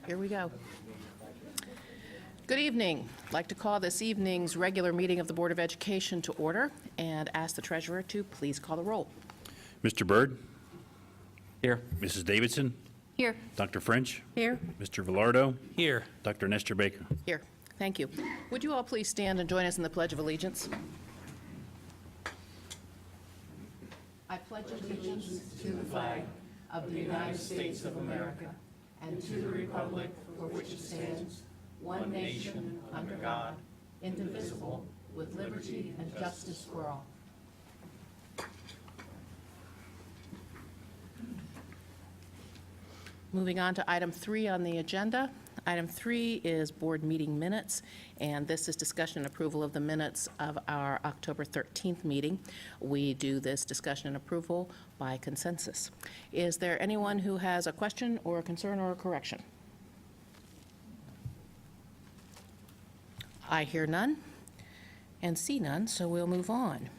Here we go. Good evening. I'd like to call this evening's regular meeting of the Board of Education to order and ask the treasurer to please call the roll. Mr. Byrd? Here. Mrs. Davidson? Here. Dr. French? Here. Mr. Velardo? Here. Dr. Nestor Baker? Here. Thank you. Would you all please stand and join us in the Pledge of Allegiance? I pledge allegiance to the flag of the United States of America and to the republic for which it stands, one nation, under God, indivisible, with liberty and justice for all. Moving on to item 3 on the agenda. Item 3 is board meeting minutes, and this is discussion and approval of the minutes of our October 13th meeting. We do this discussion and approval by consensus. Is there anyone who has a question or a concern or a correction? I hear none and see none, so we'll move on.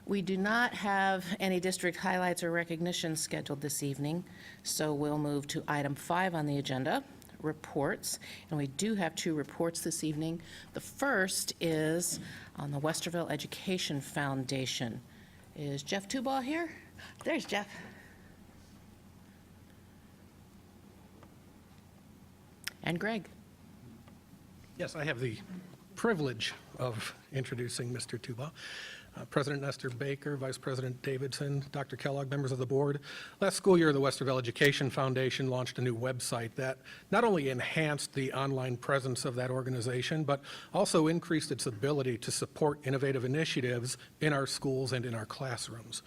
We do not have any district highlights or recognitions scheduled this evening, so we'll move to item 5 on the agenda, reports. And we do have 2 reports this evening. The first is on the Westerville Education Foundation. Is Jeff Tubaugh here? There's Jeff. And Greg. Yes, I have the privilege of introducing Mr. Tubaugh. President Nestor Baker, Vice President Davidson, Dr. Kellogg, members of the board. Last school year, the Westerville Education Foundation launched a new website that not only enhanced the online presence of that organization, but also increased its ability to support innovative initiatives in our schools and in our classrooms.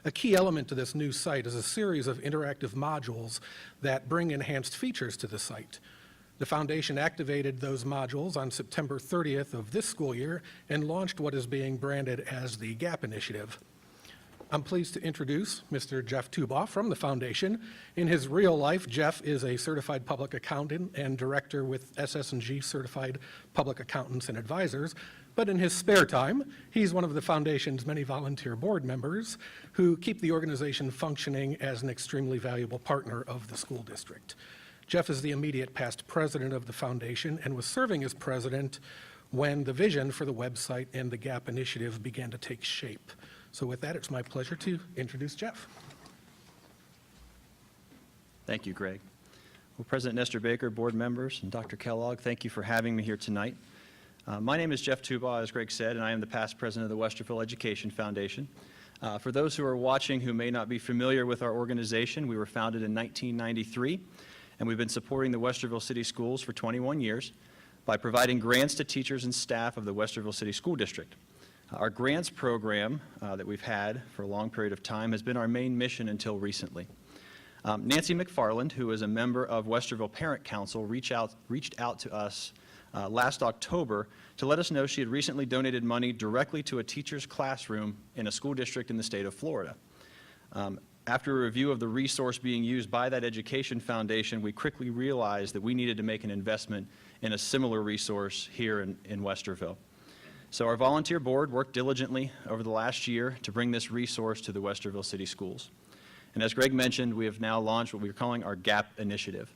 A key element to this new site is a series of interactive modules that bring enhanced features to the site. The foundation activated those modules on September 30th of this school year and launched what is being branded as the GAP Initiative. I'm pleased to introduce Mr. Jeff Tubaugh from the foundation. In his real life, Jeff is a certified public accountant and director with SS&G Certified Public Accountants and Advisors. But in his spare time, he's one of the foundation's many volunteer board members who keep the organization functioning as an extremely valuable partner of the school district. Jeff is the immediate past president of the foundation and was serving as president when the vision for the website and the GAP initiative began to take shape. So with that, it's my pleasure to introduce Jeff. Thank you, Greg. Well, President Nestor Baker, board members, and Dr. Kellogg, thank you for having me here tonight. My name is Jeff Tubaugh, as Greg said, and I am the past president of the Westerville Education Foundation. For those who are watching who may not be familiar with our organization, we were founded in 1993. And we've been supporting the Westerville City Schools for 21 years by providing grants to teachers and staff of the Westerville City School District. Our grants program that we've had for a long period of time has been our main mission until recently. Nancy McFarland, who is a member of Westerville Parent Council, reached out to us last October to let us know she had recently donated money directly to a teacher's classroom in a school district in the state of Florida. After a review of the resource being used by that education foundation, we quickly realized that we needed to make an investment in a similar resource here in Westerville. So our volunteer board worked diligently over the last year to bring this resource to the Westerville City Schools. And as Greg mentioned, we have now launched what we're calling our GAP initiative.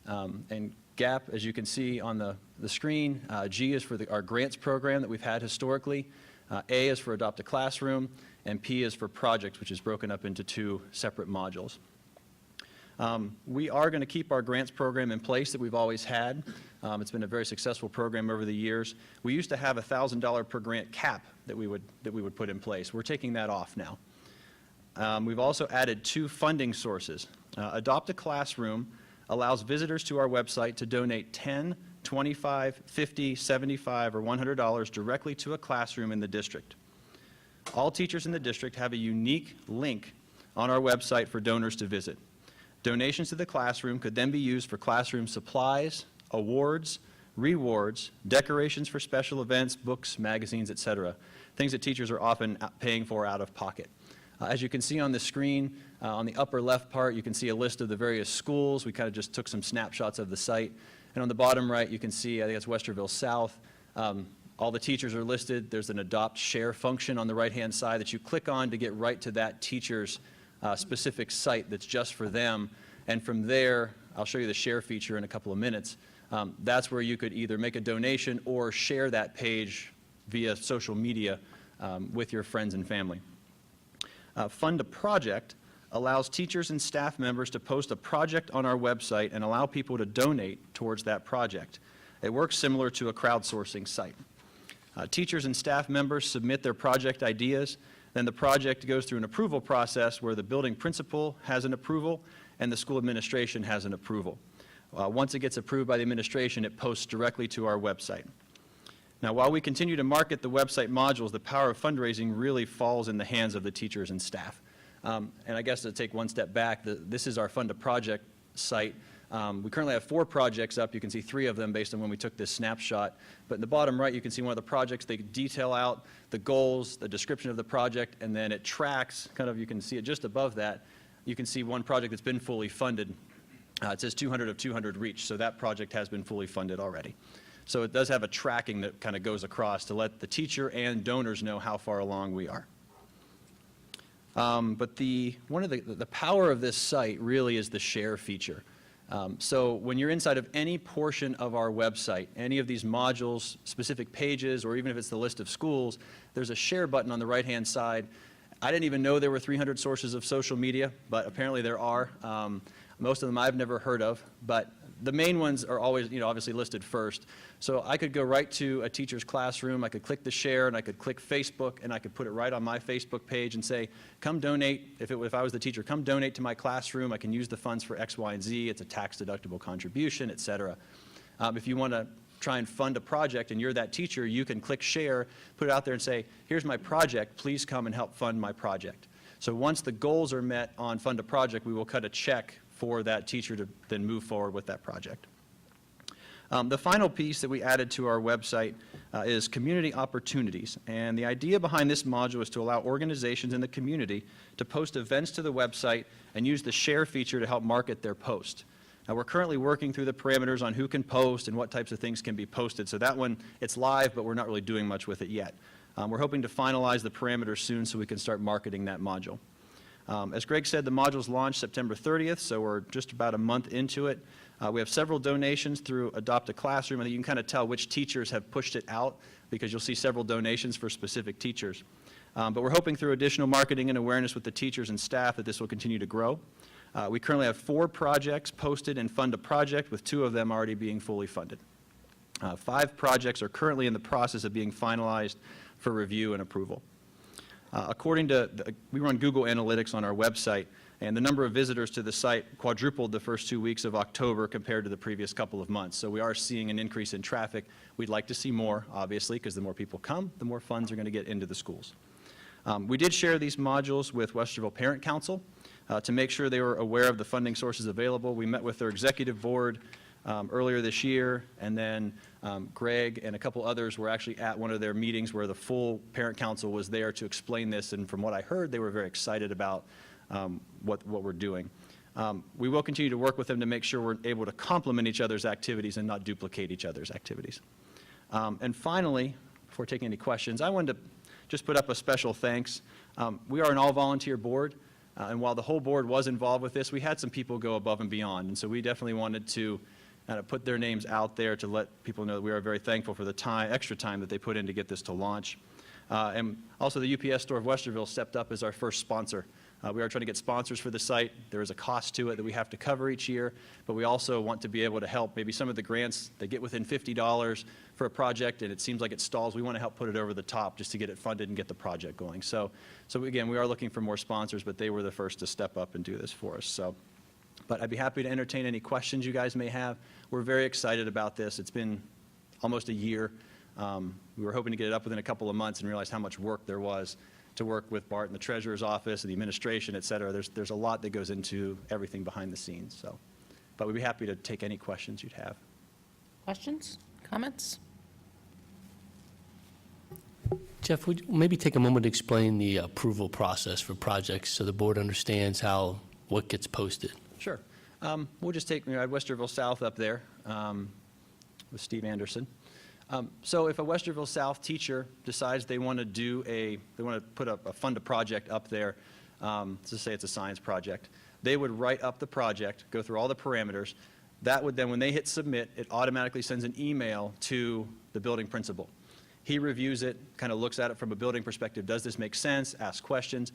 And GAP, as you can see on the screen, G is for our grants program that we've had historically, A is for Adopt a Classroom, and P is for projects, which is broken up into 2 separate modules. We are going to keep our grants program in place that we've always had. It's been a very successful program over the years. We used to have a $1,000 per grant cap that we would put in place. We're taking that off now. We've also added 2 funding sources. Adopt a Classroom allows visitors to our website to donate $10, $25, $50, $75, or $100 directly to a classroom in the district. All teachers in the district have a unique link on our website for donors to visit. Donations to the classroom could then be used for classroom supplies, awards, rewards, decorations for special events, books, magazines, etc. Things that teachers are often paying for out of pocket. As you can see on the screen, on the upper left part, you can see a list of the various schools. We kind of just took some snapshots of the site. And on the bottom right, you can see, I think it's Westerville South. All the teachers are listed. There's an adopt share function on the right-hand side that you click on to get right to that teacher's specific site that's just for them. And from there, I'll show you the share feature in a couple of minutes. That's where you could either make a donation or share that page via social media with your friends and family. Fund a Project allows teachers and staff members to post a project on our website and allow people to donate towards that project. It works similar to a crowdsourcing site. Teachers and staff members submit their project ideas, then the project goes through an approval process where the building principal has an approval and the school administration has an approval. Once it gets approved by the administration, it posts directly to our website. Now, while we continue to market the website modules, the power of fundraising really falls in the hands of the teachers and staff. And I guess to take one step back, this is our Fund a Project site. We currently have 4 projects up. You can see 3 of them based on when we took this snapshot. But in the bottom right, you can see one of the projects. They detail out the goals, the description of the project, and then it tracks, kind of, you can see it just above that. You can see one project that's been fully funded. It says 200 of 200 reached, so that project has been fully funded already. So it does have a tracking that kind of goes across to let the teacher and donors know how far along we are. But one of the power of this site really is the share feature. So when you're inside of any portion of our website, any of these modules, specific pages, or even if it's the list of schools, there's a share button on the right-hand side. I didn't even know there were 300 sources of social media, but apparently there are. Most of them I've never heard of, but the main ones are always, obviously listed first. So I could go right to a teacher's classroom, I could click the share, and I could click Facebook, and I could put it right on my Facebook page and say, come donate, if I was the teacher, come donate to my classroom. I can use the funds for X, Y, and Z. It's a tax-deductible contribution, et cetera. If you want to try and fund a project and you're that teacher, you can click share, put it out there and say, here's my project, please come and help fund my project. So once the goals are met on Fund a Project, we will cut a check for that teacher to then move forward with that project. The final piece that we added to our website is community opportunities. And the idea behind this module is to allow organizations in the community to post events to the website and use the share feature to help market their post. Now, we're currently working through the parameters on who can post and what types of things can be posted. So that one, it's live, but we're not really doing much with it yet. We're hoping to finalize the parameters soon so we can start marketing that module. As Greg said, the module's launched September 30th, so we're just about a month into it. We have several donations through Adopt a Classroom, and you can kind of tell which teachers have pushed it out because you'll see several donations for specific teachers. But we're hoping through additional marketing and awareness with the teachers and staff that this will continue to grow. We currently have 4 projects posted in Fund a Project, with 2 of them already being fully funded. 5 projects are currently in the process of being finalized for review and approval. According to, we run Google Analytics on our website, and the number of visitors to the site quadrupled the first 2 weeks of October compared to the previous couple of months. So we are seeing an increase in traffic. We'd like to see more, obviously, because the more people come, the more funds are going to get into the schools. We did share these modules with Westerville Parent Council to make sure they were aware of the funding sources available. We met with their executive board earlier this year, and then Greg and a couple others were actually at one of their meetings where the full parent council was there to explain this, and from what I heard, they were very excited about what we're doing. We will continue to work with them to make sure we're able to complement each other's activities and not duplicate each other's activities. And finally, before taking any questions, I wanted to just put up a special thanks. We are an all-volunteer board, and while the whole board was involved with this, we had some people go above and beyond, and so we definitely wanted to put their names out there to let people know that we are very thankful for the time, extra time that they put in to get this to launch. And also the UPS store of Westerville stepped up as our first sponsor. We are trying to get sponsors for the site. There is a cost to it that we have to cover each year, but we also want to be able to help. Maybe some of the grants, they get within $50 for a project and it seems like it stalls. We want to help put it over the top just to get it funded and get the project going. So again, we are looking for more sponsors, but they were the first to step up and do this for us. But I'd be happy to entertain any questions you guys may have. We're very excited about this. It's been almost a year. We were hoping to get it up within a couple of months and realized how much work there was to work with Bart in the treasurer's office and the administration, et cetera. There's a lot that goes into everything behind the scenes. But we'd be happy to take any questions you'd have. Questions, comments? Jeff, would you maybe take a moment to explain the approval process for projects so the board understands what gets posted? Sure. We'll just take, I had Westerville South up there with Steve Anderson. So if a Westerville South teacher decides they want to put a fund a project up there, let's just say it's a science project. They would write up the project, go through all the parameters. That would then, when they hit submit, it automatically sends an email to the building principal. He reviews it, kind of looks at it from a building perspective. Does this make sense? Asks questions.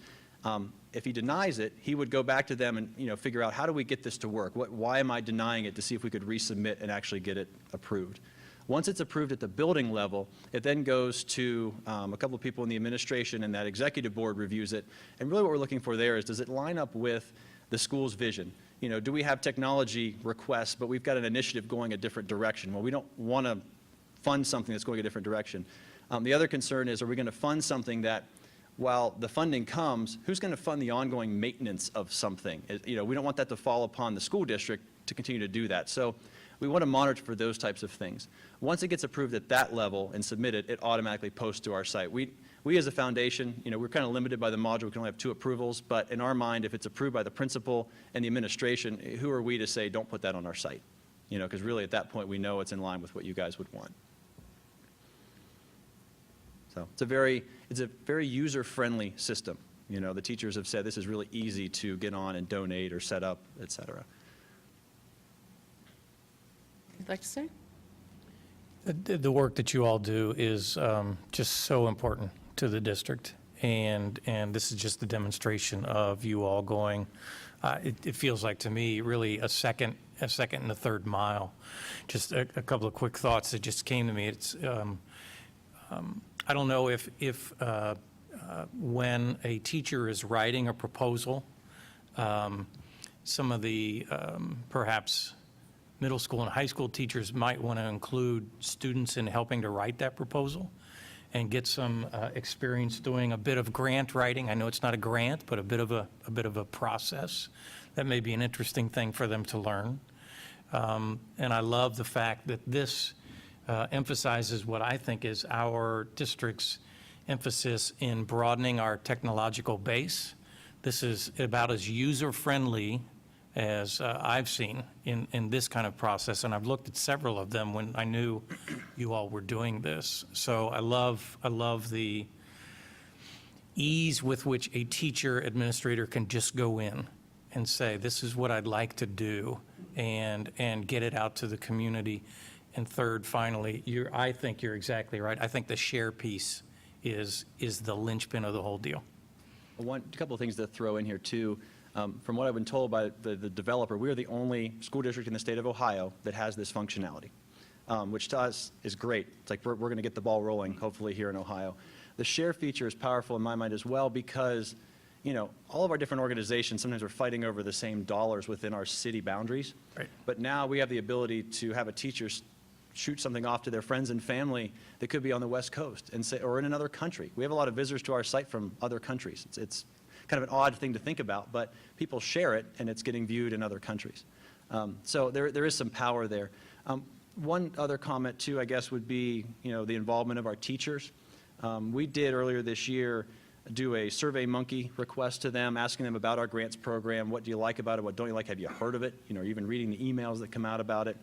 If he denies it, he would go back to them and figure out, how do we get this to work? Why am I denying it, to see if we could resubmit and actually get it approved. Once it's approved at the building level, it then goes to a couple of people in the administration, and that executive board reviews it. And really what we're looking for there is, does it line up with the school's vision? Do we have technology requests, but we've got an initiative going a different direction? Well, we don't want to fund something that's going a different direction. The other concern is, are we going to fund something that, while the funding comes, who's going to fund the ongoing maintenance of something? We don't want that to fall upon the school district to continue to do that. So we want to monitor for those types of things. Once it gets approved at that level and submitted, it automatically posts to our site. We as a foundation, we're kind of limited by the module. We can only have 2 approvals, but in our mind, if it's approved by the principal and the administration, who are we to say, don't put that on our site? Because really at that point, we know it's in line with what you guys would want. So it's a very user-friendly system. The teachers have said this is really easy to get on and donate or set up, et cetera. You'd like to say? The work that you all do is just so important to the district, and this is just a demonstration of you all going, it feels like to me, really a second and a third mile. Just a couple of quick thoughts that just came to me. It's I don't know if when a teacher is writing a proposal, some of the perhaps middle school and high school teachers might want to include students in helping to write that proposal and get some experience doing a bit of grant writing. I know it's not a grant, but a bit of a process. That may be an interesting thing for them to learn. And I love the fact that this emphasizes what I think is our district's emphasis in broadening our technological base. This is about as user-friendly as I've seen in this kind of process, and I've looked at several of them when I knew you all were doing this. So I love the ease with which a teacher administrator can just go in and say, this is what I'd like to do, and get it out to the community. And third, finally, I think you're exactly right. I think the share piece is the linchpin of the whole deal. A couple of things to throw in here, too. From what I've been told by the developer, we are the only school district in the state of Ohio that has this functionality, which to us is great. It's like we're going to get the ball rolling, hopefully, here in Ohio. The share feature is powerful in my mind as well because, all of our different organizations, sometimes we're fighting over the same dollars within our city boundaries. Right. But now we have the ability to have a teacher shoot something off to their friends and family that could be on the West Coast and say, or in another country. We have a lot of visitors to our site from other countries. It's kind of an odd thing to think about, but people share it, and it's getting viewed in other countries. So there is some power there. One other comment, too, I guess, would be, the involvement of our teachers. We did earlier this year do a SurveyMonkey request to them, asking them about our grants program. What do you like about it? What don't you like? Have you heard of it? Even reading the emails that come out about it.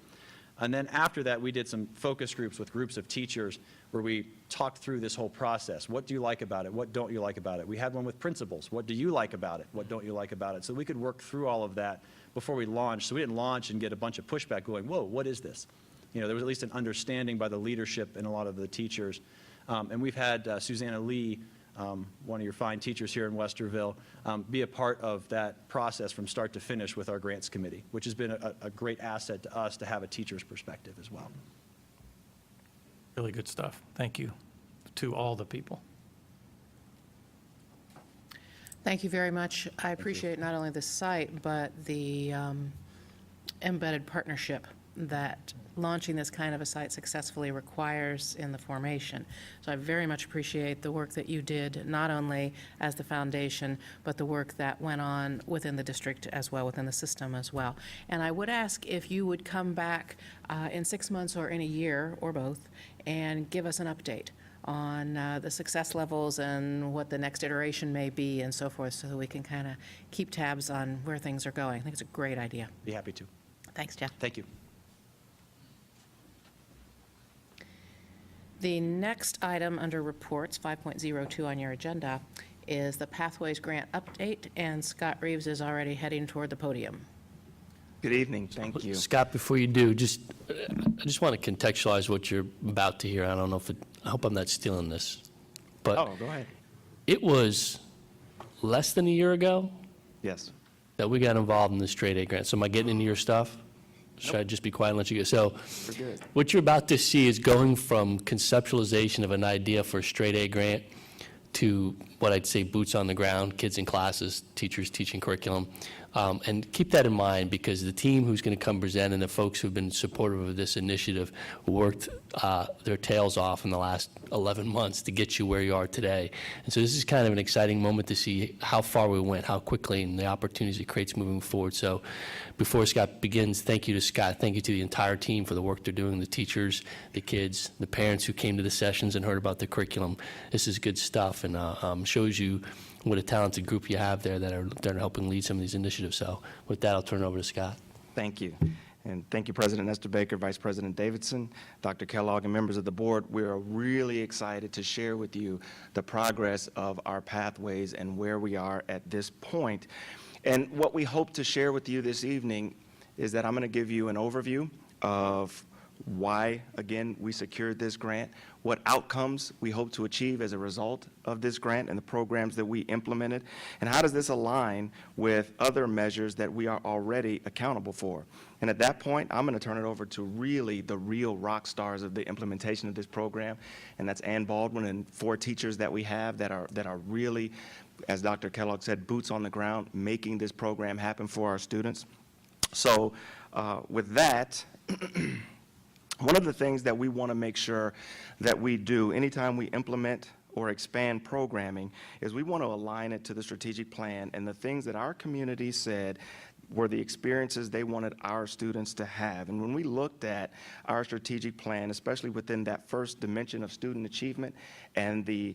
And then after that, we did some focus groups with groups of teachers where we talked through this whole process. What do you like about it? What don't you like about it? We had one with principals. What do you like about it? What don't you like about it? So we could work through all of that before we launched. So we didn't launch and get a bunch of pushback going, whoa, what is this? There was at least an understanding by the leadership and a lot of the teachers. And we've had Susanna Lee, one of your fine teachers here in Westerville, be a part of that process from start to finish with our grants committee, which has been a great asset to us to have a teacher's perspective as well. Really good stuff. Thank you to all the people. Thank you very much. I appreciate not only the site, but the embedded partnership that launching this kind of a site successfully requires in the formation. So I very much appreciate the work that you did, not only as the foundation, but the work that went on within the district as well, within the system as well. And I would ask if you would come back in 6 months or in a year, or both, and give us an update on the success levels and what the next iteration may be and so forth, so that we can kind of keep tabs on where things are going. I think it's a great idea. Be happy to. Thanks, Jeff. Thank you. The next item under reports, 5.02 on your agenda, is the Pathways Grant update, and Scott Reeves is already heading toward the podium. Good evening, thank you. Scott, before you do, I just want to contextualize what you're about to hear. I don't know if I hope I'm not stealing this. But Oh, go ahead. it was less than a year ago Yes. that we got involved in the straight A grant. So am I getting into your stuff? Should I just be quiet and let you go? So We're good. what you're about to see is going from conceptualization of an idea for a straight A grant to what I'd say boots on the ground, kids in classes, teachers teaching curriculum. And keep that in mind, because the team who's going to come present and the folks who've been supportive of this initiative worked their tails off in the last 11 months to get you where you are today. And so this is kind of an exciting moment to see how far we went, how quickly, and the opportunities it creates moving forward. So before Scott begins, thank you to Scott. Thank you to the entire team for the work they're doing, the teachers, the kids, the parents who came to the sessions and heard about the curriculum. This is good stuff, and shows you what a talented group you have there that are helping lead some of these initiatives. So with that, I'll turn it over to Scott. Thank you. And thank you, President Nestor Baker, Vice President Davidson, Dr. Kellogg, and members of the board. We are really excited to share with you the progress of our pathways and where we are at this point. And what we hope to share with you this evening is that I'm going to give you an overview of why, again, we secured this grant, what outcomes we hope to achieve as a result of this grant and the programs that we implemented, and how does this align with other measures that we are already accountable for. And at that point, I'm going to turn it over to really the real rock stars of the implementation of this program, and that's Ann Baldwin and 4 teachers that we have that are really, as Dr. Kellogg said, boots on the ground, making this program happen for our students. So with that, one of the things that we want to make sure that we do anytime we implement or expand programming is we want to align it to the strategic plan and the things that our community said were the experiences they wanted our students to have. And when we looked at our strategic plan, especially within that first dimension of student achievement and the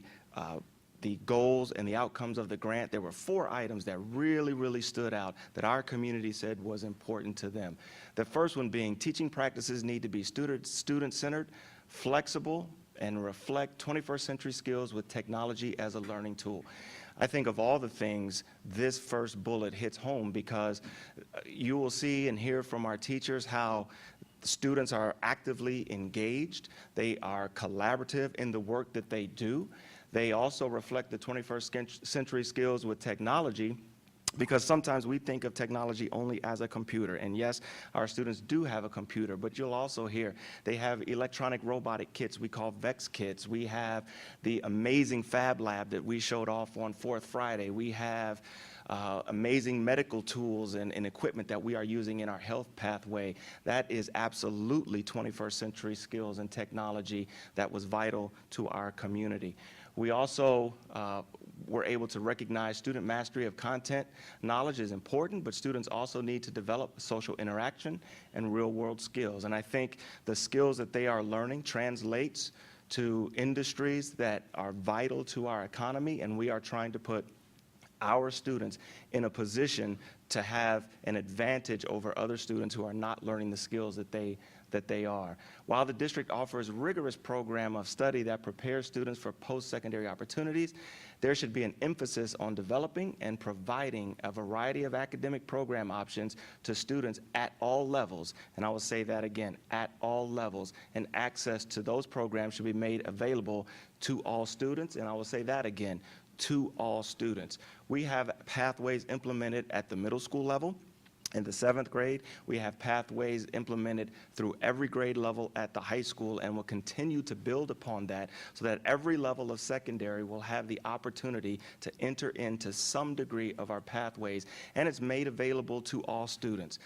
goals and the outcomes of the grant, there were 4 items that really stood out that our community said was important to them. The first one being teaching practices need to be student-centered, flexible, and reflect 21st century skills with technology as a learning tool. I think of all the things, this first bullet hits home because you will see and hear from our teachers how students are actively engaged. They are collaborative in the work that they do. They also reflect the 21st century skills with technology, because sometimes we think of technology only as a computer. And yes, our students do have a computer, but you'll also hear they have electronic robotic kits we call VEX kits. We have the amazing Fab Lab that we showed off on 4th Friday. We have amazing medical tools and equipment that we are using in our health pathway. That is absolutely 21st century skills and technology that was vital to our community. We also were able to recognize student mastery of content. Knowledge is important, but students also need to develop social interaction and real-world skills. And I think the skills that they are learning translates to industries that are vital to our economy, and we are trying to put our students in a position to have an advantage over other students who are not learning the skills that they are. While the district offers a rigorous program of study that prepares students for post-secondary opportunities, there should be an emphasis on developing and providing a variety of academic program options to students at all levels. And I will say that again, at all levels. And access to those programs should be made available to all students. And I will say that again, to all students. We have pathways implemented at the middle school level. In the 7th grade, we have pathways implemented through every grade level at the high school, and will continue to build upon that so that every level of secondary will have the opportunity to enter into some degree of our pathways, and it's made available to all students.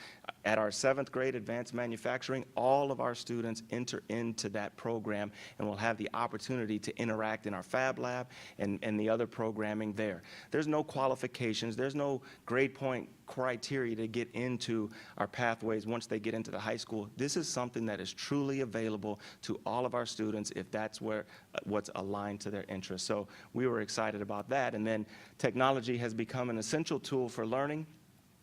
At our 7th grade advanced manufacturing, all of our students enter into that program and will have the opportunity to interact in our Fab Lab and the other programming there. There's no qualifications, there's no grade point criteria to get into our pathways once they get into the high school. This is something that is truly available to all of our students if that's what's aligned to their interests. So we were excited about that. And then technology has become an essential tool for learning.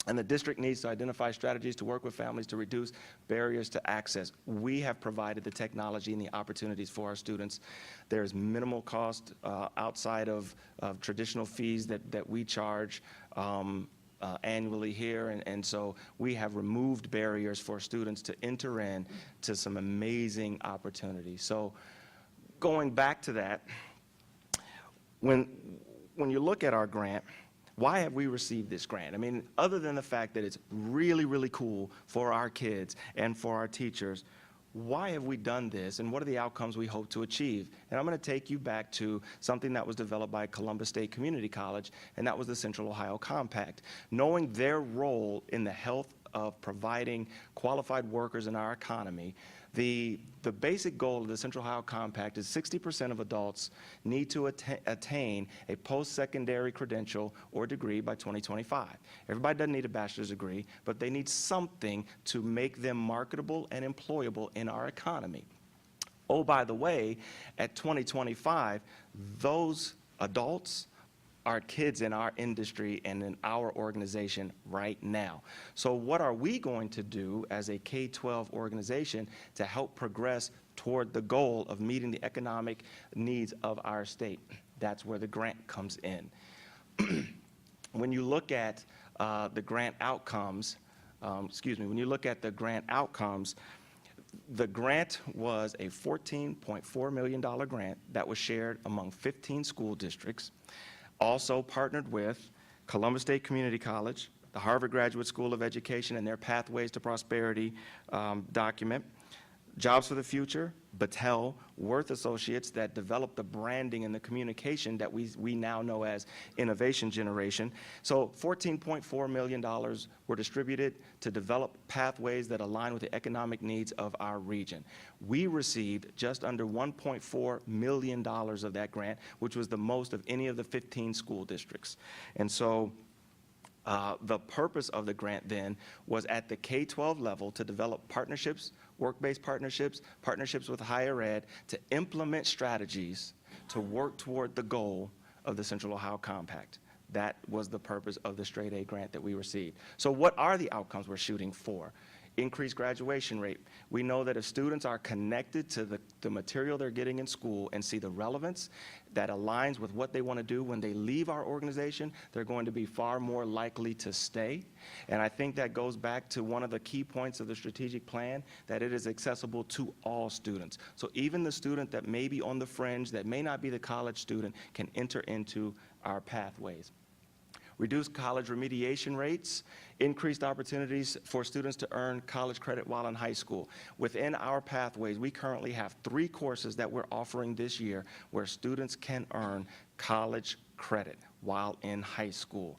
And the district needs to identify strategies to work with families to reduce barriers to access. We have provided the technology and the opportunities for our students. There's minimal cost outside of traditional fees that we charge annually here. And so we have removed barriers for students to enter in to some amazing opportunities. So going back to that, when you look at our grant, why have we received this grant? I mean, other than the fact that it's really, really cool for our kids and for our teachers, why have we done this, and what are the outcomes we hope to achieve? And I'm going to take you back to something that was developed by Columbus State Community College, and that was the Central Ohio Compact. Knowing their role in the health of providing qualified workers in our economy, the basic goal of the Central Ohio Compact is 60% of adults need to attain a post-secondary credential or degree by 2025. Everybody doesn't need a bachelor's degree, but they need something to make them marketable and employable in our economy. Oh, by the way, at 2025, those adults are kids in our industry and in our organization right now. So what are we going to do as a K-12 organization to help progress toward the goal of meeting the economic needs of our state? That's where the grant comes in. When you look at the grant outcomes, when you look at the grant outcomes, the grant was a $14.4 million grant that was shared among 15 school districts. Also partnered with Columbus State Community College, the Harvard Graduate School of Education and their Pathways to Prosperity document, Jobs for the Future, Battelle, Worth Associates that developed the branding and the communication that we now know as Innovation Generation. So $14.4 million were distributed to develop pathways that align with the economic needs of our region. We received just under $1.4 million of that grant, which was the most of any of the 15 school districts. And so the purpose of the grant then was at the K-12 level to develop partnerships, work-based partnerships, partnerships with higher ed, to implement strategies to work toward the goal of the Central Ohio Compact. That was the purpose of the Straight A grant that we received. So what are the outcomes we're shooting for? Increased graduation rate. We know that if students are connected to the material they're getting in school and see the relevance that aligns with what they want to do when they leave our organization, they're going to be far more likely to stay. And I think that goes back to one of the key points of the strategic plan, that it is accessible to all students. So even the student that may be on the fringe, that may not be the college student, can enter into our pathways. Reduced college remediation rates, increased opportunities for students to earn college credit while in high school. Within our pathways, we currently have 3 courses that we're offering this year where students can earn college credit while in high school.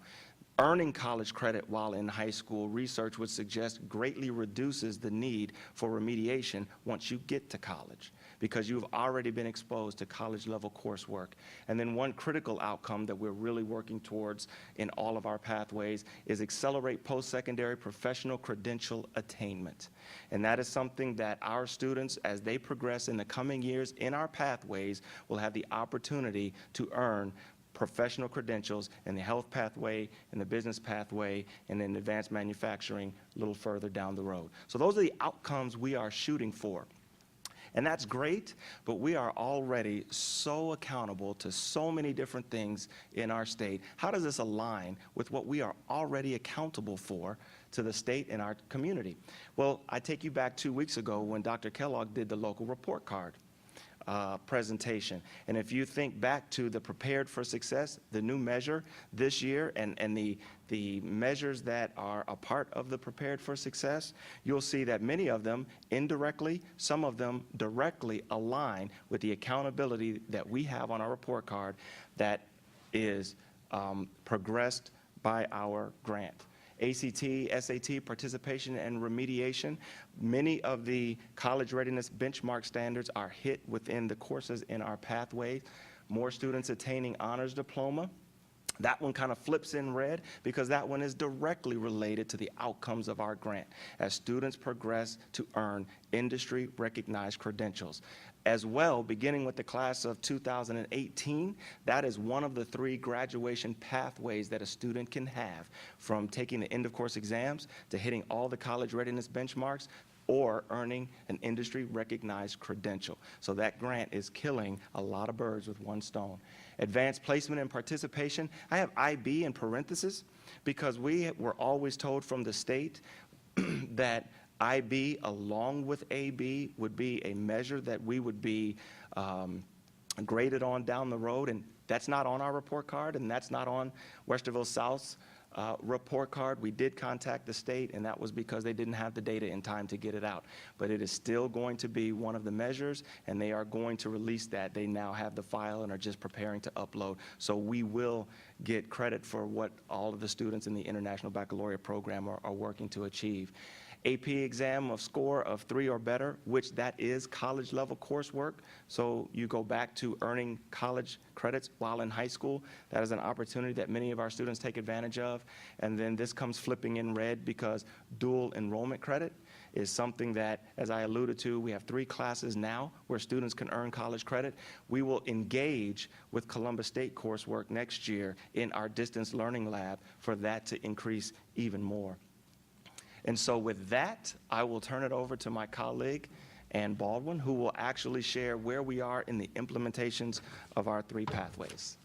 Earning college credit while in high school, research would suggest greatly reduces the need for remediation once you get to college, because you've already been exposed to college-level coursework. And then one critical outcome that we're really working towards in all of our pathways is accelerate post-secondary professional credential attainment. And that is something that our students, as they progress in the coming years in our pathways, will have the opportunity to earn professional credentials in the health pathway, in the business pathway, and in advanced manufacturing a little further down the road. So those are the outcomes we are shooting for. And that's great, but we are already so accountable to so many different things in our state. How does this align with what we are already accountable for to the state and our community? Well, I take you back 2 weeks ago when Dr. Kellogg did the local report card presentation. And if you think back to the Prepared for Success, the new measure this year, and the measures that are a part of the Prepared for Success, you'll see that many of them indirectly, some of them directly align with the accountability that we have on our report card that is progressed by our grant. ACT, SAT, participation and remediation. Many of the college readiness benchmark standards are hit within the courses in our pathway. More students attaining honors diploma, That one kind of flips in red because that one is directly related to the outcomes of our grant as students progress to earn industry-recognized credentials. As well, beginning with the class of 2018, that is one of the 3 graduation pathways that a student can have, from taking the end-of-course exams to hitting all the college readiness benchmarks or earning an industry-recognized credential. So that grant is killing a lot of birds with one stone. Advanced placement and participation, I have IB in parentheses because we were always told from the state that IB along with AB would be a measure that we would be graded on down the road, and that's not on our report card, and that's not on Westerville South's report card. We did contact the state, and that was because they didn't have the data in time to get it out. But it is still going to be one of the measures, and they are going to release that. They now have the file and are just preparing to upload. So we will get credit for what all of the students in the International Baccalaureate program are working to achieve. AP exam of score of 3 or better, which that is college level coursework. So you go back to earning college credits while in high school. That is an opportunity that many of our students take advantage of. And then this comes flipping in red because dual enrollment credit is something that, as I alluded to, we have 3 classes now where students can earn college credit. We will engage with Columbus State coursework next year in our distance learning lab for that to increase even more. And so with that, I will turn it over to my colleague, Ann Baldwin, who will actually share where we are in the implementations of our 3 pathways.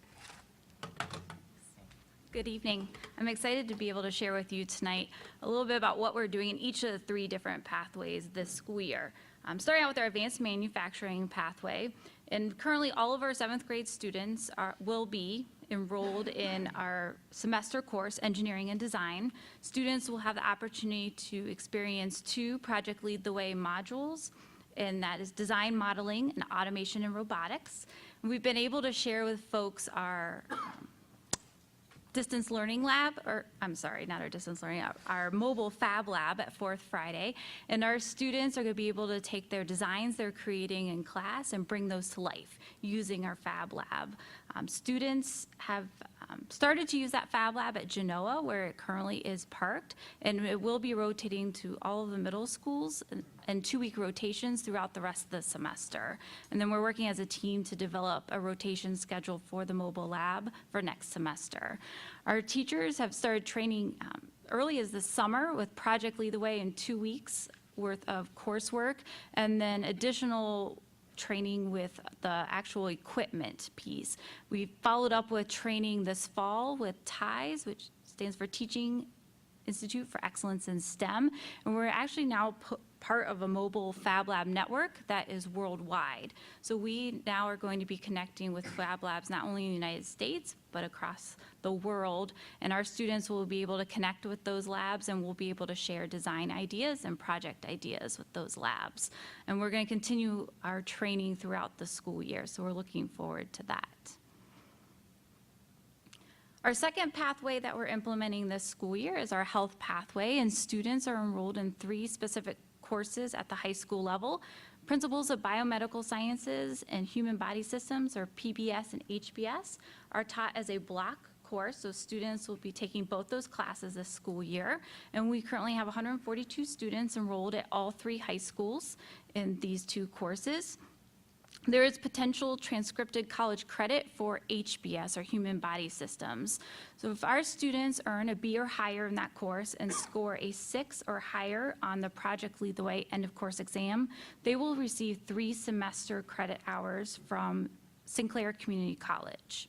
Good evening. I'm excited to be able to share with you tonight a little bit about what we're doing in each of the 3 different pathways this school year. Starting out with our advanced manufacturing pathway, and currently all of our 7th grade students will be enrolled in our semester course, Engineering and Design. Students will have the opportunity to experience 2 Project Lead the Way modules, and that is Design Modeling and Automation and Robotics. And we've been able to share with folks our distance learning lab, or I'm sorry, not our distance learning, our mobile fab lab at 4th Friday. And our students are going to be able to take their designs they're creating in class and bring those to life using our fab lab. Students have started to use that fab lab at Genoa, where it currently is parked, and it will be rotating to all of the middle schools and 2-week rotations throughout the rest of the semester. And then we're working as a team to develop a rotation schedule for the mobile lab for next semester. Our teachers have started training early as this summer with Project Lead the Way in 2 weeks worth of coursework, and then additional training with the actual equipment piece. We followed up with training this fall with TIES, which stands for Teaching Institute for Excellence in STEM, and we're actually now part of a mobile Fab Lab network that is worldwide. So we now are going to be connecting with Fab Labs not only in the United States, but across the world, and our students will be able to connect with those labs, and we'll be able to share design ideas and project ideas with those labs. And we're going to continue our training throughout the school year, so we're looking forward to that. Our second pathway that we're implementing this school year is our health pathway, and students are enrolled in 3 specific courses at the high school level. Principles of Biomedical Sciences and Human Body Systems, or PBS and HBS, are taught as a block course, so students will be taking both those classes this school year. And we currently have 142 students enrolled at all 3 high schools in these 2 courses. There is potential transcripted college credit for HBS, or Human Body Systems. So if our students earn a B or higher in that course and score a 6 or higher on the Project Lead the Way end of course exam, they will receive 3 semester credit hours from Sinclair Community College,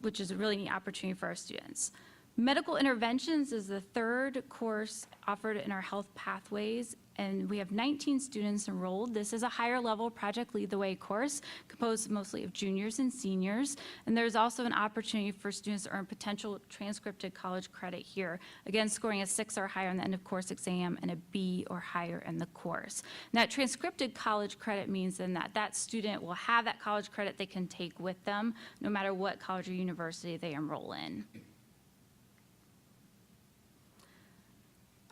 which is a really neat opportunity for our students. Medical Interventions is the 3rd course offered in our health pathways, and we have 19 students enrolled. This is a higher level Project Lead the Way course composed mostly of juniors and seniors, and there's also an opportunity for students to earn potential transcripted college credit here, again scoring a 6 or higher on the end of course exam and a B or higher in the course. And that transcripted college credit means then that that student will have that college credit they can take with them no matter what college or university they enroll in.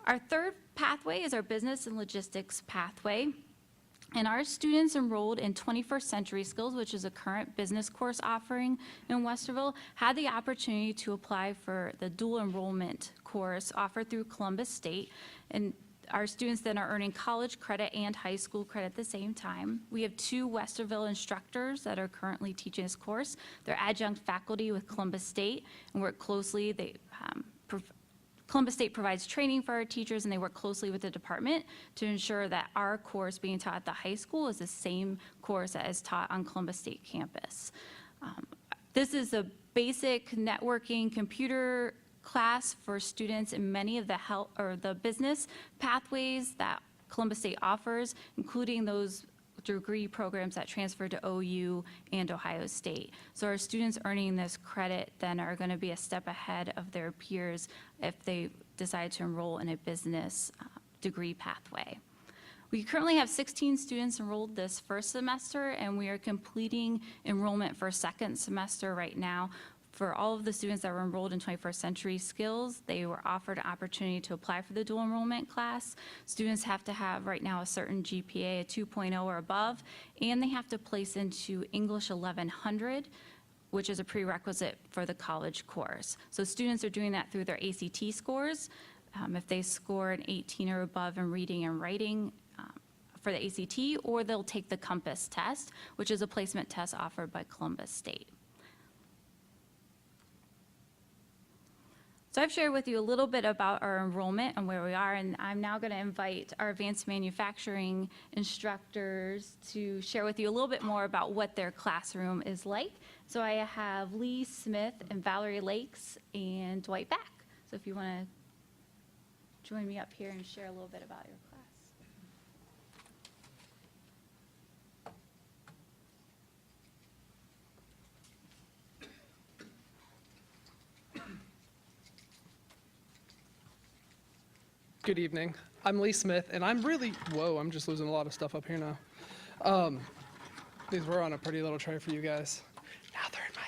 Our 3rd pathway is our business and logistics pathway. And our students enrolled in 21st Century Skills, which is a current business course offering in Westerville, had the opportunity to apply for the dual enrollment course offered through Columbus State. And our students then are earning college credit and high school credit at the same time. We have 2 Westerville instructors that are currently teaching this course. They're adjunct faculty with Columbus State and work closely. Columbus State provides training for our teachers, and they work closely with the department to ensure that our course being taught at the high school is the same course that is taught on Columbus State campus. This is a basic networking computer class for students in many of the business pathways that Columbus State offers, including those degree programs that transfer to OU and Ohio State. So our students earning this credit then are going to be a step ahead of their peers if they decide to enroll in a business degree pathway. We currently have 16 students enrolled this first semester, and we are completing enrollment for second semester right now. For all of the students that were enrolled in 21st Century Skills, they were offered an opportunity to apply for the dual enrollment class. Students have to have right now a certain GPA, a 2.0 or above, and they have to place into English 1100, which is a prerequisite for the college course. So students are doing that through their ACT scores. If they score an 18 or above in reading and writing for the ACT, or they'll take the Compass test, which is a placement test offered by Columbus State. So I've shared with you a little bit about our enrollment and where we are, and I'm now going to invite our advanced manufacturing instructors to share with you a little bit more about what their classroom is like. So I have Lee Smith and Valerie Lakes and Dwight Back. So if you want to join me up here and share a little bit about your class. Good evening. I'm Lee Smith, and I'm just losing a lot of stuff up here now. These were on a pretty little tray for you guys. Now they're in my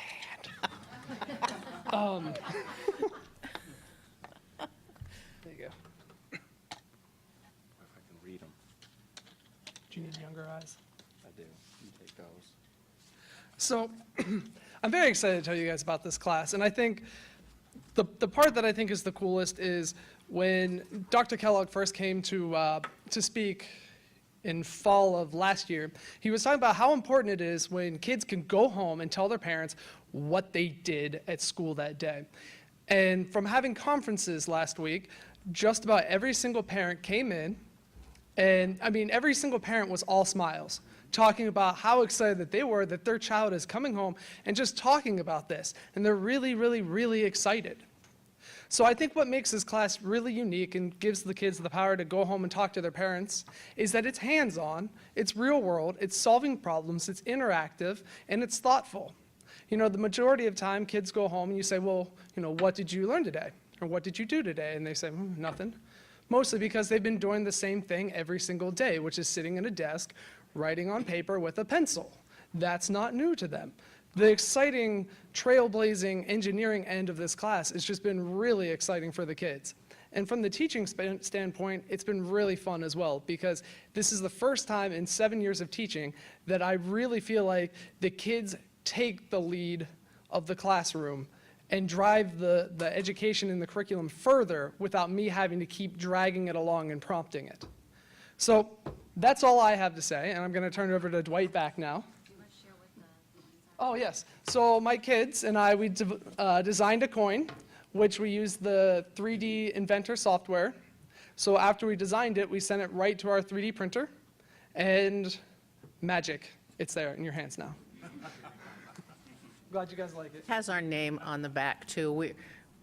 hand. There you go. If I can read them. Do you need younger eyes? I do. You take those. So I'm very excited to tell you guys about this class, and I think the part that I think is the coolest is when Dr. Kellogg first came to speak in fall of last year. He was talking about how important it is when kids can go home and tell their parents what they did at school that day. And from having conferences last week, just about every single parent came in, and I mean, every single parent was all smiles, talking about how excited that they were that their child is coming home and just talking about this. And they're really, really, really excited. So I think what makes this class really unique and gives the kids the power to go home and talk to their parents is that it's hands-on, it's real world, it's solving problems, it's interactive, and it's thoughtful. You know, the majority of time kids go home and you say, well, you know, what did you learn today? Or what did you do today? And they say, nothing. Mostly because they've been doing the same thing every single day, which is sitting at a desk, writing on paper with a pencil. That's not new to them. The exciting, trailblazing engineering end of this class has just been really exciting for the kids. And from the teaching standpoint, it's been really fun as well, because this is the first time in 7 years of teaching that I really feel like the kids take the lead of the classroom and drive the education in the curriculum further without me having to keep dragging it along and prompting it. So that's all I have to say, and I'm going to turn it over to Dwight back now. Oh, yes. So my kids and I, we designed a coin, which we used the 3D Inventor software. So after we designed it, we sent it right to our 3D printer, and magic. It's there in your hands now. Glad you guys like it. Has our name on the back, too.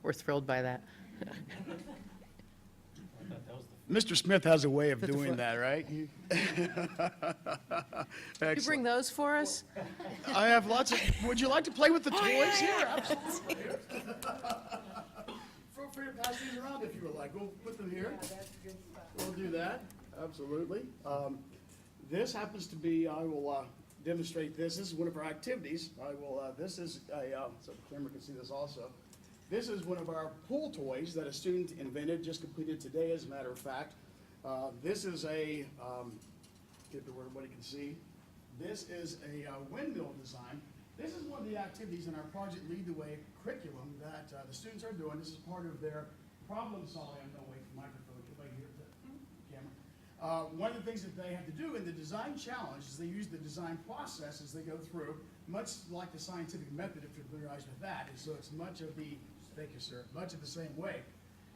We're thrilled by that. Mr. Smith has a way of doing that, right? You Excellent. bring those for us? I have lots of, would you like to play with the toys here? Absolutely. Feel free to pass these around if you would like. We'll put them here. We'll do that, absolutely. This happens to be, I will demonstrate this. This is one of our activities. This is so the camera can see this also. This is one of our pool toys that a student invented, just completed today, as a matter of fact. This is a get to where everybody can see. This is a windmill design. This is one of the activities in our Project Lead the Way curriculum that the students are doing. This is part of their problem solving. I'm going to wait for the microphone. Everybody hear the camera. One of the things that they have to do in the design challenge is they use the design process as they go through, much like the scientific method, if you're familiarized with that. And so it's much of the, thank you, sir, much of the same way.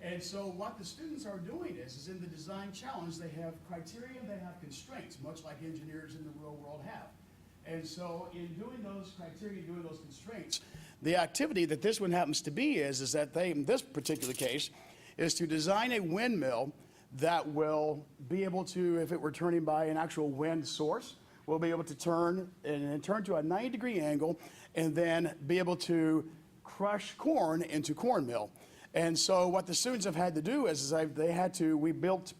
And so what the students are doing is in the design challenge, they have criteria, they have constraints, much like engineers in the real world have. And so in doing those criteria, doing those constraints, the activity that this one happens to be is that they, in this particular case, is to design a windmill that will be able to, if it were turning by an actual wind source, will be able to turn and turn to a 90-degree angle and then be able to crush corn into cornmeal. And so what the students have had to do is we built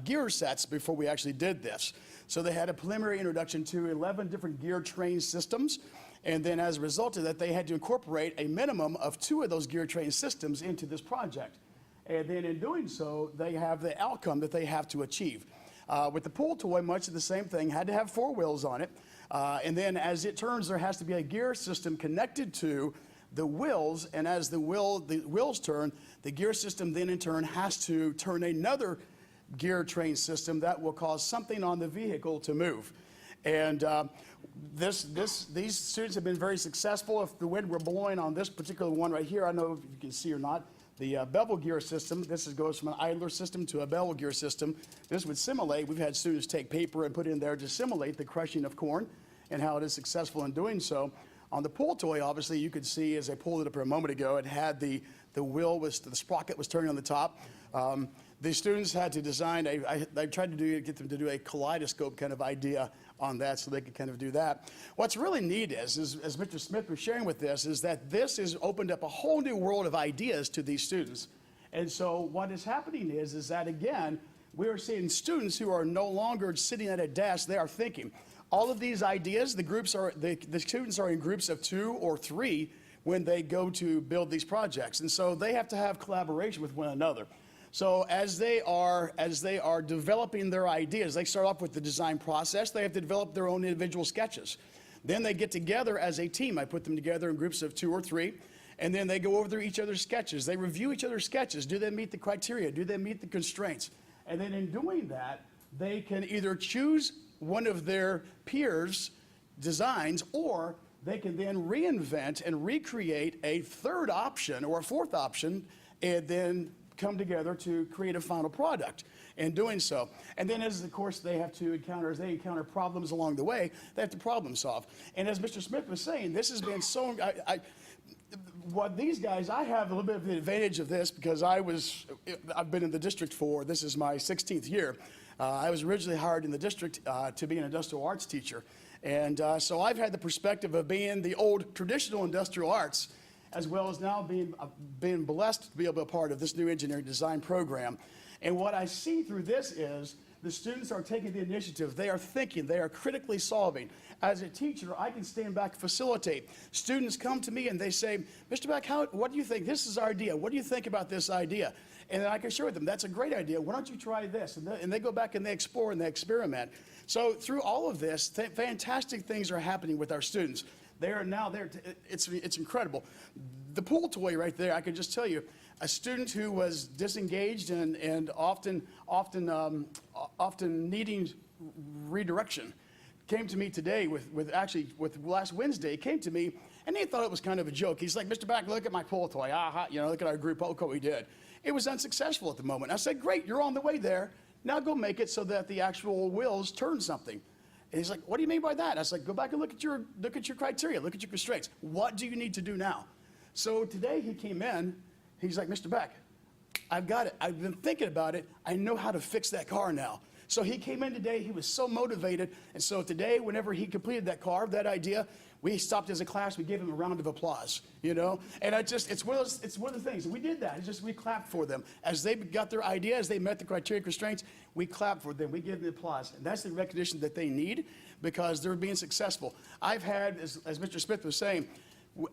gear sets before we actually did this. So they had a preliminary introduction to 11 different gear train systems. And then as a result of that, they had to incorporate a minimum of 2 of those gear train systems into this project. And then in doing so, they have the outcome that they have to achieve. With the pool toy, much of the same thing, had to have 4 wheels on it. And then as it turns, there has to be a gear system connected to the wheels, and as the wheels turn, the gear system then in turn has to turn another gear train system that will cause something on the vehicle to move. And these students have been very successful. If the wind were blowing on this particular one right here, I don't know if you can see or not, the bevel gear system, goes from an idler system to a bevel gear system. This would simulate, we've had students take paper and put in there to simulate the crushing of corn and how it is successful in doing so. On the pool toy, obviously, you could see as I pulled it up a moment ago, it had the sprocket was turning on the top. The students had to design I tried to get them to do a kaleidoscope kind of idea on that so they could kind of do that. What's really neat is as Mr. Smith was sharing with this, is that this has opened up a whole new world of ideas to these students. And so what is happening is that, again, we are seeing students who are no longer sitting at a desk, they are thinking. All of these ideas, the students are in groups of 2 or 3 when they go to build these projects. And so they have to have collaboration with one another. So as they are developing their ideas, they start off with the design process. They have to develop their own individual sketches. Then they get together as a team. I put them together in groups of 2 or 3. And then they go over each other's sketches. They review each other's sketches. Do they meet the criteria? Do they meet the constraints? And then in doing that, they can either choose one of their peers' designs, or they can then reinvent and recreate a 3rd option or a 4th option and then come together to create a final product in doing so. And then as, of course, they encounter problems along the way, they have to problem solve. And as Mr. Smith was saying, this has been so, what these guys, I have a little bit of the advantage of this because I've been in the district this is my 16th year. I was originally hired in the district to be an industrial arts teacher. And so I've had the perspective of being the old traditional industrial arts, as well as now being blessed to be able to be a part of this new engineering design program. And what I see through this is the students are taking the initiative. They are thinking. They are critically solving. As a teacher, I can stand back and facilitate. Students come to me and they say, Mr. Beck, what do you think? This is our idea. What do you think about this idea? And then I can share with them, that's a great idea. Why don't you try this? And they go back and they explore and they experiment. So through all of this, fantastic things are happening with our students. They are now there. It's incredible. The pool toy right there, I can just tell you, a student who was disengaged and often needing redirection came to me today with last Wednesday, came to me and he thought it was kind of a joke. He's like, Mr. Back, look at my pool toy. Look at our group. Look what we did. It was unsuccessful at the moment. I said, great, you're on the way there. Now go make it so that the actual wheels turn something. And he's like, what do you mean by that? I was like, go back and look at your criteria, look at your constraints. What do you need to do now? So today he came in, he's like, Mr. Beck, I've got it. I've been thinking about it. I know how to fix that car now. So he came in today, he was so motivated. And so today, whenever he completed that idea, we stopped as a class, we gave him a round of applause, And it's one of the things. We did that. We clapped for them. As they got their idea, as they met the criteria constraints, we clapped for them. We gave them applause. And that's the recognition that they need because they're being successful. I've had, as Mr. Smith was saying,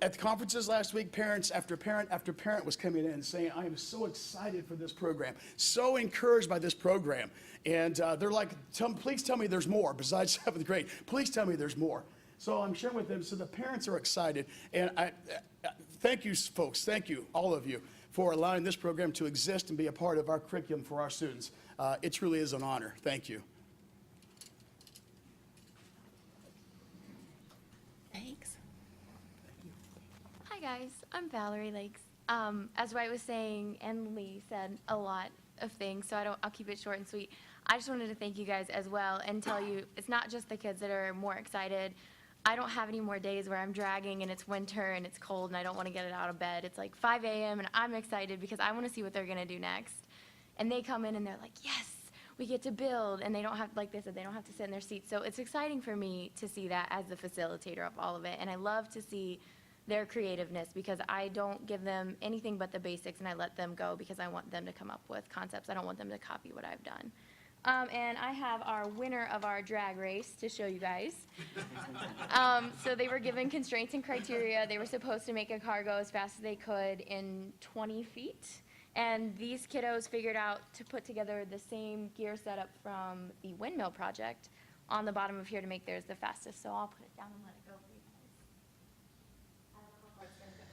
At the conferences last week, parents after parent after parent was coming in and saying, I am so excited for this program, so encouraged by this program. And they're like, please tell me there's more besides 7th grade. Please tell me there's more. So I'm sharing with them, so the parents are excited. And thank you, folks, thank you, all of you, for allowing this program to exist and be a part of our curriculum for our students. It truly is an honor. Thank you. Thanks. Hi guys, I'm Valerie Lakes. As Wright was saying, and Lee said a lot of things, so I'll keep it short and sweet. I just wanted to thank you guys as well and tell you it's not just the kids that are more excited. I don't have any more days where I'm dragging and it's winter and it's cold and I don't want to get it out of bed. It's like 5 a.m. and I'm excited because I want to see what they're going to do next. And they come in and they're like, yes, we get to build, and they don't have, like they said, they don't have to sit in their seats. So it's exciting for me to see that as the facilitator of all of it. And I love to see their creativeness because I don't give them anything but the basics and I let them go because I want them to come up with concepts. I don't want them to copy what I've done. And I have our winner of our drag race to show you guys. So they were given constraints and criteria. They were supposed to make a car go as fast as they could in 20 feet. And these kiddos figured out to put together the same gear setup from the windmill project on the bottom of here to make theirs the fastest. So I'll put it down and let it go for you guys. I don't know how far it's gonna go.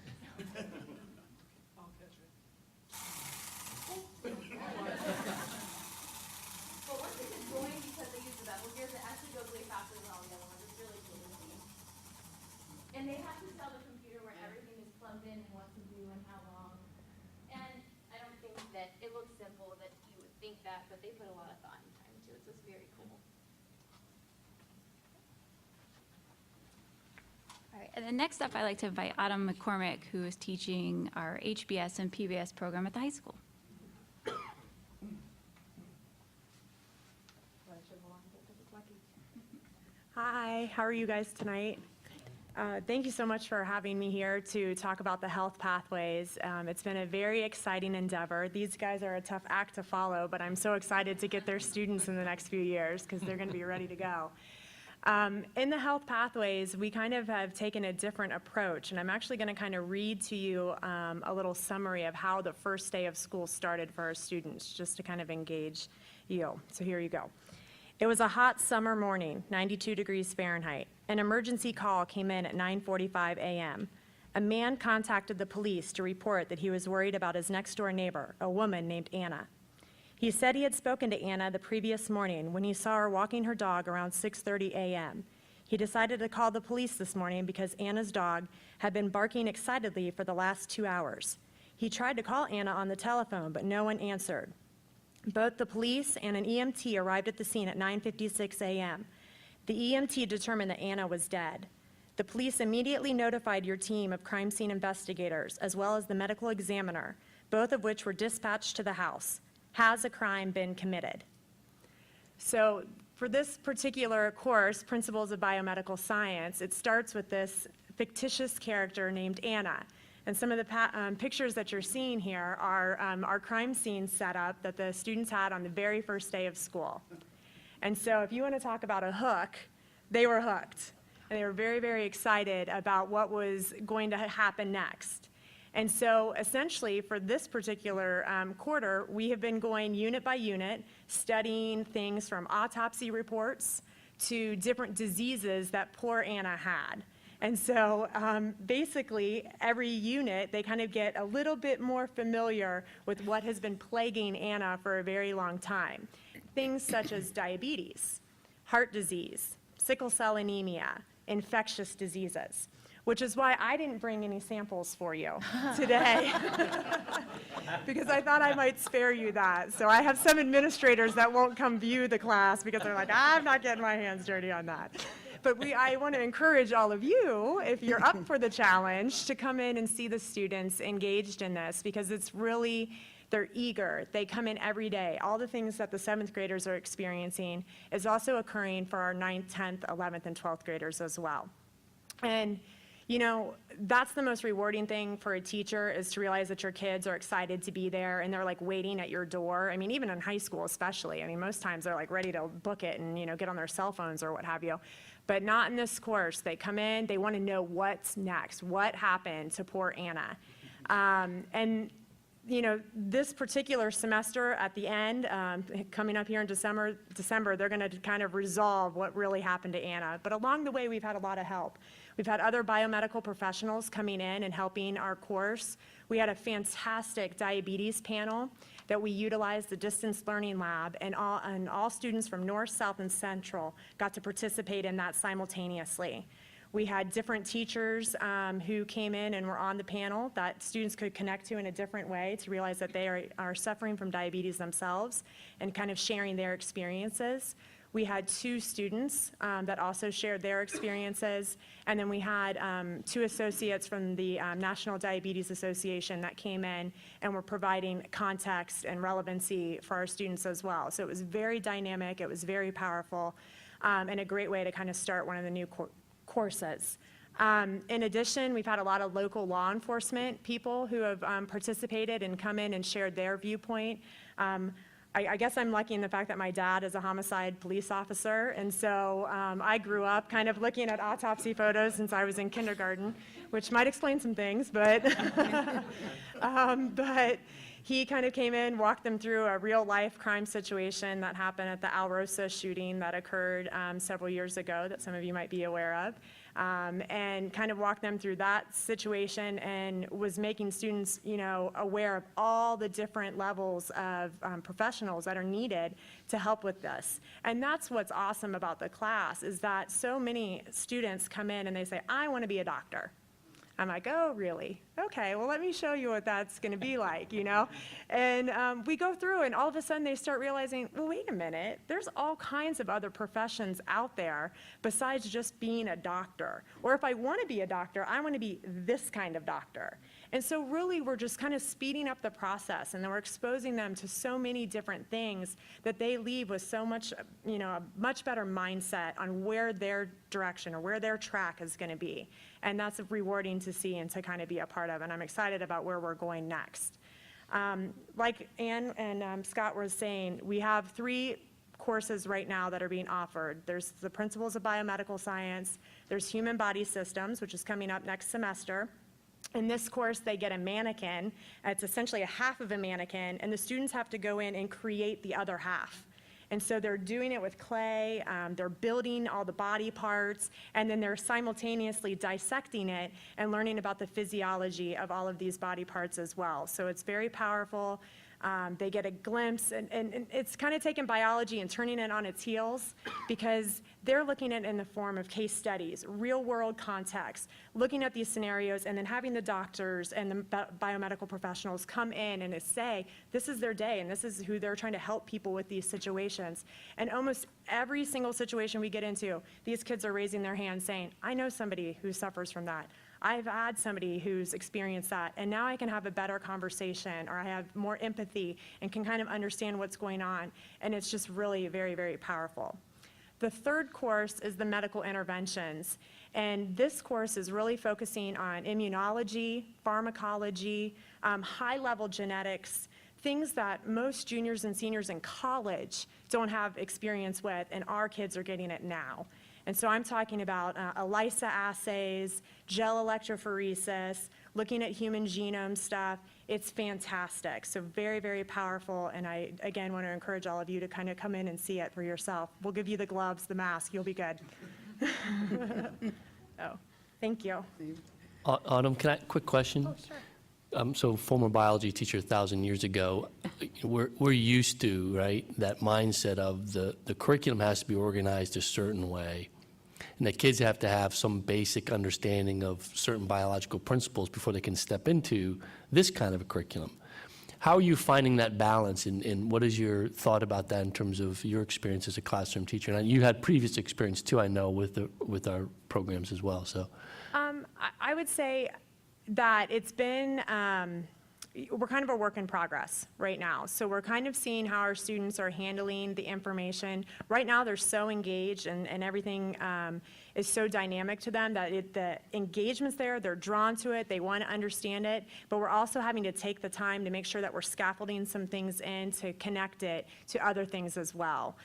I'll catch it. But once it gets going, because they use the bevel gears, it actually goes way faster than all the other ones. It's really cool to see. And they have to tell the computer where everything is plugged in and what to do and how long. And I don't think that it looks simple that you would think that, but they put a lot of thought and time into it, so it's very cool. All right, and then next up, I'd like to invite Autumn McCormick, who is teaching our HBS and PBS program at the high school. Hi, how are you guys tonight? Thank you so much for having me here to talk about the health pathways. It's been a very exciting endeavor. These guys are a tough act to follow, but I'm so excited to get their students in the next few years because they're going to be ready to go. In the health pathways, we kind of have taken a different approach, and I'm actually going to kind of read to you a little summary of how the first day of school started for our students, just to kind of engage you. So here you go. It was a hot summer morning, 92 degrees Fahrenheit. An emergency call came in at 9:45 a.m. A man contacted the police to report that he was worried about his next-door neighbor, a woman named Anna. He said he had spoken to Anna the previous morning when he saw her walking her dog around 6:30 a.m. He decided to call the police this morning because Anna's dog had been barking excitedly for the last 2 hours. He tried to call Anna on the telephone, but no one answered. Both the police and an EMT arrived at the scene at 9:56 a.m. The EMT determined that Anna was dead. The police immediately notified your team of crime scene investigators, as well as the medical examiner, both of which were dispatched to the house. Has a crime been committed? So for this particular course, Principles of Biomedical Science, it starts with this fictitious character named Anna. And some of the pictures that you're seeing here are our crime scene setup that the students had on the very first day of school. And so if you want to talk about a hook, they were hooked. And they were very, very excited about what was going to happen next. And so essentially for this particular quarter, we have been going unit by unit, studying things from autopsy reports to different diseases that poor Anna had. And so basically, every unit, they kind of get a little bit more familiar with what has been plaguing Anna for a very long time. Things such as diabetes, heart disease, sickle cell anemia, infectious diseases, which is why I didn't bring any samples for you today, because I thought I might spare you that. So I have some administrators that won't come view the class because they're like, I'm not getting my hands dirty on that. But I want to encourage all of you, if you're up for the challenge, to come in and see the students engaged in this, because it's really, they're eager. They come in every day. All the things that the 7th graders are experiencing is also occurring for our 9th, 10th, 11th, and 12th graders as well. And you know, that's the most rewarding thing for a teacher, is to realize that your kids are excited to be there and they're like waiting at your door. I mean, even in high school especially. I mean, most times they're like ready to book it and, you know, get on their cell phones or what have you. But not in this course. They come in, they want to know what's next, what happened to poor Anna. And you know, this particular semester at the end, coming up here in December, they're going to kind of resolve what really happened to Anna. But along the way, we've had a lot of help. We've had other biomedical professionals coming in and helping our course. We had a fantastic diabetes panel that we utilized the distance learning lab, and all students from North, South, and Central got to participate in that simultaneously. We had different teachers who came in and were on the panel that students could connect to in a different way to realize that they are suffering from diabetes themselves and kind of sharing their experiences. We had 2 students that also shared their experiences, and then we had 2 associates from the National Diabetes Association that came in and were providing context and relevancy for our students as well. So it was very dynamic, it was very powerful, and a great way to kind of start one of the new courses. In addition, we've had a lot of local law enforcement people who have participated and come in and shared their viewpoint. I guess I'm lucky in the fact that my dad is a homicide police officer, and so I grew up kind of looking at autopsy photos since I was in kindergarten, which might explain some things, but but he kind of came in, walked them through a real-life crime situation that happened at the Alrosa shooting that occurred several years ago that some of you might be aware of, and kind of walked them through that situation and was making students, you know, aware of all the different levels of professionals that are needed to help with this. And that's what's awesome about the class, is that so many students come in and they say, I want to be a doctor. I'm like, oh, really? Okay, well, let me show you what that's going to be like, you know? And we go through, and all of a sudden they start realizing, well, wait a minute, there's all kinds of other professions out there besides just being a doctor. Or if I want to be a doctor, I want to be this kind of doctor. And so really, we're just kind of speeding up the process, and then we're exposing them to so many different things that they leave with so much, you know, a much better mindset on where their direction or where their track is going to be. And that's rewarding to see and to kind of be a part of, and I'm excited about where we're going next. Like Ann and Scott were saying, we have 3 courses right now that are being offered. There's the Principles of Biomedical Science, there's Human Body Systems, which is coming up next semester. In this course, they get a mannequin. It's essentially a half of a mannequin, and the students have to go in and create the other half. And so they're doing it with clay, they're building all the body parts, and then they're simultaneously dissecting it and learning about the physiology of all of these body parts as well. So it's very powerful. They get a glimpse, and it's kind of taking biology and turning it on its heels, because they're looking at it in the form of case studies, real world context, looking at these scenarios, and then having the doctors and the biomedical professionals come in and say, this is their day, and this is who they're trying to help people with these situations. And almost every single situation we get into, these kids are raising their hand saying, I know somebody who suffers from that. I've had somebody who's experienced that, and now I can have a better conversation, or I have more empathy and can kind of understand what's going on, and it's just really very, very powerful. The third course is the medical interventions, and this course is really focusing on immunology, pharmacology, high-level genetics, things that most juniors and seniors in college don't have experience with, and our kids are getting it now. And so I'm talking about ELISA assays, gel electrophoresis, looking at human genome stuff. It's fantastic. So very, very powerful. And I, again, want to encourage all of you to kind of come in and see it for yourself. We'll give you the gloves, the mask. You'll be good. Oh, thank you. Autumn, quick question? Oh, sure. So former biology teacher 1,000 years ago, we're used to, right, that mindset of the curriculum has to be organized a certain way, and that kids have to have some basic understanding of certain biological principles before they can step into this kind of a curriculum. How are you finding that balance, and what is your thought about that in terms of your experience as a classroom teacher? And you had previous experience too, I know, with our programs as well. So, I would say that it's been, we're kind of a work in progress right now. So we're kind of seeing how our students are handling the information. Right now, they're so engaged, and everything is so dynamic to them that the engagement's there, they're drawn to it, they want to understand it, but we're also having to take the time to make sure that we're scaffolding some things in to connect it to other things as well.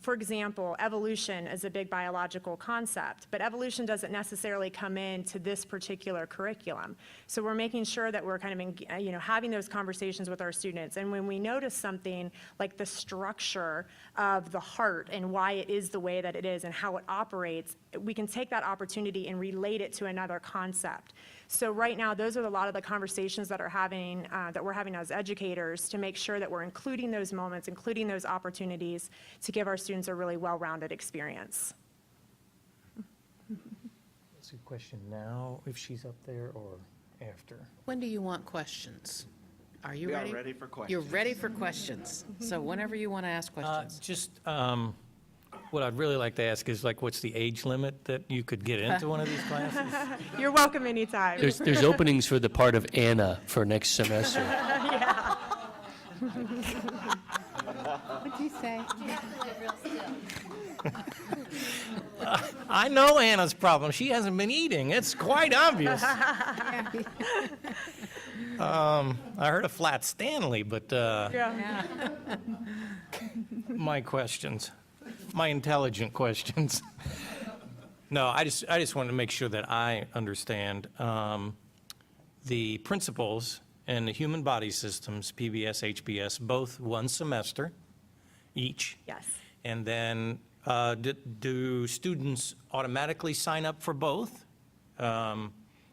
For example, evolution is a big biological concept, but evolution doesn't necessarily come into this particular curriculum. So we're making sure that we're kind of, having those conversations with our students. And when we notice something like the structure of the heart and why it is the way that it is and how it operates, we can take that opportunity and relate it to another concept. So right now, those are a lot of the conversations that we're having as educators to make sure that we're including those moments, including those opportunities to give our students a really well-rounded experience. That's a good question now, if she's up there or after. When do you want questions? Are you We are ready? ready for questions. You're ready for questions. So whenever you want to ask questions. Just, what I'd really like to ask is like, what's the age limit that you could get into one of these classes? You're welcome anytime. There's openings for the part of Anna for next semester. What'd you say? I know Anna's problem. She hasn't been eating. It's quite obvious. I heard a flat Stanley, but Yeah. my questions, my intelligent questions. No, I just wanted to make sure that I understand the principles and the human body systems, PBS, HBS, both one semester each. Yes. And then do students automatically sign up for both?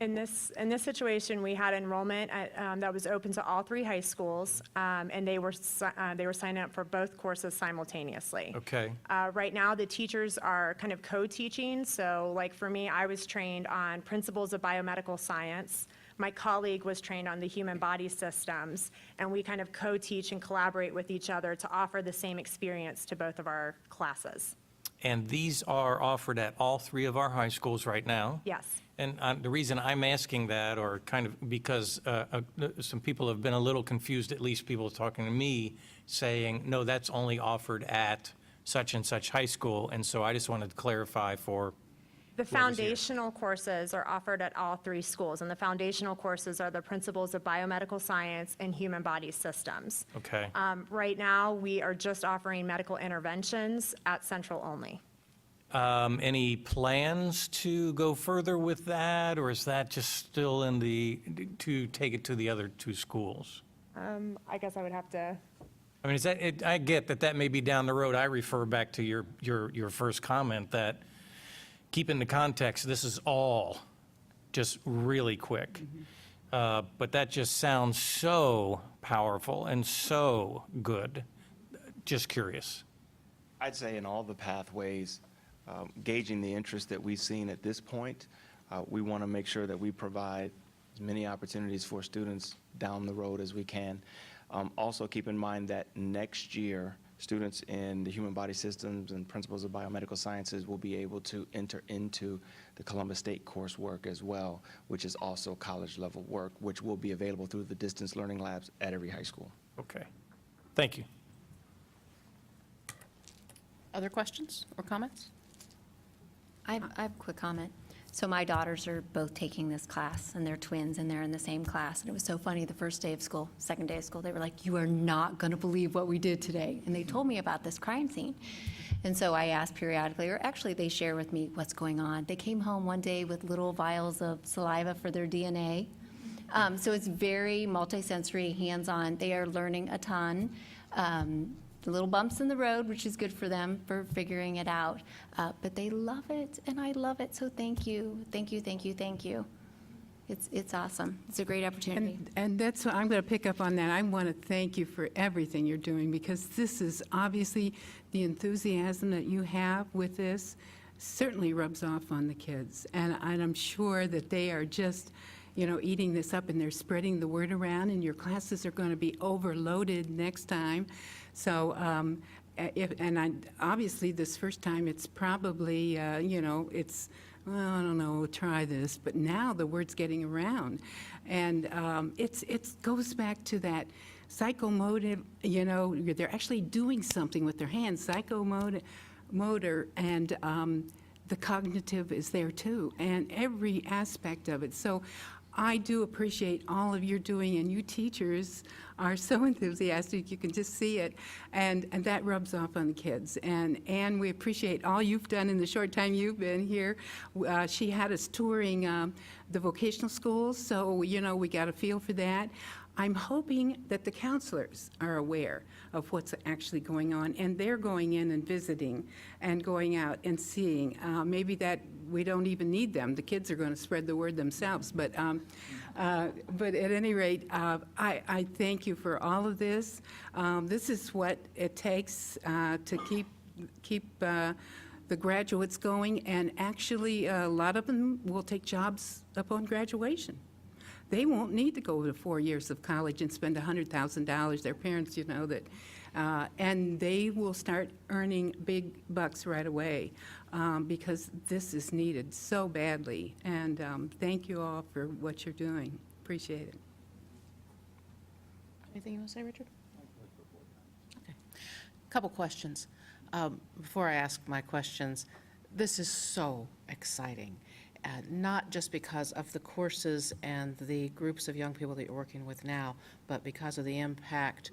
In this situation, we had enrollment that was open to all 3 high schools, and they were signing up for both courses simultaneously. Okay. Right now, the teachers are kind of co-teaching. So like for me, I was trained on principles of biomedical science. My colleague was trained on the human body systems, and we kind of co-teach and collaborate with each other to offer the same experience to both of our classes. And these are offered at all 3 of our high schools right now? Yes. And the reason I'm asking that, or kind of because some people have been a little confused, at least people talking to me, saying, no, that's only offered at such and such high school. And so I just wanted to clarify for The foundational courses are offered at all 3 schools, and the foundational courses are the principles of biomedical science and human body systems. Okay. Right now, we are just offering medical interventions at Central only. Any plans to go further with that, or is that just still to take it to the other 2 schools? I guess I would have to, I mean, I get that may be down the road. I refer back to your first comment that, keep in the context, this is all just really quick. But that just sounds so powerful and so good. Just curious. I'd say in all the pathways, gauging the interest that we've seen at this point, we want to make sure that we provide as many opportunities for students down the road as we can. Also keep in mind that next year, students in the human body systems and principles of biomedical sciences will be able to enter into the Columbus State coursework as well, which is also college level work, which will be available through the distance learning labs at every high school. Okay. Thank you. Other questions or comments? I have a quick comment. So my daughters are both taking this class, and they're twins, and they're in the same class. And it was so funny, the first day of school, second day of school, they were like, you are not going to believe what we did today. And they told me about this crime scene. And so I asked periodically, or actually they share with me what's going on. They came home one day with little vials of saliva for their DNA. So it's very multisensory, hands-on. They are learning a ton. The little bumps in the road, which is good for them for figuring it out. But they love it, and I love it, so thank you. Thank you, thank you, thank you. It's awesome. It's a great opportunity. And that's what I'm going to pick up on that. I want to thank you for everything you're doing, because this is obviously the enthusiasm that you have with this certainly rubs off on the kids. And I'm sure that they are just, eating this up, and they're spreading the word around, and your classes are going to be overloaded next time. So, obviously this first time it's probably, it's, well, I don't know, try this, but now the word's getting around. And it goes back to that psychomotor, they're actually doing something with their hands, psychomotor, and the cognitive is there too, and every aspect of it. So I do appreciate all of your doing, and you teachers are so enthusiastic, you can just see it, and that rubs off on the kids. And we appreciate all you've done in the short time you've been here. She had us touring the vocational schools, so, we got a feel for that. I'm hoping that the counselors are aware of what's actually going on, and they're going in and visiting and going out and seeing. Maybe that we don't even need them. The kids are going to spread the word themselves. But at any rate, I thank you for all of this. This is what it takes to keep the graduates going, and actually a lot of them will take jobs upon graduation. They won't need to go to 4 years of college and spend $100,000. Their parents, and they will start earning big bucks right away because this is needed so badly. And thank you all for what you're doing. Appreciate it. Anything you want to say, Richard? Okay. Couple questions. Before I ask my questions, this is so exciting. Not just because of the courses and the groups of young people that you're working with now, but because of the impact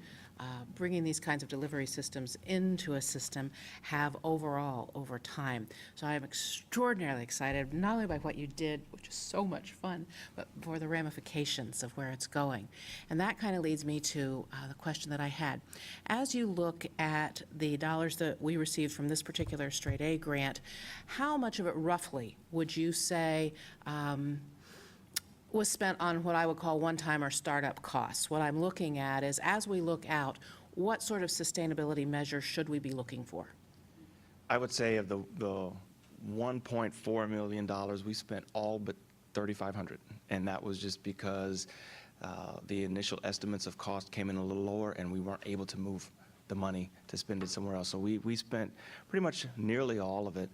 bringing these kinds of delivery systems into a system have overall over time. So I am extraordinarily excited, not only by what you did, which is so much fun, but for the ramifications of where it's going. And that kind of leads me to the question that I had. As you look at the dollars that we received from this particular straight A grant, how much of it roughly would you say was spent on what I would call one-time or startup costs? What I'm looking at is, as we look out, what sort of sustainability measures should we be looking for? I would say of the $1.4 million, we spent all but $3,500, and that was just because the initial estimates of cost came in a little lower, and we weren't able to move the money to spend it somewhere else. So we spent pretty much nearly all of it.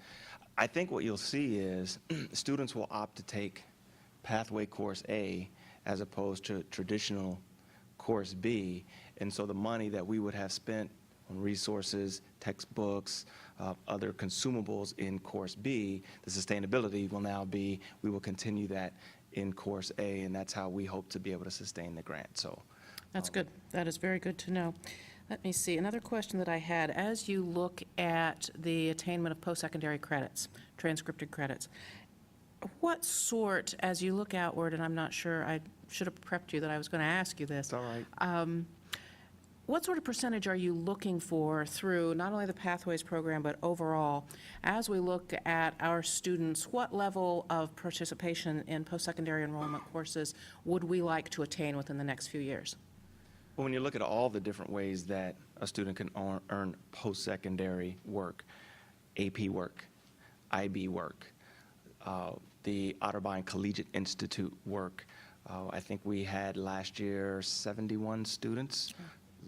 I think what you'll see is students will opt to take Pathway Course A as opposed to traditional Course B, and so the money that we would have spent on resources, textbooks, other consumables in Course B, the sustainability will now be, we will continue that in Course A, and that's how we hope to be able to sustain the grant. So That's good. That is very good to know. Let me see, another question that I had, as you look at the attainment of post-secondary credits, transcripted credits, what sort, as you look outward, and I'm not sure, I should have prepped you that I was going to ask you this. it's all right. What sort of percentage are you looking for through not only the Pathways program, but overall, as we look at our students, what level of participation in post-secondary enrollment courses would we like to attain within the next few years? Well, when you look at all the different ways that a student can earn post-secondary work, AP work, IB work, the Otterbein Collegiate Institute work, I think we had last year 71 students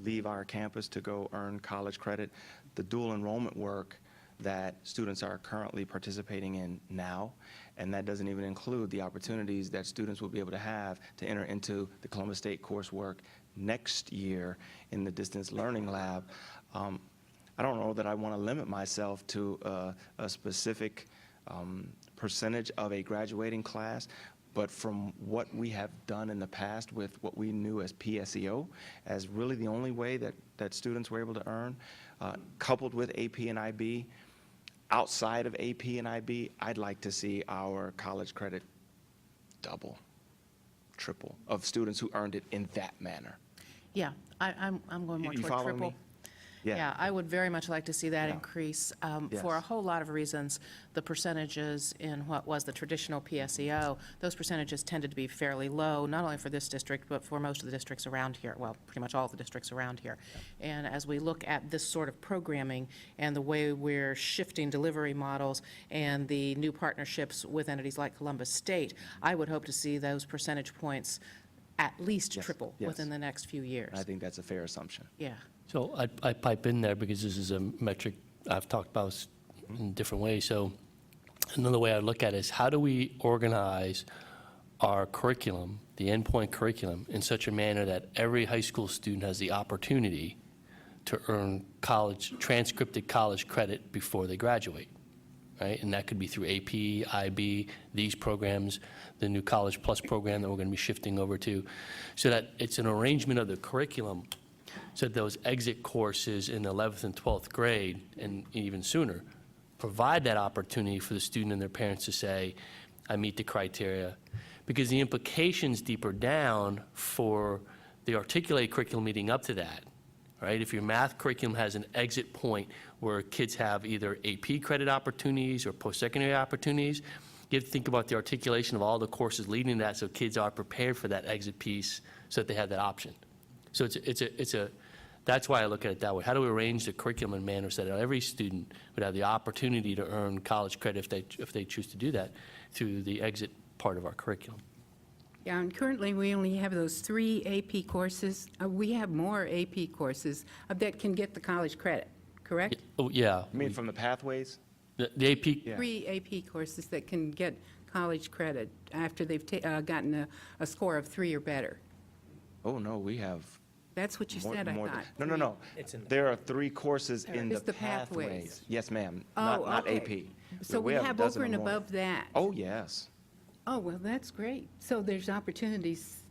leave our campus to go earn college credit. The dual enrollment work that students are currently participating in now, and that doesn't even include the opportunities that students will be able to have to enter into the Columbus State coursework next year in the distance learning lab. I don't know that I want to limit myself to a specific percentage of a graduating class, but from what we have done in the past with what we knew as PSEO, as really the only way that students were able to earn, coupled with AP and IB, outside of AP and IB, I'd like to see our college credit double, triple of students who earned it in that manner. Yeah, I'm going more You toward following triple. me? Yeah, I would very much like to see that Yeah. increase Yes. for a whole lot of reasons. The percentages in what was the traditional PSEO, those percentages tended to be fairly low, not only for this district, but for most of the districts around here, well, pretty much all of the districts around here. And as we look at this sort of programming and the way we're shifting delivery models and the new partnerships with entities like Columbus State, I would hope to see those percentage points at least Yes, triple yes. within the next few years. I think that's a fair assumption. Yeah. So I pipe in there because this is a metric I've talked about in different ways. So another way I look at it is, how do we organize our curriculum, the endpoint curriculum, in such a manner that every high school student has the opportunity to earn college, transcripted college credit before they graduate, right? And that could be through AP, IB, these programs, the new College Plus program that we're going to be shifting over to, so that it's an arrangement of the curriculum so that those exit courses in 11th and 12th grade, and even sooner, provide that opportunity for the student and their parents to say, I meet the criteria. Because the implications deeper down for the articulated curriculum leading up to that, right? If your math curriculum has an exit point where kids have either AP credit opportunities or post-secondary opportunities, you have to think about the articulation of all the courses leading to that so kids are prepared for that exit piece so that they have that option. So that's why I look at it that way. How do we arrange the curriculum in a manner so that every student would have the opportunity to earn college credit if they choose to do that through the exit part of our curriculum? Yeah, and currently, we only have those 3 AP courses. We have more AP courses that can get the college credit, correct? Oh, yeah. You mean from the pathways? The AP, Yeah. 3 AP courses that can get college credit after they've gotten a score of 3 or better. Oh, no, we have That's what you more said, I more than- thought. No, no, no. There are 3 courses in the It's the pathways. pathways. Yes, ma'am. Oh, Not okay. AP. So we a have dozen over or and more. above that. Oh, yes. Oh, well, that's great. So there's opportunities,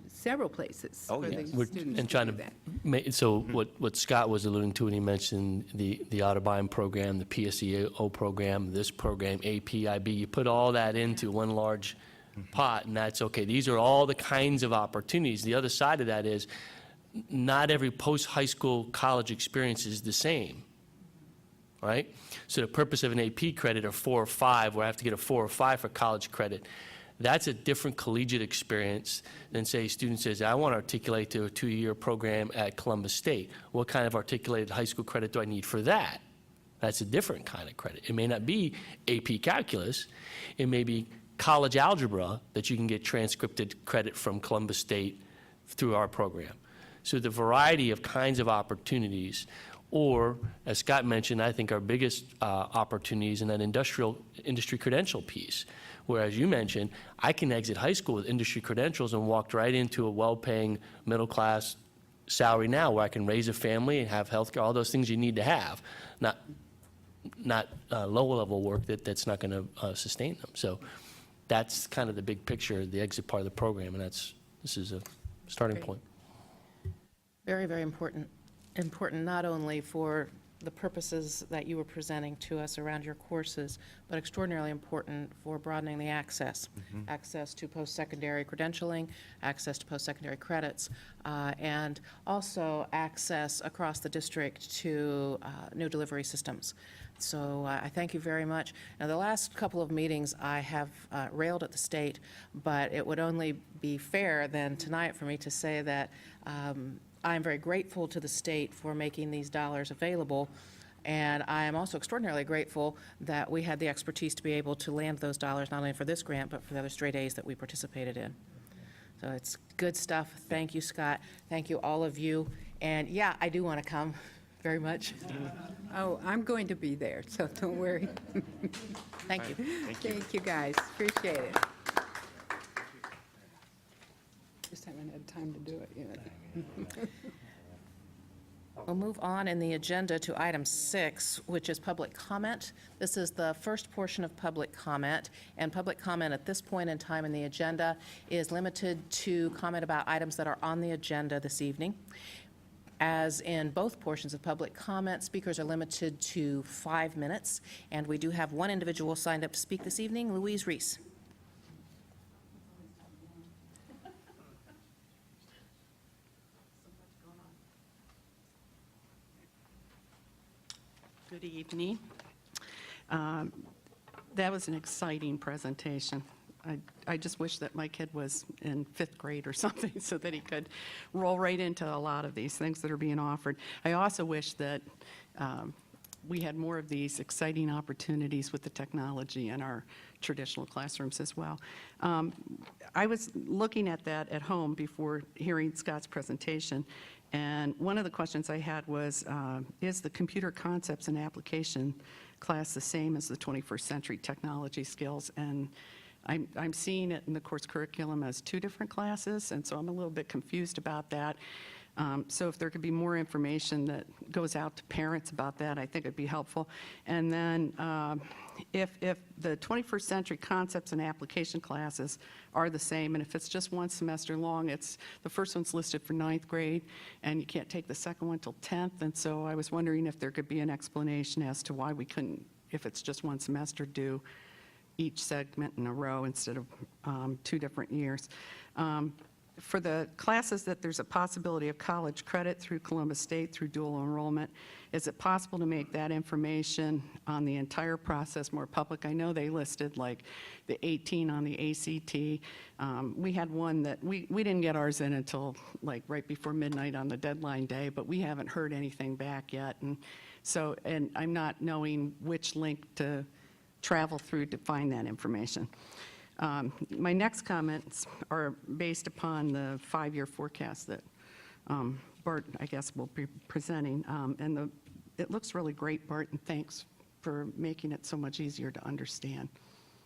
several places Oh, for the yes. students and to trying do to that. so what Scott was alluding to when he mentioned the Audubon program, the PSEO program, this program, AP, IB, you put all that into one large pot, and that's okay. These are all the kinds of opportunities. The other side of that is not every post-high school college experience is the same, right? So the purpose of an AP credit or 4 or 5, where I have to get a 4 or 5 for college credit, that's a different collegiate experience than, say, a student says, I want to articulate to a 2-year program at Columbus State. What kind of articulated high school credit do I need for that? That's a different kind of credit. It may not be AP calculus. It may be college algebra that you can get transcripted credit from Columbus State through our program. So the variety of kinds of opportunities, or, as Scott mentioned, I think our biggest opportunities in that industry credential piece, where, as you mentioned, I can exit high school with industry credentials and walk right into a well-paying middle-class salary now, where I can raise a family and have health care, all those things you need to have, not low-level work that's not going to sustain them. So that's kind of the big picture, the exit part of the program, and this is a starting Great. point. Very, very important. Important not only for the purposes that you were presenting to us around your courses, but extraordinarily important for broadening the access. Access to post-secondary credentialing, access to post-secondary credits, and also access across the district to new delivery systems. So I thank you very much. Now, the last couple of meetings, I have railed at the state, but it would only be fair then tonight for me to say that I'm very grateful to the state for making these dollars available, and I am also extraordinarily grateful that we had the expertise to be able to land those dollars, not only for this grant, but for the other straight A's that we participated in. So it's good stuff. Thank you, Scott. Thank you, all of you. And yeah, I do want to come very much. Oh, I'm going to be there, so don't worry. Thank you. Thank you, guys. Appreciate it. Just haven't had time to do it yet. We'll move on in the agenda to item 6, which is public comment. This is the first portion of public comment, and public comment at this point in time in the agenda is limited to comment about items that are on the agenda this evening. As in both portions of public comment, speakers are limited to 5 minutes, and we do have one individual signed up to speak this evening, Louise Reese. Good evening. That was an exciting presentation. I just wish that my kid was in 5th grade or something so that he could roll right into a lot of these things that are being offered. I also wish that we had more of these exciting opportunities with the technology in our traditional classrooms as well. I was looking at that at home before hearing Scott's presentation, and one of the questions I had was, is the computer concepts and application class the same as the 21st century technology skills? And I'm seeing it in the course curriculum as 2 different classes, and so I'm a little bit confused about that. So if there could be more information that goes out to parents about that, I think it'd be helpful. And then if the 21st century concepts and application classes are the same, and if it's just one semester long, the first one's listed for 9th grade, and you can't take the second one till 10th. And so I was wondering if there could be an explanation as to why we couldn't, if it's just one semester, do each segment in a row instead of 2 different years. For the classes that there's a possibility of college credit through Columbus State through dual enrollment, is it possible to make that information on the entire process more public? I know they listed like the 18 on the ACT. We had one that we didn't get ours in until like right before midnight on the deadline day, but we haven't heard anything back yet. And I'm not knowing which link to travel through to find that information. My next comments are based upon the 5-year forecast that Bart, I guess, will be presenting. It looks really great, Bart, and thanks for making it so much easier to understand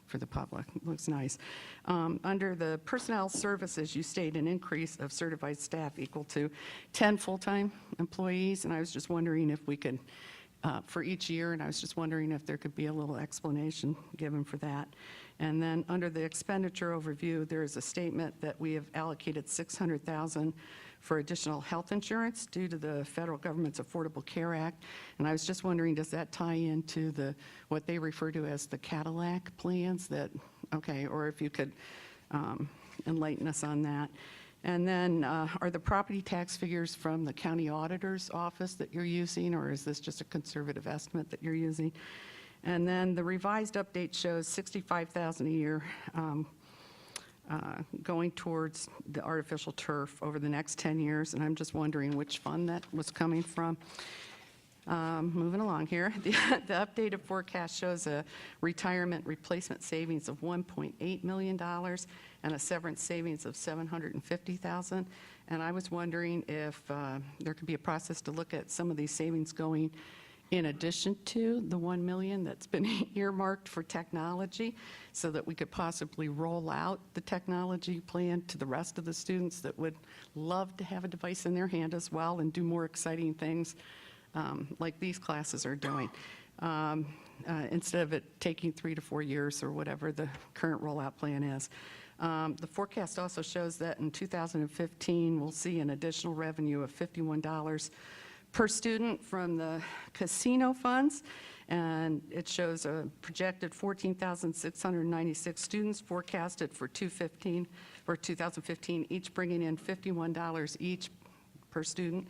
for the public. It looks nice. Under the personnel services, you state an increase of certified staff equal to 10 full-time employees, and I was just wondering if we could, for each year, and I was just wondering if there could be a little explanation given for that. And then under the expenditure overview, there is a statement that we have allocated $600,000 for additional health insurance due to the federal government's Affordable Care Act. And I was just wondering, does that tie into what they refer to as the Cadillac plans or if you could enlighten us on that. And then are the property tax figures from the county auditor's office that you're using, or is this just a conservative estimate that you're using? And then the revised update shows $65,000 a year going towards the artificial turf over the next 10 years, and I'm just wondering which fund that was coming from. Moving along here, the updated forecast shows a retirement replacement savings of $1.8 million and a severance savings of $750,000. And I was wondering if there could be a process to look at some of these savings going in addition to the $1 million that's been earmarked for technology, so that we could possibly roll out the technology plan to the rest of the students that would love to have a device in their hand as well and do more exciting things like these classes are doing, instead of it taking 3 to 4 years or whatever the current rollout plan is. The forecast also shows that in 2015, we'll see an additional revenue of $51 per student from the casino funds, and it shows a projected 14,696 students forecasted for 2015, each bringing in $51 each per student,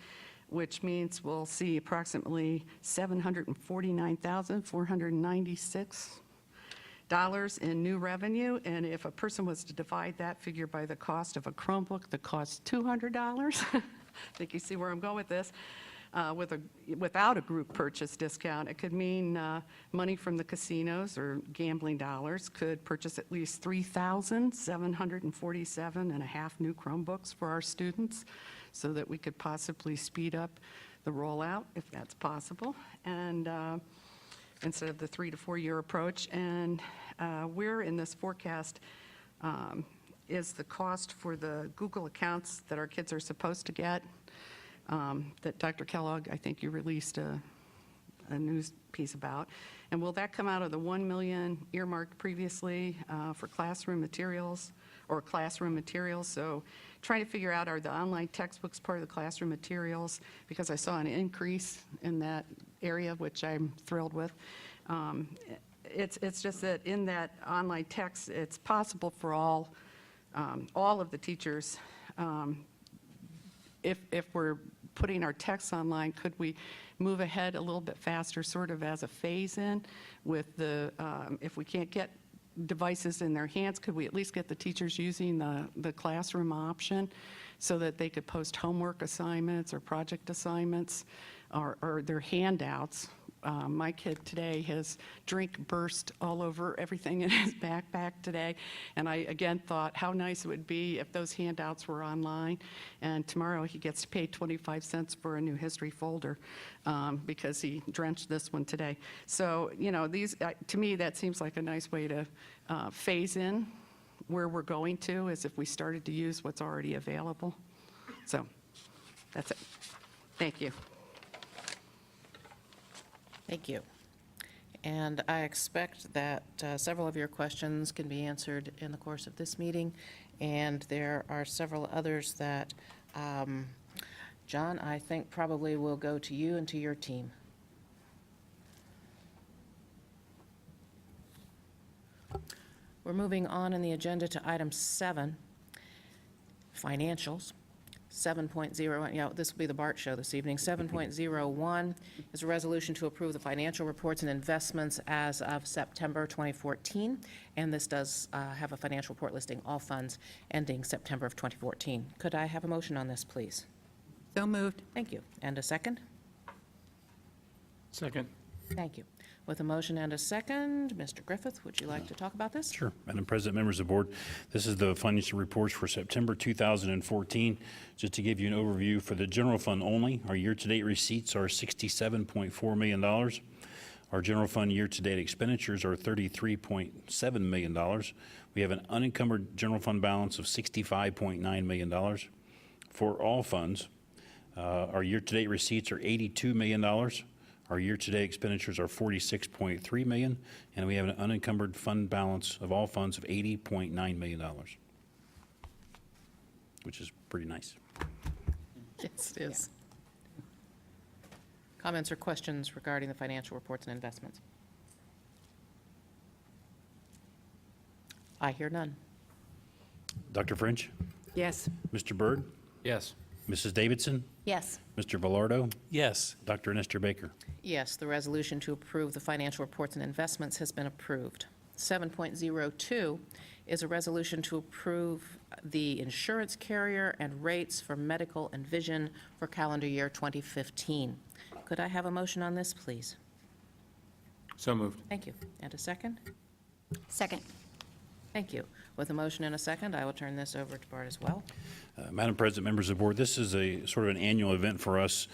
which means we'll see approximately $749,496 in new revenue. And if a person was to divide that figure by the cost of a Chromebook that costs $200, I think you see where I'm going with this. Without a group purchase discount, it could mean money from the casinos or gambling dollars could purchase at least 3,747 and a half new Chromebooks for our students, so that we could possibly speed up the rollout, if that's possible, and instead of the 3 to 4 year approach. And where in this forecast is the cost for the Google accounts that our kids are supposed to get, that Dr. Kellogg, I think you released a news piece about. And will that come out of the $1 million earmarked previously for classroom materials? So trying to figure out, are the online textbooks part of the classroom materials? Because I saw an increase in that area, which I'm thrilled with. It's just that in that online text, it's possible for all of the teachers, if we're putting our texts online, could we move ahead a little bit faster, sort of as a phase-in with if we can't get devices in their hands, could we at least get the teachers using the classroom option so that they could post homework assignments or project assignments or their handouts? My kid today, his drink burst all over everything in his backpack today. And I, again, thought how nice it would be if those handouts were online. And tomorrow he gets to pay 25 cents for a new history folder because he drenched this one today. So, to me, that seems like a nice way to phase in where we're going to, is if we started to use what's already available. So That's it. Thank you. Thank you. And I expect that several of your questions can be answered in the course of this meeting, and there are several others that, John, I think probably will go to you and to your team. We're moving on in the agenda to item 7, financials. 7.0, this will be the BART show this evening. 7.01 is a resolution to approve the financial reports and investments as of September 2014, and this does have a financial report listing all funds ending September of 2014. Could I have a motion on this, please? So moved. Thank you. And a second? Second. Thank you. With a motion and a second, Mr. Griffith, would you like to talk about this? Sure. Madam President, members of the board, this is the financial reports for September 2014. Just to give you an overview, for the general fund only, our year-to-date receipts are $67.4 million. Our general fund year-to-date expenditures are $33.7 million. We have an unencumbered general fund balance of $65.9 million. For all funds, our year-to-date receipts are $82 million. Our year-to-date expenditures are $46.3 million, and we have an unencumbered fund balance of all funds of $80.9 million, which is pretty nice. Yes, it is. Comments or questions regarding the financial reports and investments? I hear none. Dr. French, Yes. Mr. Byrd, Yes. Mrs. Davidson, Yes. Mr. Velardo, Yes. Dr. Nestor Baker. Yes, the resolution to approve the financial reports and investments has been approved. 7.02 is a resolution to approve the insurance carrier and rates for medical and vision for calendar year 2015. Could I have a motion on this, please? So moved. Thank you. And a second? Second. Thank you. With a motion and a second, I will turn this over to Bart as well. Madam President, members of the board, this is a sort of an annual event for us.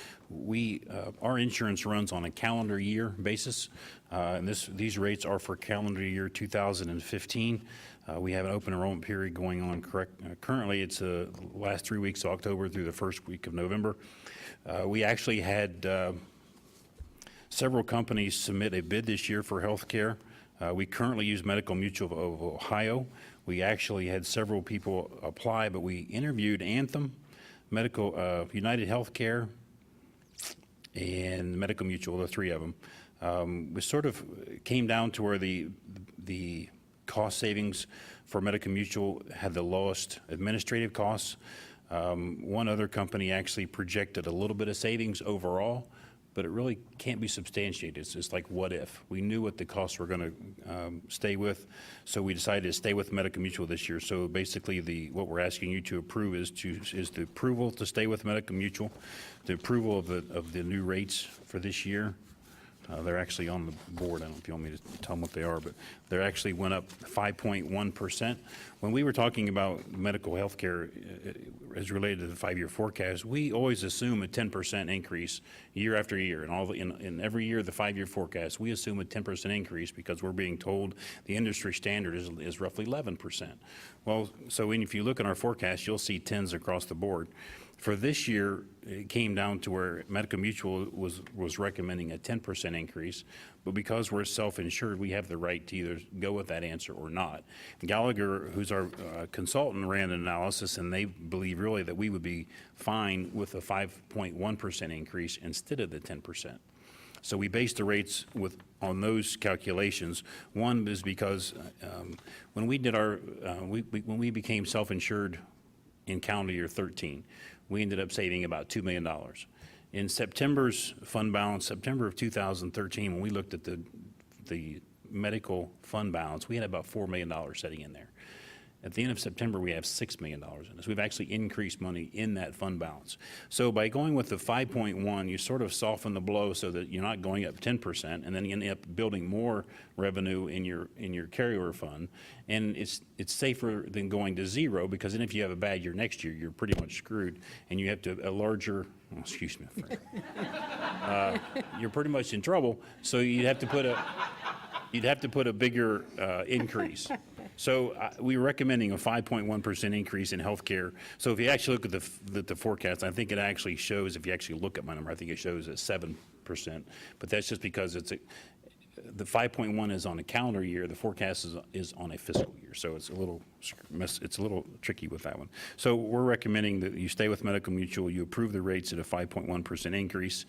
Our insurance runs on a calendar year basis, and these rates are for calendar year 2015. We have an open enrollment period going on currently. It's the last 3 weeks of October through the first week of November. We actually had several companies submit a bid this year for health care. We currently use Medical Mutual of Ohio. We actually had several people apply, but we interviewed Anthem, United Healthcare, and Medical Mutual, the three of them. We sort of came down to where the cost savings for Medical Mutual had the lowest administrative costs. One other company actually projected a little bit of savings overall, but it really can't be substantiated. It's just like, what if? We knew what the costs were going to stay with, so we decided to stay with Medical Mutual this year. So basically, what we're asking you to approve is the approval to stay with Medical Mutual, the approval of the new rates for this year. They're actually on the board. I don't know if you want me to tell them what they are, but they actually went up 5.1%. When we were talking about medical health care as related to the 5-year forecast, we always assume a 10% increase year after year. And in every year of the 5-year forecast, we assume a 10% increase because we're being told the industry standard is roughly 11%. Well, so if you look at our forecast, you'll see 10s across the board. For this year, it came down to where Medical Mutual was recommending a 10% increase, but because we're self-insured, we have the right to either go with that answer or not. Gallagher, who's our consultant, ran an analysis, and they believe really that we would be fine with a 5.1% increase instead of the 10%. So we based the rates on those calculations. One is because when we did when we became self-insured in calendar year 13, we ended up saving about $2 million. In September's fund balance, September of 2013, when we looked at the medical fund balance, we had about $4 million sitting in there. At the end of September, we have $6 million in this. We've actually increased money in that fund balance. So by going with the 5.1, you sort of soften the blow so that you're not going up 10%, and then you end up building more revenue in your carryover fund. And it's safer than going to zero, because then if you have a bad year next year, you're pretty much screwed, and you have to excuse me, Frank. You're pretty much in trouble. So you'd have to put a bigger increase. So we're recommending a 5.1% increase in healthcare. So if you actually look at the forecast, I think it actually shows, if you actually look at my number, I think it shows at 7%. But that's just because the 5.1 is on a calendar year, the forecast is on a fiscal year. So it's a little tricky with that one. So we're recommending that you stay with Medical Mutual, you approve the rates at a 5.1% increase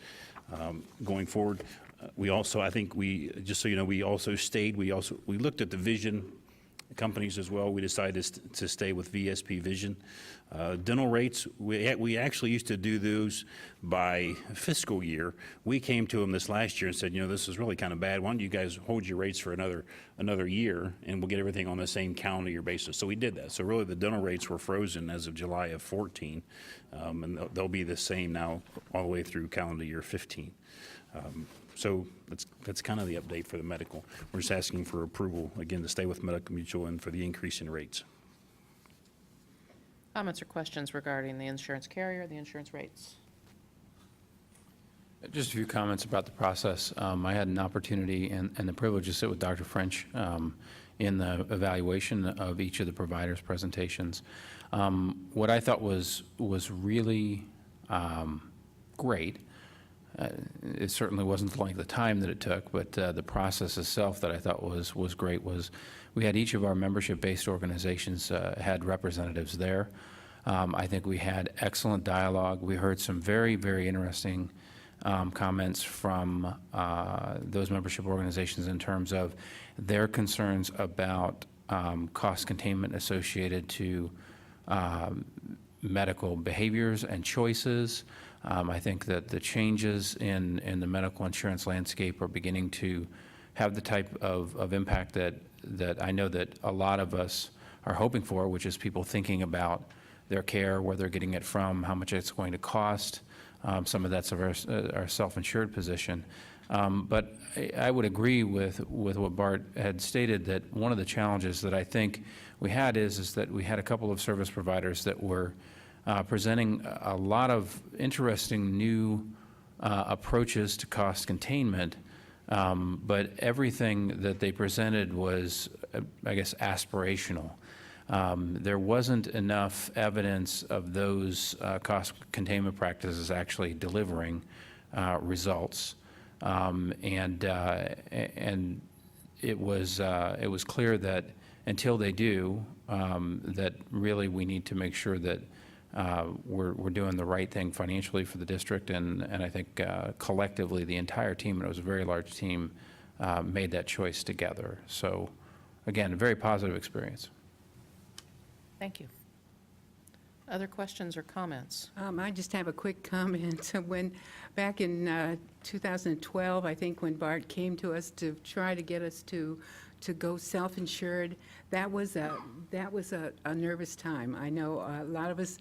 going forward. We also, I think just so you know, we looked at the vision companies as well. We decided to stay with VSP Vision. Dental rates, we actually used to do those by fiscal year. We came to them this last year and said, this is really kind of bad. Why don't you guys hold your rates for another year, and we'll get everything on the same calendar year basis. So we did that. So really the dental rates were frozen as of July of 14, and they'll be the same now all the way through calendar year 15. So that's kind of the update for the medical. We're just asking for approval, again, to stay with Medical Mutual and for the increase in rates. Comments or questions regarding the insurance carrier, the insurance rates? Just a few comments about the process. I had an opportunity and the privilege to sit with Dr. French in the evaluation of each of the providers' presentations. What I thought was really great, it certainly wasn't the length of time that it took, but the process itself that I thought was great was we had each of our membership-based organizations had representatives there. I think we had excellent dialogue. We heard some very, very interesting comments from those membership organizations in terms of their concerns about cost containment associated to medical behaviors and choices. I think that the changes in the medical insurance landscape are beginning to have the type of impact that I know that a lot of us are hoping for, which is people thinking about their care, where they're getting it from, how much it's going to cost. Some of that's our self-insured position. But I would agree with what Bart had stated, that one of the challenges that I think we had is that we had a couple of service providers that were presenting a lot of interesting new approaches to cost containment, but everything that they presented was, I guess, aspirational. There wasn't enough evidence of those cost containment practices actually delivering results, and it was clear that until they do, that really we need to make sure that we're doing the right thing financially for the district, and I think collectively the entire team, and it was a very large team, made that choice together. So again, a very positive experience. Thank you. Other questions or comments? I just have a quick comment. Back in 2012, I think when Bart came to us to try to get us to go self-insured, that was a nervous time. I know a lot of us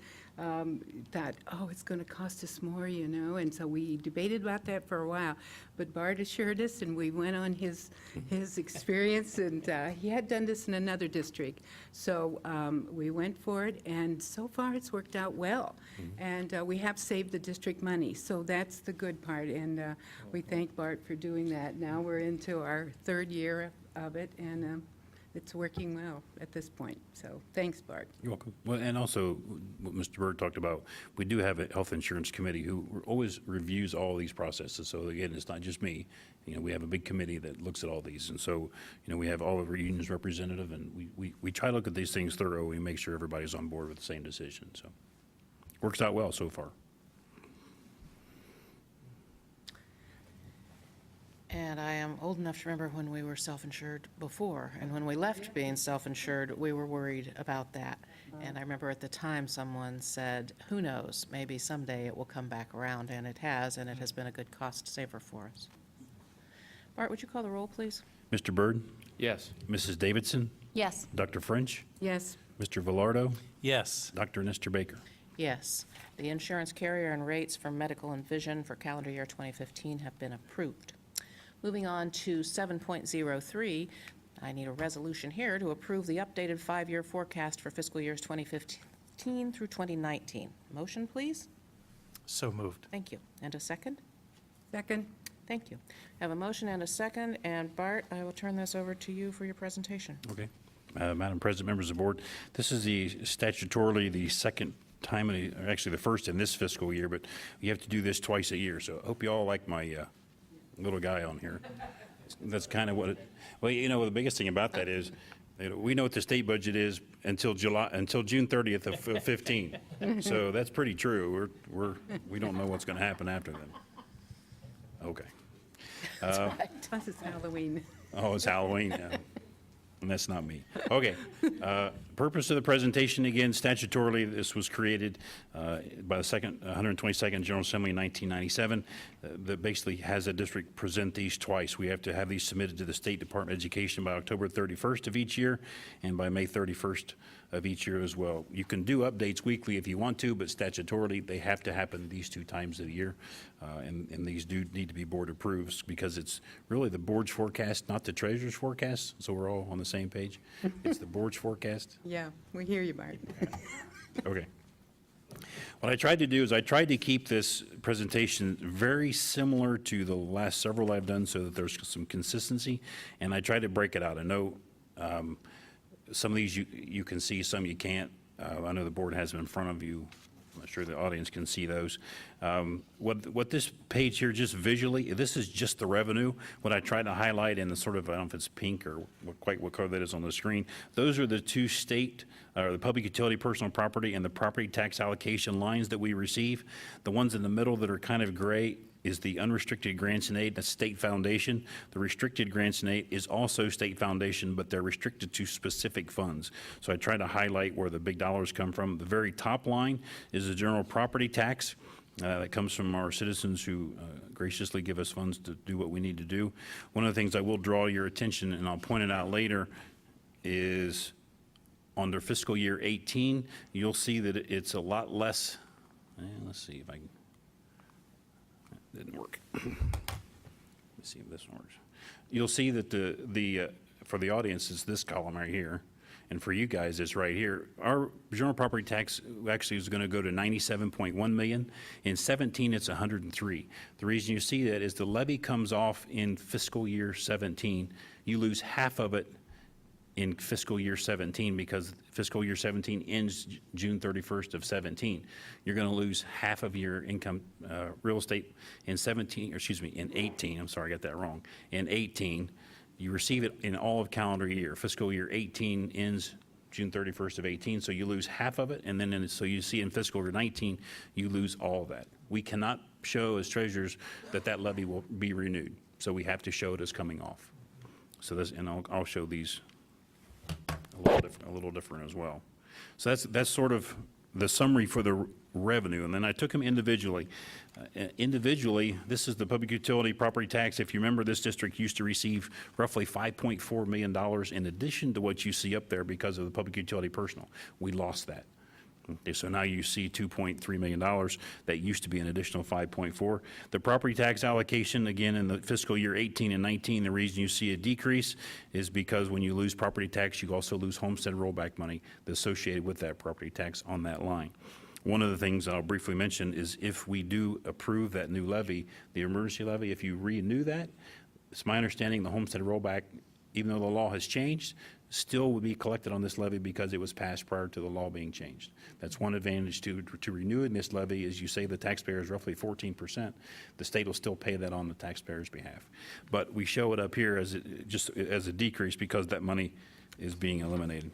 thought, oh, it's going to cost us more, and so we debated about that for a while. But Bart assured us, and we went on his experience, and he had done this in another district. So we went for it, and so far it's worked out well. And we have saved the district money, so that's the good part. And we thank Bart for doing that. Now we're into our third year of it, and it's working well at this point. So thanks, Bart. You're welcome. Well, and also, what Mr. Byrd talked about, we do have a health insurance committee who always reviews all these processes. So again, it's not just me. We have a big committee that looks at all these. And so, we have all of our unions representative, and we try to look at these things thoroughly and make sure everybody's on board with the same decision. So works out well so far. And I am old enough to remember when we were self-insured before, and when we left being self-insured, we were worried about that. And I remember at the time someone said, who knows, maybe someday it will come back around, and it has been a good cost saver for us. Bart, would you call the roll, please? Mr. Byrd? Yes. Mrs. Davidson? Yes. Dr. French? Yes. Mr. Velardo? Yes. Dr. Nestor Baker? Yes. The insurance carrier and rates for medical and vision for calendar year 2015 have been approved. Moving on to 7.03, I need a resolution here to approve the updated 5-year forecast for fiscal years 2015 through 2019. Motion, please? So moved. Thank you. And a second? Second. Thank you. I have a motion and a second, and Bart, I will turn this over to you for your presentation. Okay. Madam President, members of the board, this is statutorily the second time, or actually the first in this fiscal year, but you have to do this twice a year. So I hope you all like my little guy on here. That's kind of what it, well, the biggest thing about that is, we know what the state budget is until June 30th of 15. So that's pretty true. We don't know what's going to happen after then. Okay. Plus it's Halloween. Oh, it's Halloween, yeah. And that's not me. Okay. Purpose of the presentation, again, statutorily, this was created by the 122nd General Assembly in 1997. That basically has a district present these twice. We have to have these submitted to the State Department of Education by October 31st of each year and by May 31st of each year as well. You can do updates weekly if you want to, but statutorily, they have to happen these 2 times a year. And these do need to be board approved because it's really the board's forecast, not the treasurer's forecast. So we're all on the same page. It's the board's forecast. Yeah, we hear you, Bart. Okay. What I tried to do is I tried to keep this presentation very similar to the last several I've done so that there's some consistency, and I tried to break it out. I know some of these you can see, some you can't. I know the board has them in front of you. I'm not sure the audience can see those. What this page here, just visually, this is just the revenue. What I tried to highlight in the sort of, I don't know if it's pink or what color that is on the screen, those are the 2 state, the public utility personal property and the property tax allocation lines that we receive. The ones in the middle that are kind of gray is the unrestricted grants and aid, that's state foundation. The restricted grants and aid is also state foundation, but they're restricted to specific funds. So I try to highlight where the big dollars come from. The very top line is the general property tax. That comes from our citizens who graciously give us funds to do what we need to do. One of the things I will draw your attention, and I'll point it out later, is under fiscal year 18, you'll see that it's a lot less. Let's see if I can. Didn't work. Let's see if this works. You'll see that the for the audience is this column right here, and for you guys it's right here. Our general property tax actually is going to go to 97.1 million. In 17, it's 103. The reason you see that is the levy comes off in fiscal year 17. You lose half of it in fiscal year 17 because fiscal year 17 ends June 31st of 17. You're going to lose half of your income, real estate in 17, or excuse me, in 18. I'm sorry, I got that wrong. In 18, you receive it in all of calendar year. Fiscal year 18 ends June 31st of 18, so you lose half of it, and then so you see in fiscal year 19, you lose all of that. We cannot show as treasurers that levy will be renewed, so we have to show it as coming off. So this, and I'll show these a little different as well. So that's sort of the summary for the revenue, and then I took them individually. Individually, this is the public utility property tax. If you remember, this district used to receive roughly $5.4 million in addition to what you see up there because of the public utility personal. We lost that. Okay, so now you see $2.3 million. That used to be an additional 5.4. The property tax allocation, again, in the fiscal year 18 and 19, the reason you see a decrease is because when you lose property tax, you also lose homestead rollback money that's associated with that property tax on that line. One of the things I'll briefly mention is if we do approve that new levy, the emergency levy, if you renew that, it's my understanding the homestead rollback, even though the law has changed, still would be collected on this levy because it was passed prior to the law being changed. That's one advantage to renewing this levy is you save the taxpayers roughly 14%. The state will still pay that on the taxpayers' behalf. But we show it up here as just as a decrease because that money is being eliminated.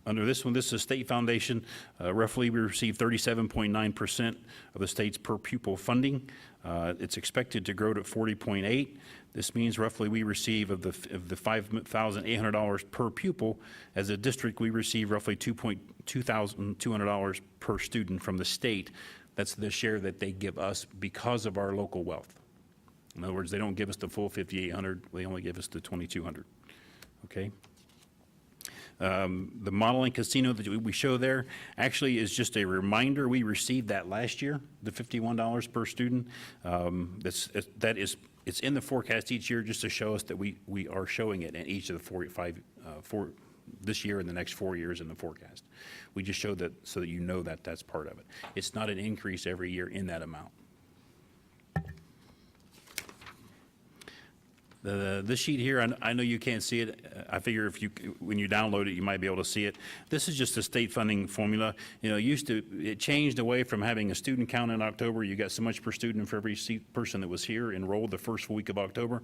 Under this one, this is a state foundation. Roughly, we receive 37.9% of the state's per pupil funding. It's expected to grow to 40.8. This means roughly we receive of the $5,800 per pupil. As a district, we receive roughly $2,200 per student from the state. That's the share that they give us because of our local wealth. In other words, they don't give us the full $5,800. They only give us the $2,200. Okay. The modeling casino that we show there actually is just a reminder. We received that last year, the $51 per student. It's in the forecast each year just to show us that we are showing it in each of the this year and the next 4 years in the forecast. We just show that so that you know that that's part of it. It's not an increase every year in that amount. This sheet here, I know you can't see it. I figure when you download it, you might be able to see it. This is just a state funding formula. You know, it changed away from having a student count in October. You got so much per student for every person that was here enrolled the first week of October.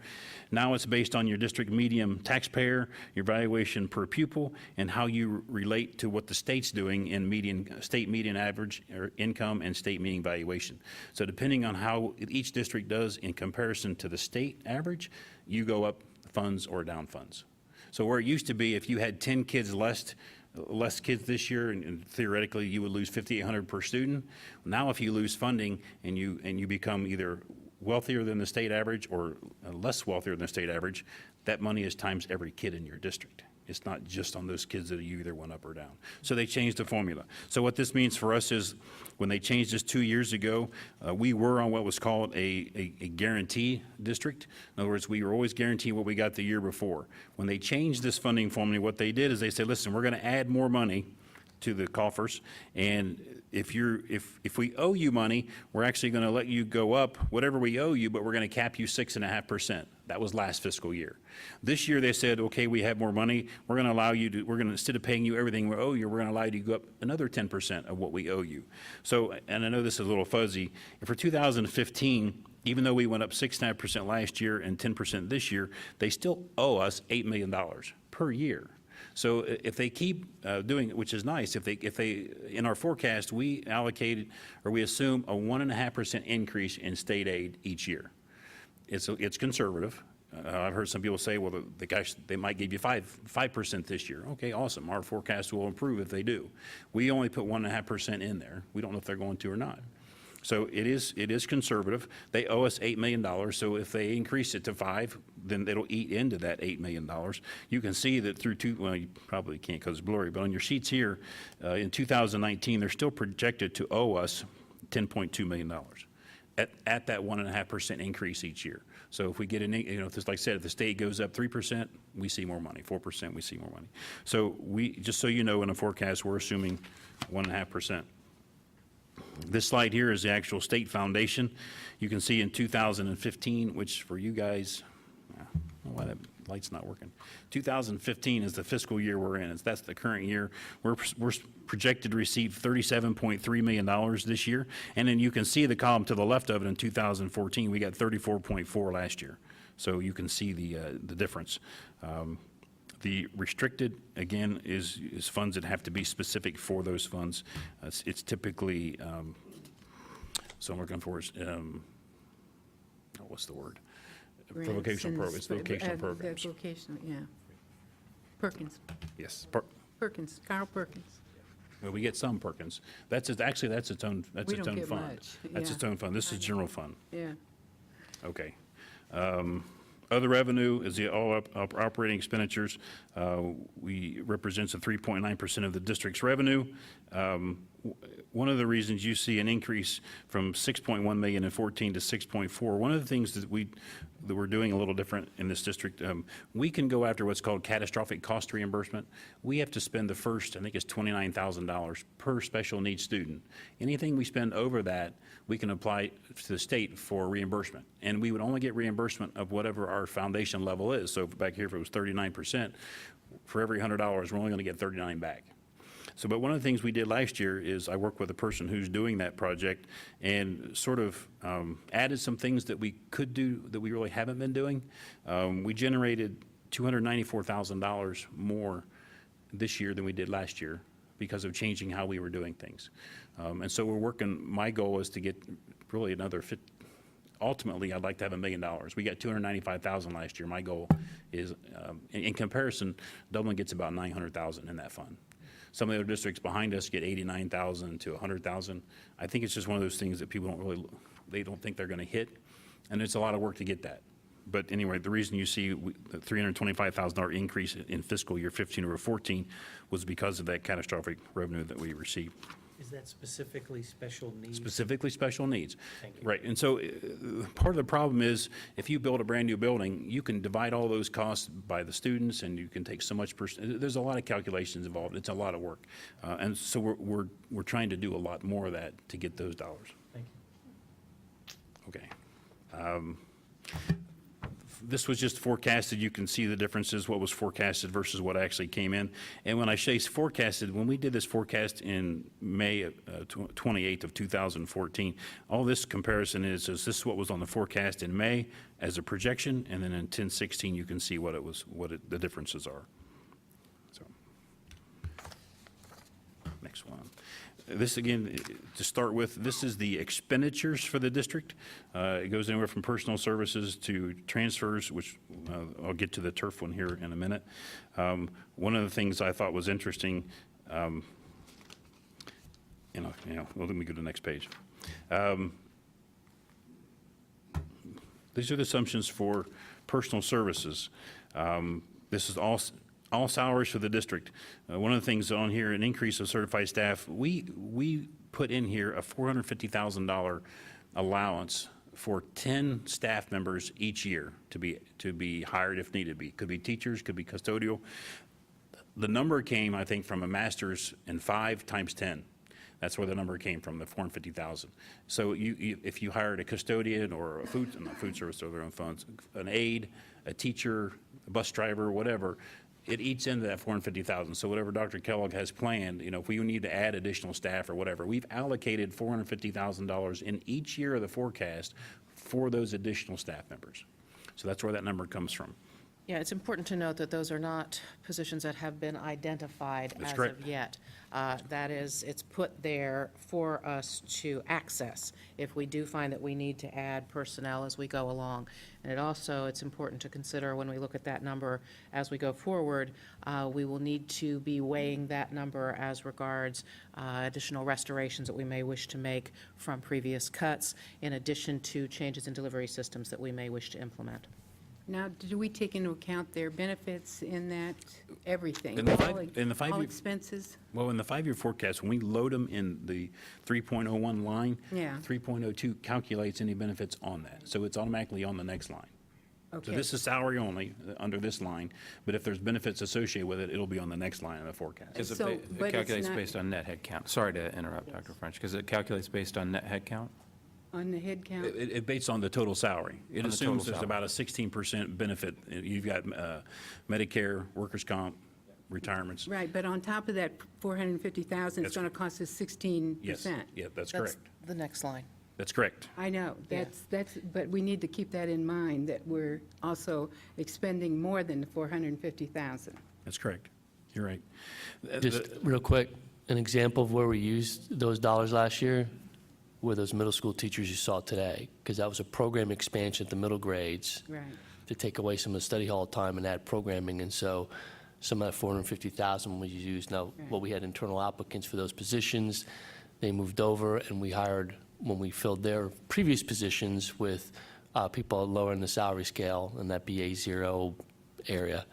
Now it's based on your district median taxpayer, your valuation per pupil, and how you relate to what the state's doing in state median average or income and state median valuation. So depending on how each district does in comparison to the state average, you go up funds or down funds. So where it used to be, if you had 10 kids less kids this year, and theoretically you would lose $5,800 per student. Now if you lose funding and you become either wealthier than the state average or less wealthier than the state average, that money is times every kid in your district. It's not just on those kids that you either went up or down. So they changed the formula. So what this means for us is when they changed this 2 years ago, we were on what was called a guarantee district. In other words, we were always guaranteeing what we got the year before. When they changed this funding formula, what they did is they said, listen, we're going to add more money to the coffers, and if we owe you money, we're actually going to let you go up whatever we owe you, but we're going to cap you 6.5%. That was last fiscal year. This year they said, okay, we have more money. We're going to allow you to, instead of paying you everything we owe you, we're going to allow you to go up another 10% of what we owe you. So, and I know this is a little fuzzy, for 2015, even though we went up 6.5% last year and 10% this year, they still owe us $8 million per year. So if they keep doing it, which is nice, if they in our forecast, we allocated or we assume a 1.5% increase in state aid each year. It's conservative. I've heard some people say, well, they might give you 5% this year. Okay, awesome. Our forecast will improve if they do. We only put 1.5% in there. We don't know if they're going to or not. So it is conservative. They owe us $8 million. So if they increase it to 5, then it'll eat into that $8 million. You can see that through well, you probably can't because it's blurry, but on your sheets here, in 2019, they're still projected to owe us $10.2 million at that 1.5% increase each year. So if we get just like I said, if the state goes up 3%, we see more money. 4%, we see more money. So just so you know, in the forecast, we're assuming 1.5%. This slide here is the actual state foundation. You can see in 2015, which for you guys, I don't know why that light's not working. 2015 is the fiscal year we're in. That's the current year. We're projected to receive $37.3 million this year. And then you can see the column to the left of it in 2014, we got 34.4 last year. So you can see the difference. The restricted, again, is funds that have to be specific for those funds. It's typically, so I'm looking for, what's the word? Vocational programs. It's vocational programs. Vocational, yeah. Perkins. Yes. Perkins, Carl Perkins. Well, we get some Perkins. That's its own fund. We don't get much, That's yeah. its own fund. This is general fund. Yeah. Okay. Other revenue is the all operating expenditures. We represents a 3.9% of the district's revenue. One of the reasons you see an increase from 6.1 million in 14 to 6.4, one of the things that we're doing a little different in this district, we can go after what's called catastrophic cost reimbursement. We have to spend the first, I think it's $29,000 per special needs student. Anything we spend over that, we can apply to the state for reimbursement. And we would only get reimbursement of whatever our foundation level is. So back here, if it was 39%, for every $100, we're only going to get 39 back. So, but one of the things we did last year is I worked with a person who's doing that project and sort of added some things that we could do that we really haven't been doing. We generated $294,000 more this year than we did last year because of changing how we were doing things. And so we're working, my goal is to get really another ultimately, I'd like to have $1 million. We got $295,000 last year. My goal is, in comparison, Dublin gets about $900,000 in that fund. Some of the other districts behind us get $89,000 to $100,000. I think it's just one of those things that people they don't think they're going to hit, and it's a lot of work to get that. But anyway, the reason you see the $325,000 increase in fiscal year 15 over 14 was because of that catastrophic revenue that we received. Is that specifically special needs? Specifically special needs. Thank you. Right, and so part of the problem is if you build a brand new building, you can divide all those costs by the students and you can take so much there's a lot of calculations involved. It's a lot of work. And so we're trying to do a lot more of that to get those dollars. Thank you. Okay. this was just forecasted. You can see the differences, what was forecasted versus what actually came in. And when I say forecasted, when we did this forecast in May 28th of 2014, all this comparison is this is what was on the forecast in May as a projection, and then in 1016 you can see what it was, the differences are. So, next one. This, again, to start with, this is the expenditures for the district. It goes anywhere from personal services to transfers, which I'll get to the turf one here in a minute. One of the things I thought was interesting, well, let me go to the next page. These are the assumptions for personal services. This is all salaries for the district. One of the things on here, an increase of certified staff, we put in here a $450,000 allowance for 10 staff members each year to be hired if needed be. Could be teachers, could be custodial. The number came, I think, from a master's in 5 times 10. That's where the number came from, the $450,000. So if you hired a custodian or not food service or their own funds, an aide, a teacher, a bus driver, whatever, it eats into that $450,000. So whatever Dr. Kellogg has planned, if we need to add additional staff or whatever, we've allocated $450,000 in each year of the forecast for those additional staff members. So that's where that number comes from. Yeah, it's important to note that those are not positions that have been identified That's as correct. of yet. That is, it's put there for us to access if we do find that we need to add personnel as we go along. And it's important to consider when we look at that number as we go forward, we will need to be weighing that number as regards additional restorations that we may wish to make from previous cuts, in addition to changes in delivery systems that we may wish to implement. Now, do we take into account their benefits in that, everything? In the all five- in the 5 all year- expenses? Well, in the 5-year forecast, when we load them in the 3.01 line, Yeah. 3.02 calculates any benefits on that. So it's automatically on the next line. So Okay. this is salary only under this line, but if there's benefits associated with it, it'll be on the next line of the forecast. So, It but it's calculates not- based on net headcount. Sorry to interrupt, Dr. French, because it calculates based on net headcount? On the head count? It based on the total salary. It On the total assumes there's salary. about a 16% benefit. You've got Medicare, workers' comp, retirements. Right, but on top of that, 450,000 is That's- going to cost us 16%. Yes, yeah, that's That's correct. the next line. That's correct. I know, Yeah. but we need to keep that in mind, that we're also expending more than the 450,000. That's correct. You're right. Just real quick, an example of where we used those dollars last year were those middle school teachers you saw today, because that was a program expansion at the middle grades Right. to take away some of the study hall time and add programming, and so some of that 450,000 was used. Now, what we had internal applicants for those positions, they moved over, and we hired, when we filled their previous positions with people lower in the salary scale in that BA 0 area.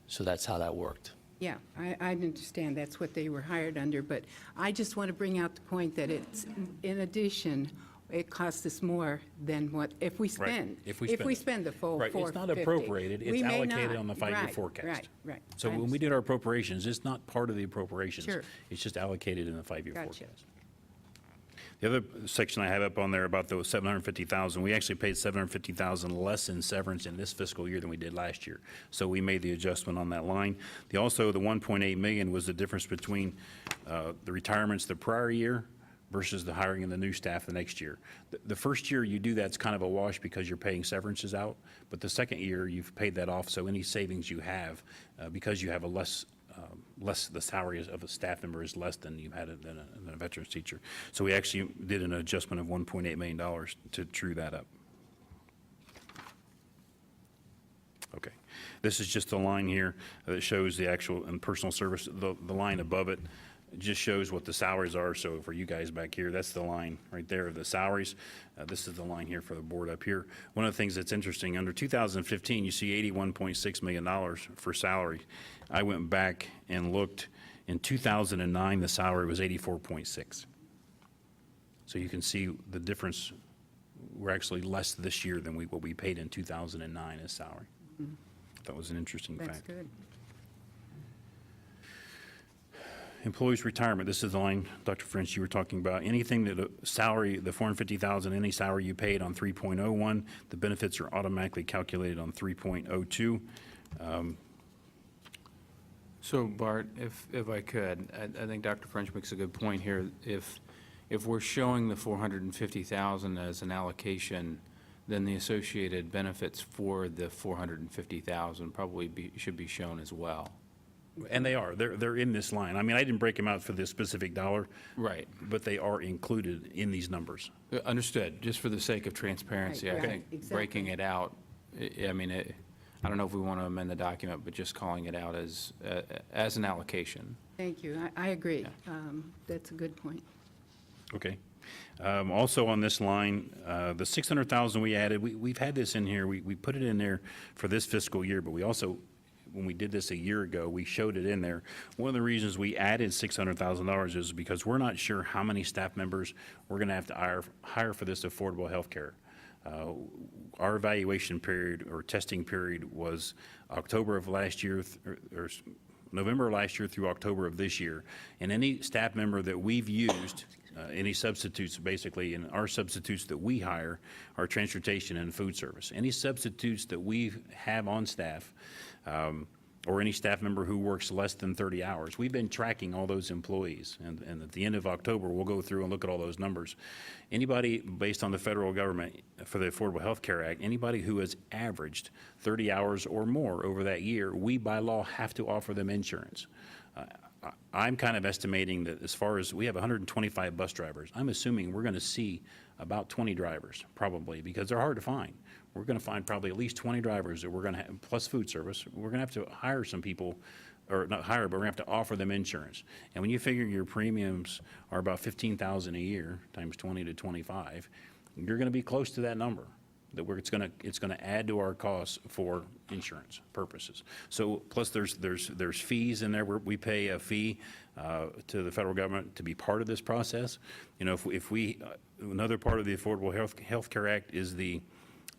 So that's how that worked. Yeah, I understand that's what they were hired under, but I just want to bring out the point that it's, in addition, it costs us more than what, if we spend. If we spend it. spend the full Right, 450. it's not appropriated, it's We may allocated not. on the 5-year Right, forecast. Right. So I when we did our appropriations, it's not part of the appropriations. Sure. It's just allocated in the 5-year Gotcha. forecast. The other section I have up on there about those 750,000, we actually paid 750,000 less in severance in this fiscal year than we did last year. So we made the adjustment on that line. The 1.8 million was the difference between the retirements the prior year versus the hiring of the new staff the next year. The first year you do that's kind of a wash because you're paying severances out, but the second year you've paid that off, so any savings you have, because you have a less, the salary of a staff member is less than you had than a veterans teacher. So we actually did an adjustment of $1.8 million to true that up. Okay. This is just a line here that shows the actual and personal service, the line above it just shows what the salaries are. So for you guys back here, that's the line right there of the salaries. This is the line here for the board up here. One of the things that's interesting, under 2015, you see $81.6 million for salary. I went back and looked. In 2009, the salary was 84.6. So you can see the difference. We're actually less this year than what we paid in 2009 as salary. That was an interesting fact. That's good. Employees' retirement, this is the line, Dr. French, you were talking about. Anything that salary, the $450,000, any salary you paid on 3.01, the benefits are automatically calculated on 3.02. So Bart, if I could, I think Dr. French makes a good point here. If we're showing the 450,000 as an allocation, then the associated benefits for the 450,000 probably should be shown as well. And they are. They're in this line. I mean, I didn't break them out for this specific dollar. Right. But they are included in these numbers. Understood. Just for the sake of transparency, Right, I right, think exactly. breaking it out, I mean, I don't know if we want to amend the document, but just calling it out as an allocation. Thank you. I agree. That's a good point. Okay. Also on this line, the 600,000 we added, we've had this in here. We put it in there for this fiscal year, but we also, when we did this a year ago, we showed it in there. One of the reasons we added $600,000 is because we're not sure how many staff members we're going to have to hire for this affordable health care. Our evaluation period or testing period was October of last year, or November of last year through October of this year. And any staff member that we've used, any substitutes basically, and our substitutes that we hire are transportation and food service. Any substitutes that we have on staff, or any staff member who works less than 30 hours. We've been tracking all those employees, and at the end of October, we'll go through and look at all those numbers. Anybody, based on the federal government for the Affordable Health Care Act, anybody who has averaged 30 hours or more over that year, we by law have to offer them insurance. I'm kind of estimating that as far as, we have 125 bus drivers, I'm assuming we're going to see about 20 drivers, probably, because they're hard to find. We're going to find probably at least 20 drivers that we're going to have, plus food service. We're going to have to hire some people, or not hire, but we're going to have to offer them insurance. And when you figure your premiums are about $15,000 a year times 20 to 25, you're going to be close to that number. That it's going to add to our costs for insurance purposes. So plus there's fees in there. We pay a fee to the federal government to be part of this process. You know, if we another part of the Affordable Health Care Act is the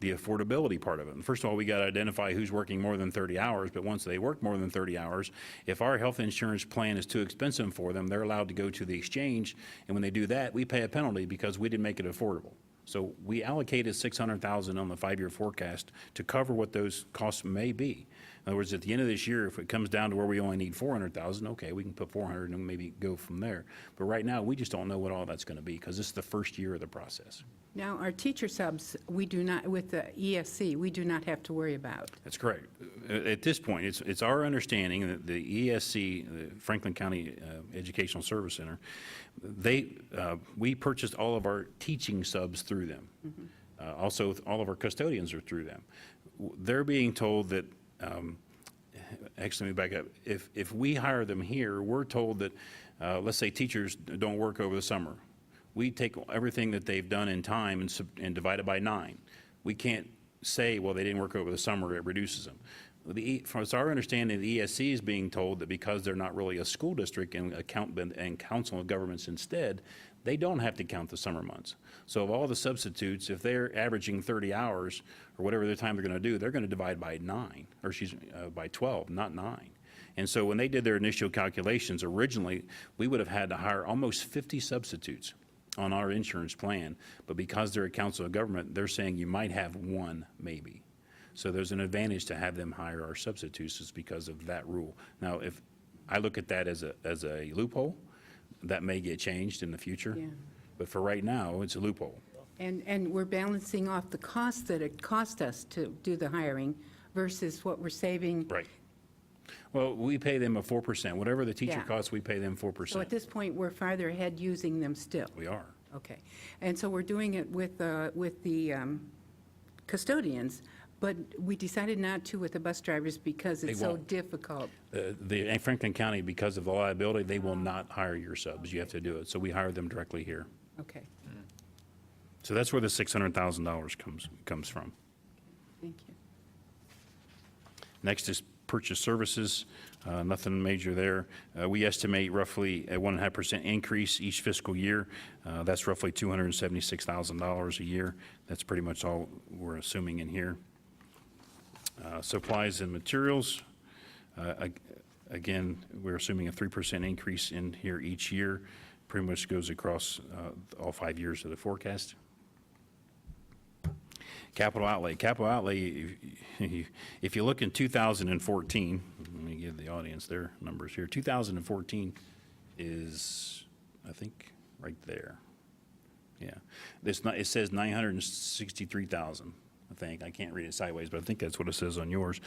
affordability part of it. And first of all, we got to identify who's working more than 30 hours, but once they work more than 30 hours, if our health insurance plan is too expensive for them, they're allowed to go to the exchange, and when they do that, we pay a penalty because we didn't make it affordable. So we allocated $600,000 on the 5-year forecast to cover what those costs may be. In other words, at the end of this year, if it comes down to where we only need $400,000, okay, we can put $400 and maybe go from there. But right now, we just don't know what all that's going to be because this is the first year of the process. Now, our teacher subs, we do not, with the ESC, we do not have to worry about. That's correct. At this point, it's our understanding that the ESC, the Franklin County Educational Service Center, we purchased all of our teaching subs through them. Mm-hmm. Also, all of our custodians are through them. They're being told that, actually, let me back up. If we hire them here, we're told that, let's say teachers don't work over the summer. We take everything that they've done in time and divide it by 9. We can't say, well, they didn't work over the summer, it reduces them. From our understanding, the ESC is being told that because they're not really a school district and council of governments instead, they don't have to count the summer months. So of all the substitutes, if they're averaging 30 hours or whatever the time they're going to do, they're going to divide by 9, or by 12, not 9. And so when they did their initial calculations, originally, we would have had to hire almost 50 substitutes on our insurance plan, but because they're a council of government, they're saying you might have 1, maybe. So there's an advantage to have them hire our substitutes is because of that rule. Now, if I look at that as a loophole, that may get changed in the future. Yeah. But for right now, it's a loophole. And we're balancing off the cost that it cost us to do the hiring versus what we're saving. Right. Well, we pay them a 4%. Whatever the teacher Yeah. costs, we pay them 4%. So at this point, we're farther ahead using them still. We are. Okay. And so we're doing it with the custodians, but we decided not to with the bus drivers because it's They so won't. difficult. The Franklin County, because of the liability, they will not hire your subs. You have to do it. So we hire them directly here. Okay, So that's where the $600,000 comes from. thank you. Next is purchase services, nothing major there. We estimate roughly a 1.5% increase each fiscal year. That's roughly $276,000 a year. That's pretty much all we're assuming in here. Supplies and materials, Again, we're assuming a 3% increase in here each year, pretty much goes across all 5 years of the forecast. Capital outlay. Capital outlay, if you look in 2014, let me give the audience their numbers here. 2014 is, I think, right there. Yeah. It says 963,000, I think. I can't read it sideways, but I think that's what it says on yours.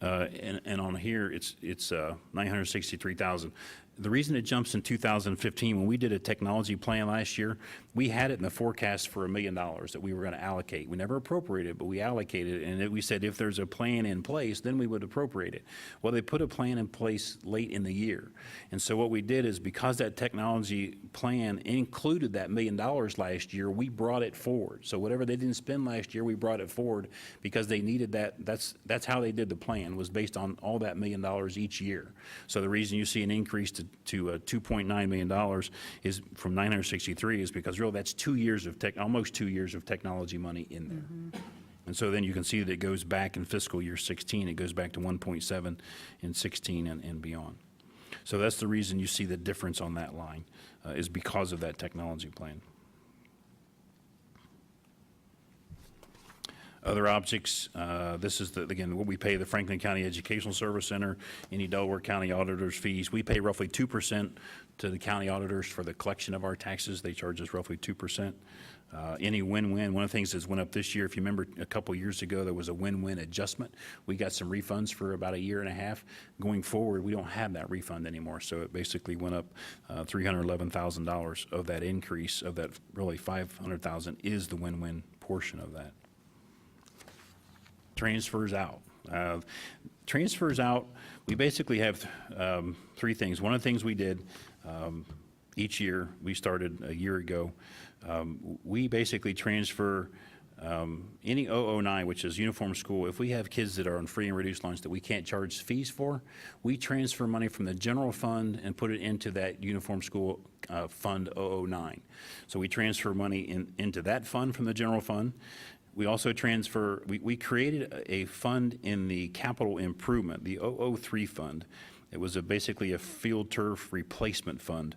And on here, it's 963,000. The reason it jumps in 2015, when we did a technology plan last year, we had it in the forecast for $1 million that we were going to allocate. We never appropriated it, but we allocated it, and we said if there's a plan in place, then we would appropriate it. Well, they put a plan in place late in the year. And so what we did is, because that technology plan included that $1 million last year, we brought it forward. So whatever they didn't spend last year, we brought it forward because they needed that. That's how they did the plan, was based on all that $1 million each year. So the reason you see an increase to $2.9 million is from 963 is because really that's 2 years of almost 2 years of technology money in there. And so then you can see that it goes back in fiscal year 16, it goes back to 1.7 in 16 and beyond. So that's the reason you see the difference on that line, is because of that technology plan. Other objects, this is, again, what we pay the Franklin County Educational Service Center, any Delaware County auditors' fees. We pay roughly 2% to the county auditors for the collection of our taxes. They charge us roughly 2%. Any win-win, one of the things that's went up this year, if you remember a couple years ago, there was a win-win adjustment. We got some refunds for about 1.5 years. Going forward, we don't have that refund anymore, so it basically went up $311,000 of that increase. Of that, really $500,000 is the win-win portion of that. Transfers out. Transfers out, we basically have 3 things. One of the things we did each year, we started a year ago, we basically transfer any 009, which is uniform school. If we have kids that are on free and reduced lunch that we can't charge fees for, we transfer money from the general fund and put it into that uniform school fund 009. So we transfer money into that fund from the general fund. We also transfer, we created a fund in the capital improvement, the 003 fund. It was basically a field turf replacement fund.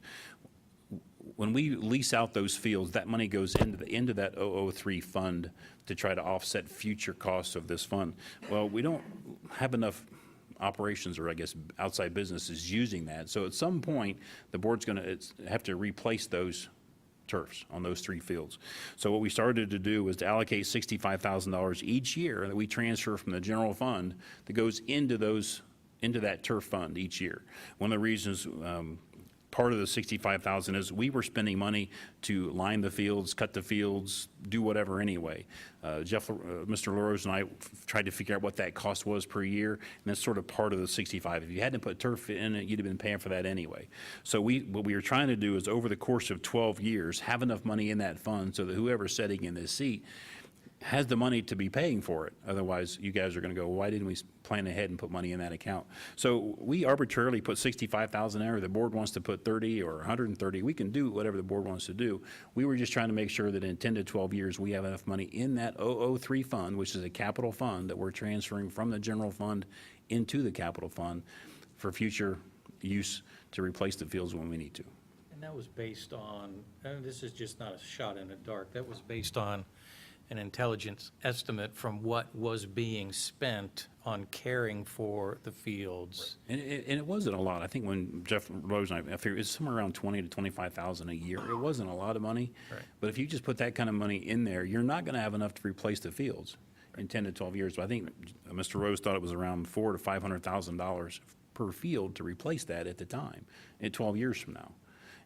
When we lease out those fields, that money goes into that 003 fund to try to offset future costs of this fund. Well, we don't have enough operations, or I guess outside businesses, using that. So at some point, the board's going to have to replace those turfs on those 3 fields. So what we started to do was to allocate $65,000 each year that we transfer from the general fund that goes into that turf fund each year. One of the reasons part of the $65,000 is we were spending money to line the fields, cut the fields, do whatever anyway. Mr. LaRose and I tried to figure out what that cost was per year, and that's sort of part of the 65. If you hadn't put turf in it, you'd have been paying for that anyway. So what we were trying to do is, over the course of 12 years, have enough money in that fund so that whoever's sitting in this seat has the money to be paying for it. Otherwise, you guys are going to go, why didn't we plan ahead and put money in that account? So we arbitrarily put $65,000 there. The board wants to put 30 or 130. We can do whatever the board wants to do. We were just trying to make sure that in 10 to 12 years, we have enough money in that 003 fund, which is a capital fund that we're transferring from the general fund into the capital fund for future use to replace the fields when we need to. And that was based on, and this is just not a shot in the dark, that was based on an intelligence estimate from what was being spent on caring for the fields. And it wasn't a lot. I think when Jeff Rose and I figured it's somewhere around $20,000 to $25,000 a year. It wasn't a lot of money. Right. But if you just put that kind of money in there, you're not going to have enough to replace the fields in 10 to 12 years. But I think Mr. Rose thought it was around $400,000 to $500,000 per field to replace that at the time, in 12 years from now.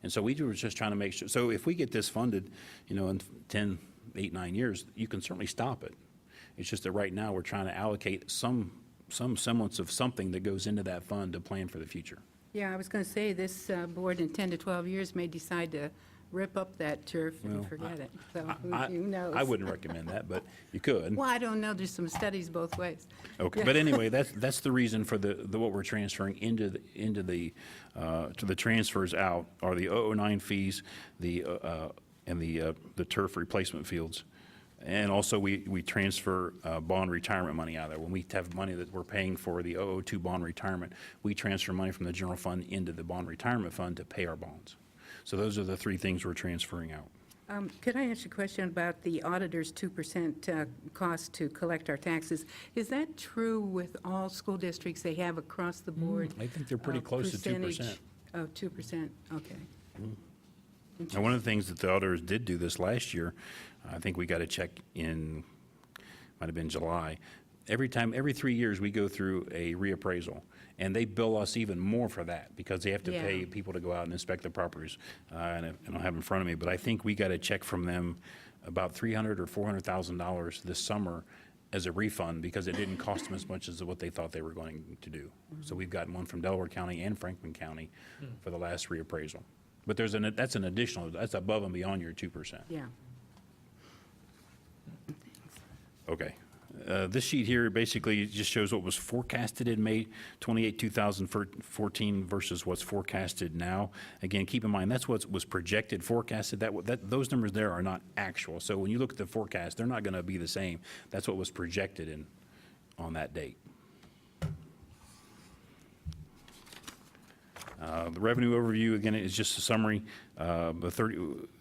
And so we were just trying to make sure. So if we get this funded, in 10, 8, 9 years, you can certainly stop it. It's just that right now we're trying to allocate some semblance of something that goes into that fund to plan for the future. Yeah, I was going to say, this board in 10 to 12 years may decide to rip up that turf and Well, forget it. So who knows? I wouldn't recommend that, but you could. Well, I don't know. There's some studies both ways. Okay, Yeah. but anyway, that's the reason for the what we're transferring into the to the transfers out are the 009 fees, and the turf replacement fields, And also, we transfer bond retirement money out of there. When we have money that we're paying for the 002 bond retirement, we transfer money from the general fund into the bond retirement fund to pay our bonds. So those are the three things we're transferring out. Could I ask you a question about the auditor's 2% cost to collect our taxes? Is that true with all school districts they have across the board? I think they're pretty close to 2%. Percentage? Oh, 2%, okay. And one of the things that the auditors did do this last year, I think we got a check in, might have been July. Every 3 years, we go through a reappraisal, and they bill us even more for that because they have to pay people to go out and inspect the properties. And I don't have it in front of me, but I think we got a check from them about $300,000 or $400,000 this summer as a refund because it didn't cost them as much as what they thought they were going to do. So we've gotten one from Delaware County and Franklin County for the last reappraisal. But that's an additional, that's above and beyond your 2%. Yeah. Okay. This sheet here basically just shows what was forecasted in May 28, 2014 versus what's forecasted now. Again, keep in mind, that's what was projected, forecasted. Those numbers there are not actual. So when you look at the forecast, they're not going to be the same. That's what was projected on that date. The revenue overview, again, is just a summary.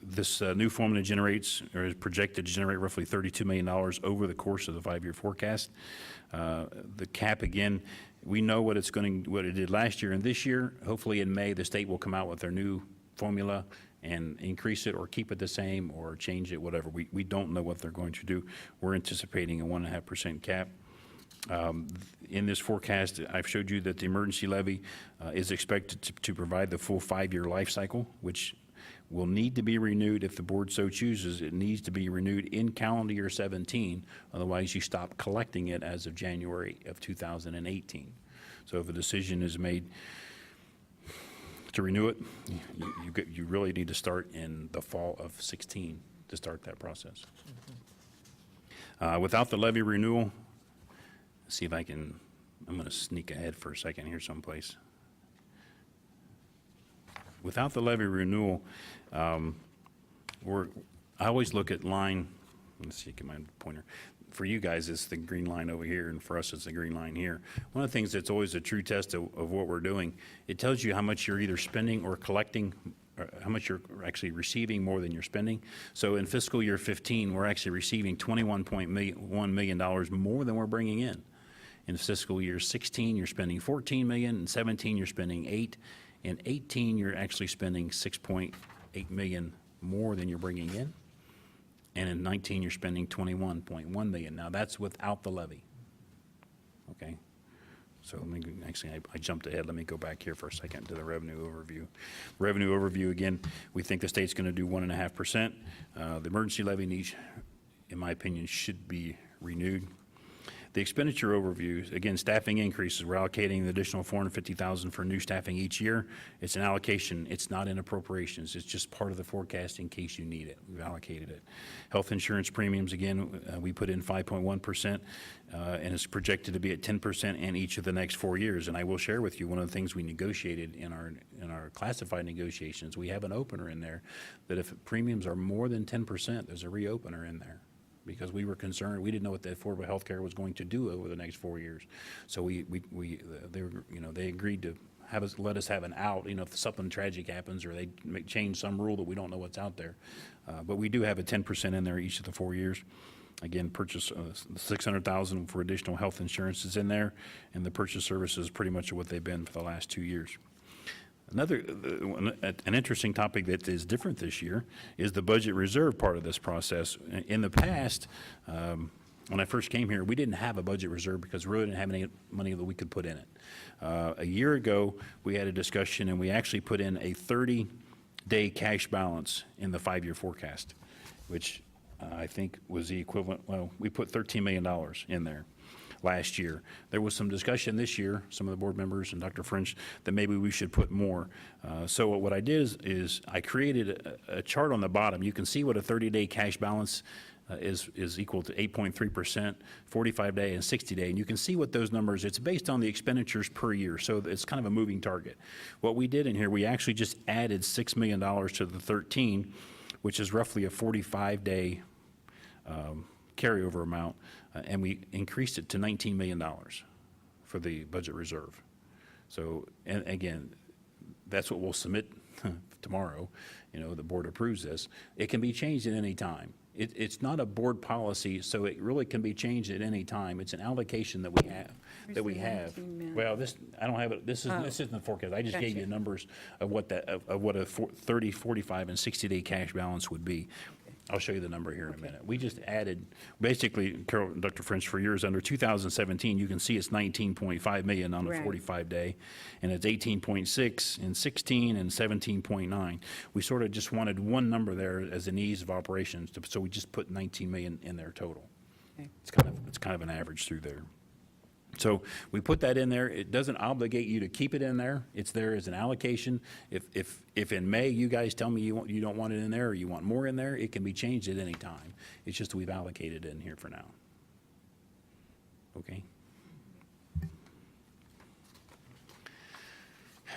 This new formula generates, or is projected to generate roughly $32 million over the course of the 5-year forecast. The cap, again, we know what it did last year and this year. Hopefully in May, the state will come out with their new formula and increase it or keep it the same or change it, whatever. We don't know what they're going to do. We're anticipating a 1.5% cap. In this forecast, I've showed you that the emergency levy is expected to provide the full 5-year life cycle, which will need to be renewed if the board so chooses. It needs to be renewed in calendar year 17. Otherwise, you stop collecting it as of January of 2018. So if a decision is made to renew it, you really need to start in the fall of 16 to start that process. Without the levy renewal, see if I'm going to sneak ahead for a second here someplace. Without the levy renewal, I always look at line, let's see, get my pointer. For you guys, it's the green line over here, and for us, it's the green line here. One of the things that's always a true test of what we're doing, it tells you how much you're either spending or collecting, or how much you're actually receiving more than you're spending. So in fiscal year 15, we're actually receiving $21.1 million more than we're bringing in. In fiscal year 16, you're spending $14 million. In 17, you're spending $8 million. In 18, you're actually spending $6.8 million more than you're bringing in. And in 19, you're spending $21.1 million. Now, that's without the levy. Okay? So I jumped ahead. Let me go back here for a second to the revenue overview. Revenue overview, again, we think the state's going to do 1.5%. The emergency levy needs, in my opinion, should be renewed. The expenditure overview, again, staffing increases. We're allocating an additional $450,000 for new staffing each year. It's an allocation. It's not in appropriations. It's just part of the forecast in case you need it. We've allocated it. Health insurance premiums, again, we put in 5.1%, and it's projected to be at 10% in each of the next 4 years. And I will share with you one of the things we negotiated in our classified negotiations. We have an opener in there that if premiums are more than 10%, there's a reopener in there, because we were concerned. We didn't know what the affordable health care was going to do over the next 4 years. So they agreed to let us have an out, if something tragic happens or they change some rule that we don't know what's out there. But we do have a 10% in there each of the 4 years. Again, purchase $600,000 for additional health insurance is in there, and the purchase services pretty much what they've been for the last 2 years. An interesting topic that is different this year is the budget reserve part of this process. In the past, when I first came here, we didn't have a budget reserve because we really didn't have any money that we could put in it. A year ago, we had a discussion, and we actually put in a 30-day cash balance in the 5-year forecast, which I think was the equivalent, we put $13 million in there last year. There was some discussion this year, some of the board members and Dr. French, that maybe we should put more. So what I did is I created a chart on the bottom. You can see what a 30-day cash balance is equal to 8.3%, 45-day and 60-day. And you can see what those numbers, it's based on the expenditures per year. So it's kind of a moving target. What we did in here, we actually just added $6 million to the 13, which is roughly a 45-day carryover amount, and we increased it to $19 million for the budget reserve. So, and again, that's what we'll submit tomorrow. You know, the board approves this. It can be changed at any time. It's not a board policy, so it really can be changed at any time. It's an allocation that we have, Where's the 19 million? Well, this, I don't have it, this isn't the forecast. I just gave you Gotcha. numbers of what that, of what a 30, 45, and 60-day cash balance would be. I'll show you the number here in a minute. We just added, basically, Carol, Dr. French, for years under 2017, you can see it's 19.5 million on the Right. 45-day, and it's 18.6 in 16 and 17.9. We sort of just wanted one number there as an ease of operations, so we just put 19 million in there total. Okay. It's kind of an average through there. So we put that in there. It doesn't obligate you to keep it in there. It's there as an allocation. If in May you guys tell me you don't want it in there or you want more in there, it can be changed at any time. It's just we've allocated it in here for now. Okay?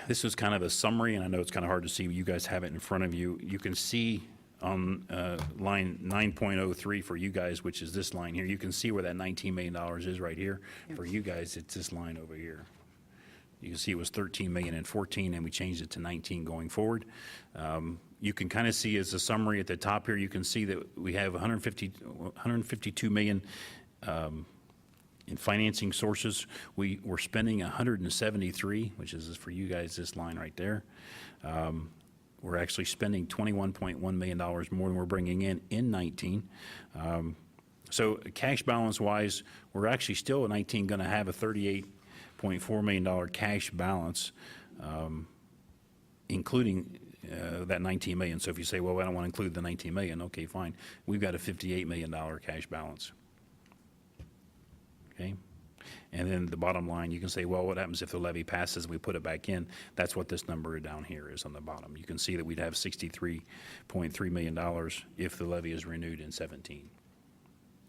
This is kind of a summary, and I know it's kind of hard to see. You guys have it in front of you. You can see on line 9.03 for you guys, which is this line here, you can see where that $19 million is right here. For you guys, it's this line over here. You can see it was 13 million in 14, and we changed it to 19 going forward. You can kind of see as a summary at the top here, you can see that we have 152 million in financing sources. We're spending 173, which is for you guys, this line right there. We're actually spending $21.1 million more than we're bringing in 19. So cash balance wise, we're actually still in 19 going to have a $38.4 million cash balance, including that 19 million. So if you say, well, I don't want to include the 19 million, okay, fine. We've got a $58 million cash balance. Okay? And then the bottom line, you can say, well, what happens if the levy passes and we put it back in? That's what this number down here is on the bottom. You can see that we'd have $63.3 million if the levy is renewed in 17.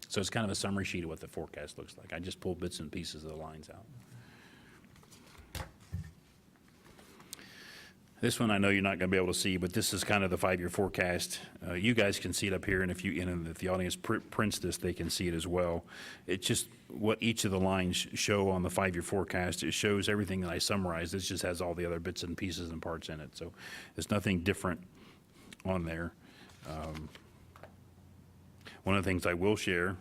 So it's kind of a summary sheet of what the forecast looks like. I just pulled bits and pieces of the lines out. This one I know you're not going to be able to see, but this is kind of the 5-year forecast. You guys can see it up here, and if the audience prints this, they can see it as well. It's just what each of the lines show on the 5-year forecast. It shows everything that I summarized. This just has all the other bits and pieces and parts in it. So there's nothing different on there. One of the things I will share,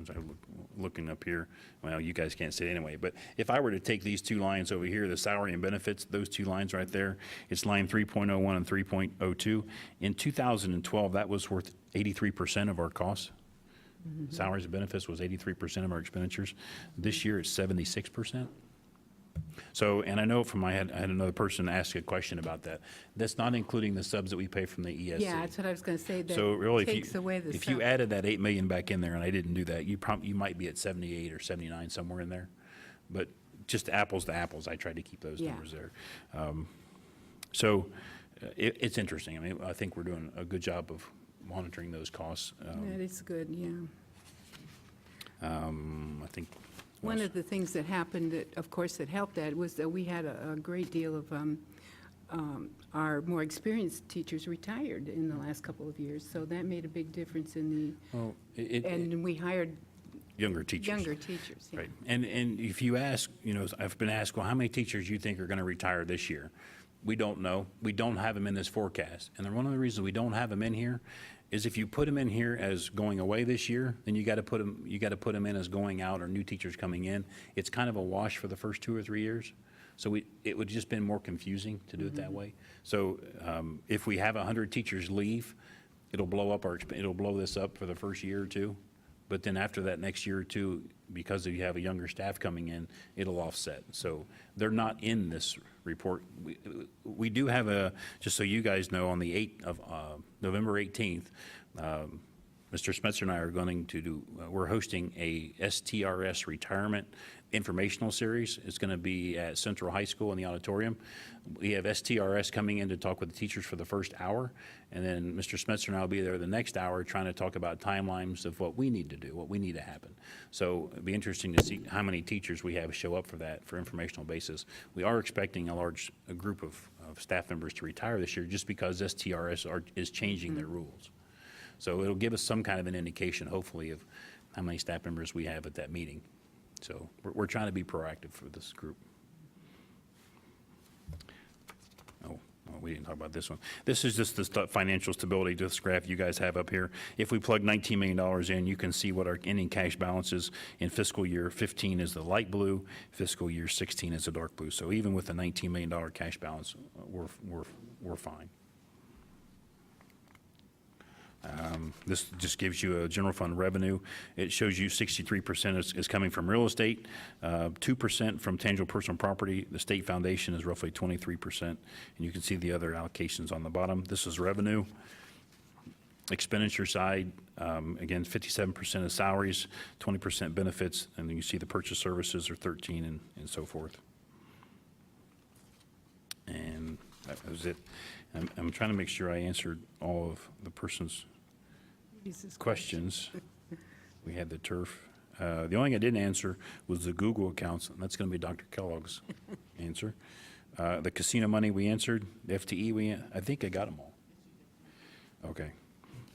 as I'm looking up here, well, you guys can't see it anyway, but if I were to take these two lines over here, the salary and benefits, those two lines right there, it's line 3.01 and 3.02. In 2012, that was worth 83% of our costs. Salaries and benefits was 83% of our expenditures. This year, it's 76%. So, and I know from I had another person ask a question about that. That's not including the subs that we pay from the ESC. Yeah, that's what I was going to say. So really, That takes away the if you sub. added that 8 million back in there, and I didn't do that, you might be at 78 or 79, somewhere in there. But just apples to apples, I tried to keep those Yeah. numbers there. So it's interesting. I mean, I think we're doing a good job of monitoring those costs. That is good, yeah. I think. One of the things that happened that, of course, that helped that was that we had a great deal of our more experienced teachers retired in the last couple of years, so that made a big difference in Well, and we hired younger teachers. younger teachers. Yeah. Right. And if you ask, I've been asked, well, how many teachers do you think are going to retire this year? We don't know. We don't have them in this forecast. And one of the reasons we don't have them in here is if you put them in here as going away this year, then you got to put them in as going out or new teachers coming in. It's kind of a wash for the first 2 or 3 years. So it would just been more confusing to do it that way. So if we have 100 teachers leave, it'll blow this up for the first year or two. But then after that next year or two, because you have a younger staff coming in, it'll offset. So they're not in this report. We do have just so you guys know, on the 8th of November 18th, Mr. Smetzer and I are going to do, we're hosting a STRS retirement informational series. It's going to be at Central High School in the auditorium. We have STRS coming in to talk with the teachers for the first hour, and then Mr. Smetzer and I will be there the next hour trying to talk about timelines of what we need to do, what we need to happen. So it'd be interesting to see how many teachers we have show up for that for informational basis. We are expecting a group of staff members to retire this year just because STRS is changing their rules. So it'll give us some kind of an indication, hopefully, of how many staff members we have at that meeting. So we're trying to be proactive for this group. Oh, well, we didn't talk about this one. This is just the financial stability, this graph you guys have up here. If we plug $19 million in, you can see what our ending cash balance is in fiscal year 15 is the light blue, fiscal year 16 is the dark blue. So even with the $19 million cash balance, we're fine. This just gives you a general fund revenue. It shows you 63% is coming from real estate, 2% from tangible personal property. The state foundation is roughly 23%, and you can see the other allocations on the bottom. This is revenue. Expenditure side, again, 57% is salaries, 20% benefits, and then you see the purchase services are 13 and so forth. And that was it. I'm trying to make sure I answered all of the person's questions. We had the turf. The only thing I didn't answer was the Google accounts, and that's going to be Dr. Kellogg's answer. The casino money we answered, the FTE, I think I got them all. Okay.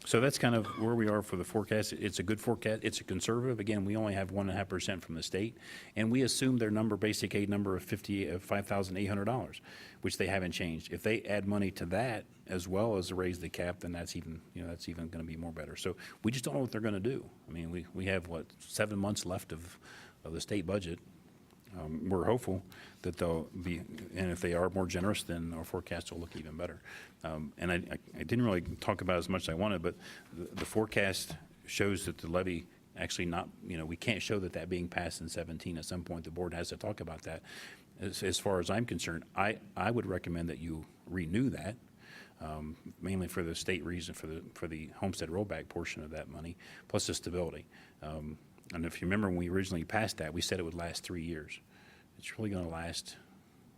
So that's kind of where we are for the forecast. It's a good forecast. It's a conservative. Again, we only have 1.5% from the state, and we assume their basic aid number of $5,800, which they haven't changed. If they add money to that as well as raise the cap, then that's even going to be more better. So we just don't know what they're going to do. I mean, we have 7 months left of the state budget. We're hopeful that they'll be, and if they are more generous, then our forecast will look even better. And I didn't really talk about as much as I wanted, but the forecast shows that the levy actually we can't show that being passed in 17. At some point, the board has to talk about that. As far as I'm concerned, I would recommend that you renew that, mainly for the state reason, for the homestead rollback portion of that money, plus the stability. And if you remember when we originally passed that, we said it would last 3 years. It's really going to last,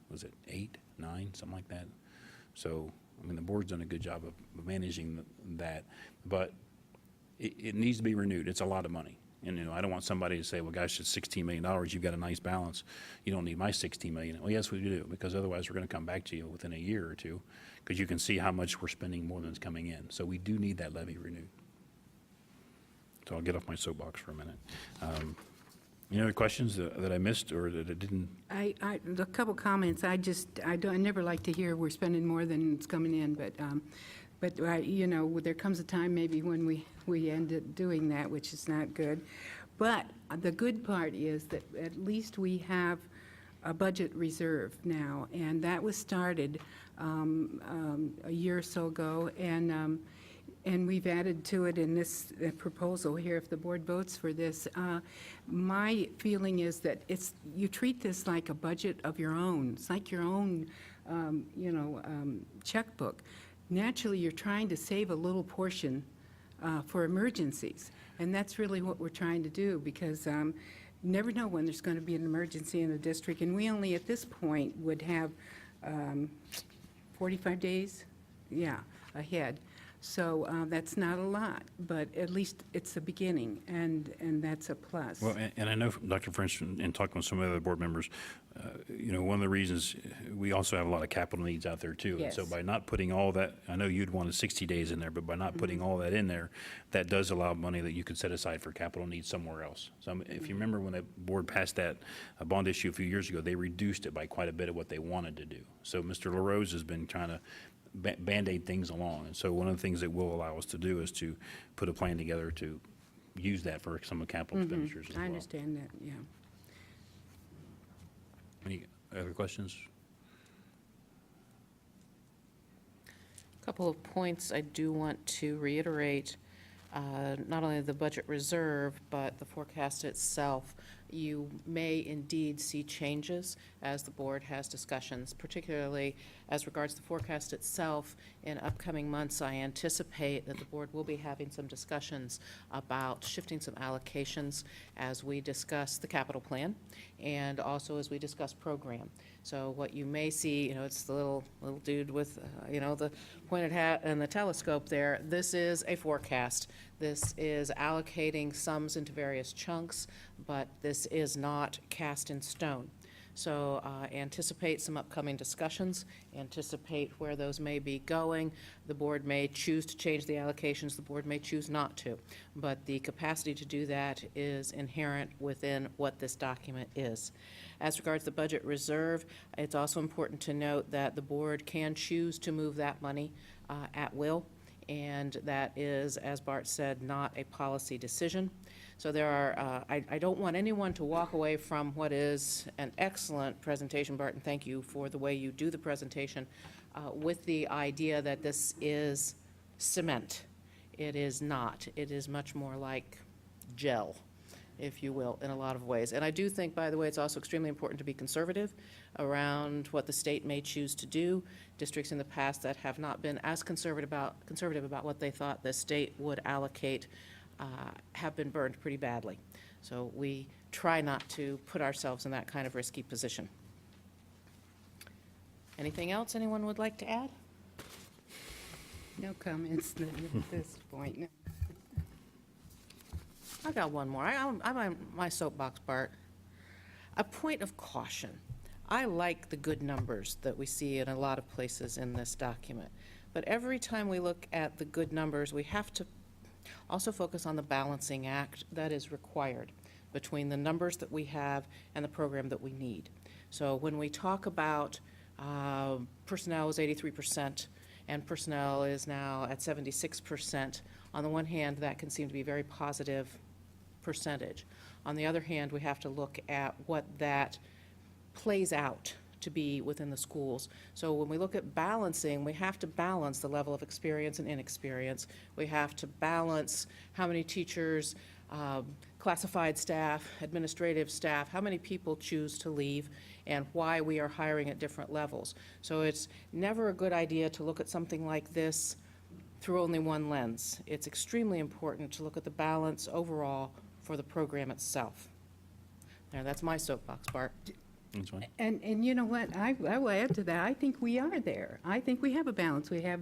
was it 8, 9, something like that? So, I mean, the board's done a good job of managing that, but it needs to be renewed. It's a lot of money. And, I don't want somebody to say, well, gosh, it's $16 million. You've got a nice balance. You don't need my $16 million. Well, yes, we do, because otherwise we're going to come back to you within a year or two, because you can see how much we're spending more than is coming in. So we do need that levy renewed. So I'll get off my soapbox for a minute. Any other questions that I missed or that I didn't? A couple comments. I never like to hear we're spending more than it's coming in, but there comes a time maybe when we end up doing that, which is not good. But the good part is that at least we have a budget reserve now, and that was started a year or so ago, and we've added to it in this proposal here, if the board votes for this. My feeling is that you treat this like a budget of your own. It's like your own, checkbook. Naturally, you're trying to save a little portion for emergencies, and that's really what we're trying to do, because you never know when there's going to be an emergency in the district, and we only at this point would have 45 days, ahead. So that's not a lot, but at least it's a beginning, and that's a plus. Well, and I know from Dr. French and talking with some of the other board members, one of the reasons, we also have a lot of capital needs out there too. Yes. And so by not putting all that, I know you'd wanted 60 days in there, but by not putting all that in there, that does allow money that you could set aside for capital needs somewhere else. So if you remember when the board passed that bond issue a few years ago, they reduced it by quite a bit of what they wanted to do. So Mr. LaRose has been trying to Band-Aid things along. And so one of the things that will allow us to do is to put a plan together to use that for some of the capital expenditures as well. I understand that, yeah. Any other questions? A couple of points I do want to reiterate, not only the budget reserve, but the forecast itself. You may indeed see changes as the board has discussions, particularly as regards the forecast itself. In upcoming months, I anticipate that the board will be having some discussions about shifting some allocations as we discuss the capital plan and also as we discuss program. So what you may see, it's the little dude with, the pointed hat and the telescope there. This is a forecast. This is allocating sums into various chunks, but this is not cast in stone. So anticipate some upcoming discussions, anticipate where those may be going. The board may choose to change the allocations, the board may choose not to. But the capacity to do that is inherent within what this document is. As regards the budget reserve, it's also important to note that the board can choose to move that money at will, and that is, as Bart said, not a policy decision. So there are, I don't want anyone to walk away from what is an excellent presentation, Bart, and thank you for the way you do the presentation, with the idea that this is cement. It is not. It is much more like gel, if you will, in a lot of ways. And I do think, by the way, it's also extremely important to be conservative around what the state may choose to do. Districts in the past that have not been as conservative about what they thought the state would allocate have been burned pretty badly. So we try not to put ourselves in that kind of risky position. Anything else anyone would like to add? No comments at this point. No. I got one more. I'm on my soapbox, Bart. A point of caution. I like the good numbers that we see in a lot of places in this document. But every time we look at the good numbers, we have to also focus on the balancing act that is required between the numbers that we have and the program that we need. So when we talk about personnel is 83% and personnel is now at 76%, on the one hand, that can seem to be a very positive percentage. On the other hand, we have to look at what that plays out to be within the schools. So when we look at balancing, we have to balance the level of experience and inexperience. We have to balance how many teachers, classified staff, administrative staff, how many people choose to leave, and why we are hiring at different levels. So it's never a good idea to look at something like this through only one lens. It's extremely important to look at the balance overall for the program itself. Now, that's my soapbox, Bart. That's fine. And you know what, I will add to that, I think we are there. I think we have a balance. We have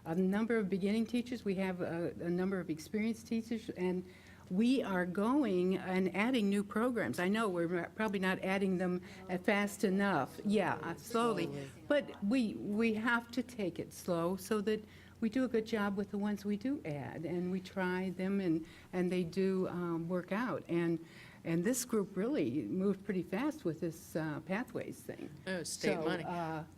a number of beginning teachers, we have a number of experienced teachers, and we are going and adding new programs. I know we're probably not adding them fast enough. Yeah, slowly. But we have to take it slow so that we do a good job with the ones we do add, and we try them, and they do work out. And this group really moved pretty fast with this pathways thing. Oh, state money.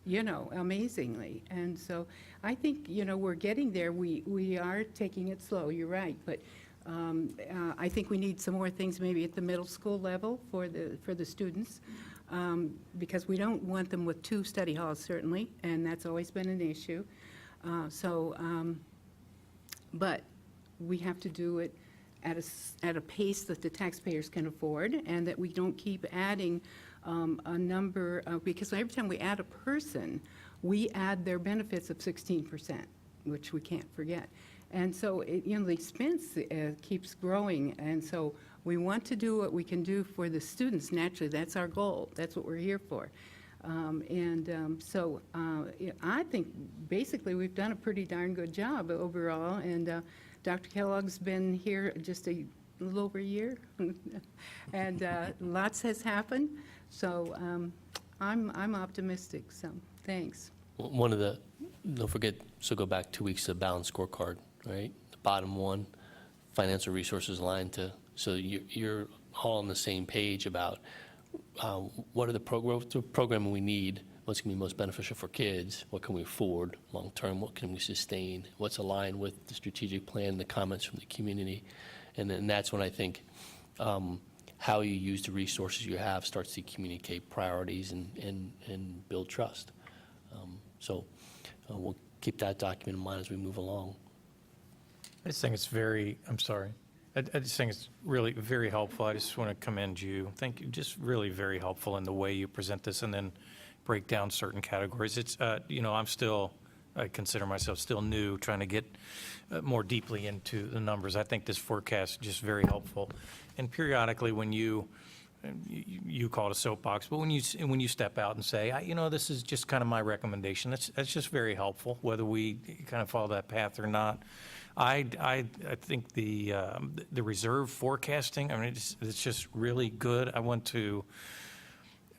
You know, amazingly. And so I think, you know, we're getting there. We are taking it slow, you're right. But I think we need some more things maybe at the middle school level for the students, because we don't want them with 2 study halls, certainly, and that's always been an issue. But we have to do it at a pace that the taxpayers can afford, and that we don't keep adding a number, because every time we add a person, we add their benefits of 16%, which we can't forget. And so, you know, the expense keeps growing, and so we want to do what we can do for the students. Naturally, that's our goal. That's what we're here for. So I think basically we've done a pretty darn good job overall, and Dr. Kellogg's been here just a little over a year, and lots has happened, so I'm optimistic, so thanks. One of the, don't forget, so go back 2 weeks to the balanced scorecard, right? The bottom one, financial resources line to, so you're all on the same page about what are the programming we need, what's going to be most beneficial for kids, what can we afford long-term, what can we sustain, what's aligned with the strategic plan, the comments from the community. And then that's when I think how you use the resources you have starts to communicate priorities and build trust. So we'll keep that document in mind as we move along. I just think it's very, I'm sorry. I just think it's really very helpful. I just want to commend you. Thank you. Just really very helpful in the way you present this and then break down certain categories. It's, you know, I consider myself still new, trying to get more deeply into the numbers. I think this forecast is just very helpful. And periodically when you call it a soapbox, but when you step out and say, you know, this is just kind of my recommendation, that's just very helpful, whether we kind of follow that path or not. I think the reserve forecasting, I mean, it's just really good. I want to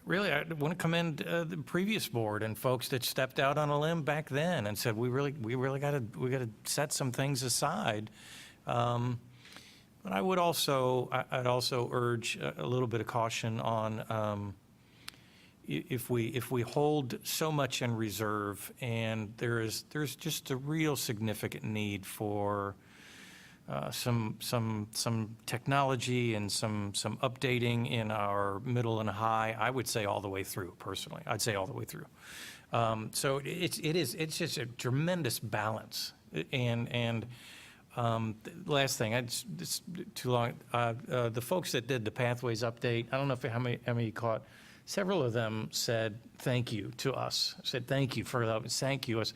really, I want to commend the previous board and folks that stepped out on a limb back then and said, we really got to set some things aside. But I'd also urge a little bit of caution on if we hold so much in reserve, and there's just a real significant need for some technology and some updating in our middle and high. I would say all the way through, personally. I'd say all the way through. So it's just a tremendous balance. And last thing, it's too long. The folks that did the Pathways update, I don't know how many caught. Several of them said thank you to us. Said thank you for that. Thank you us.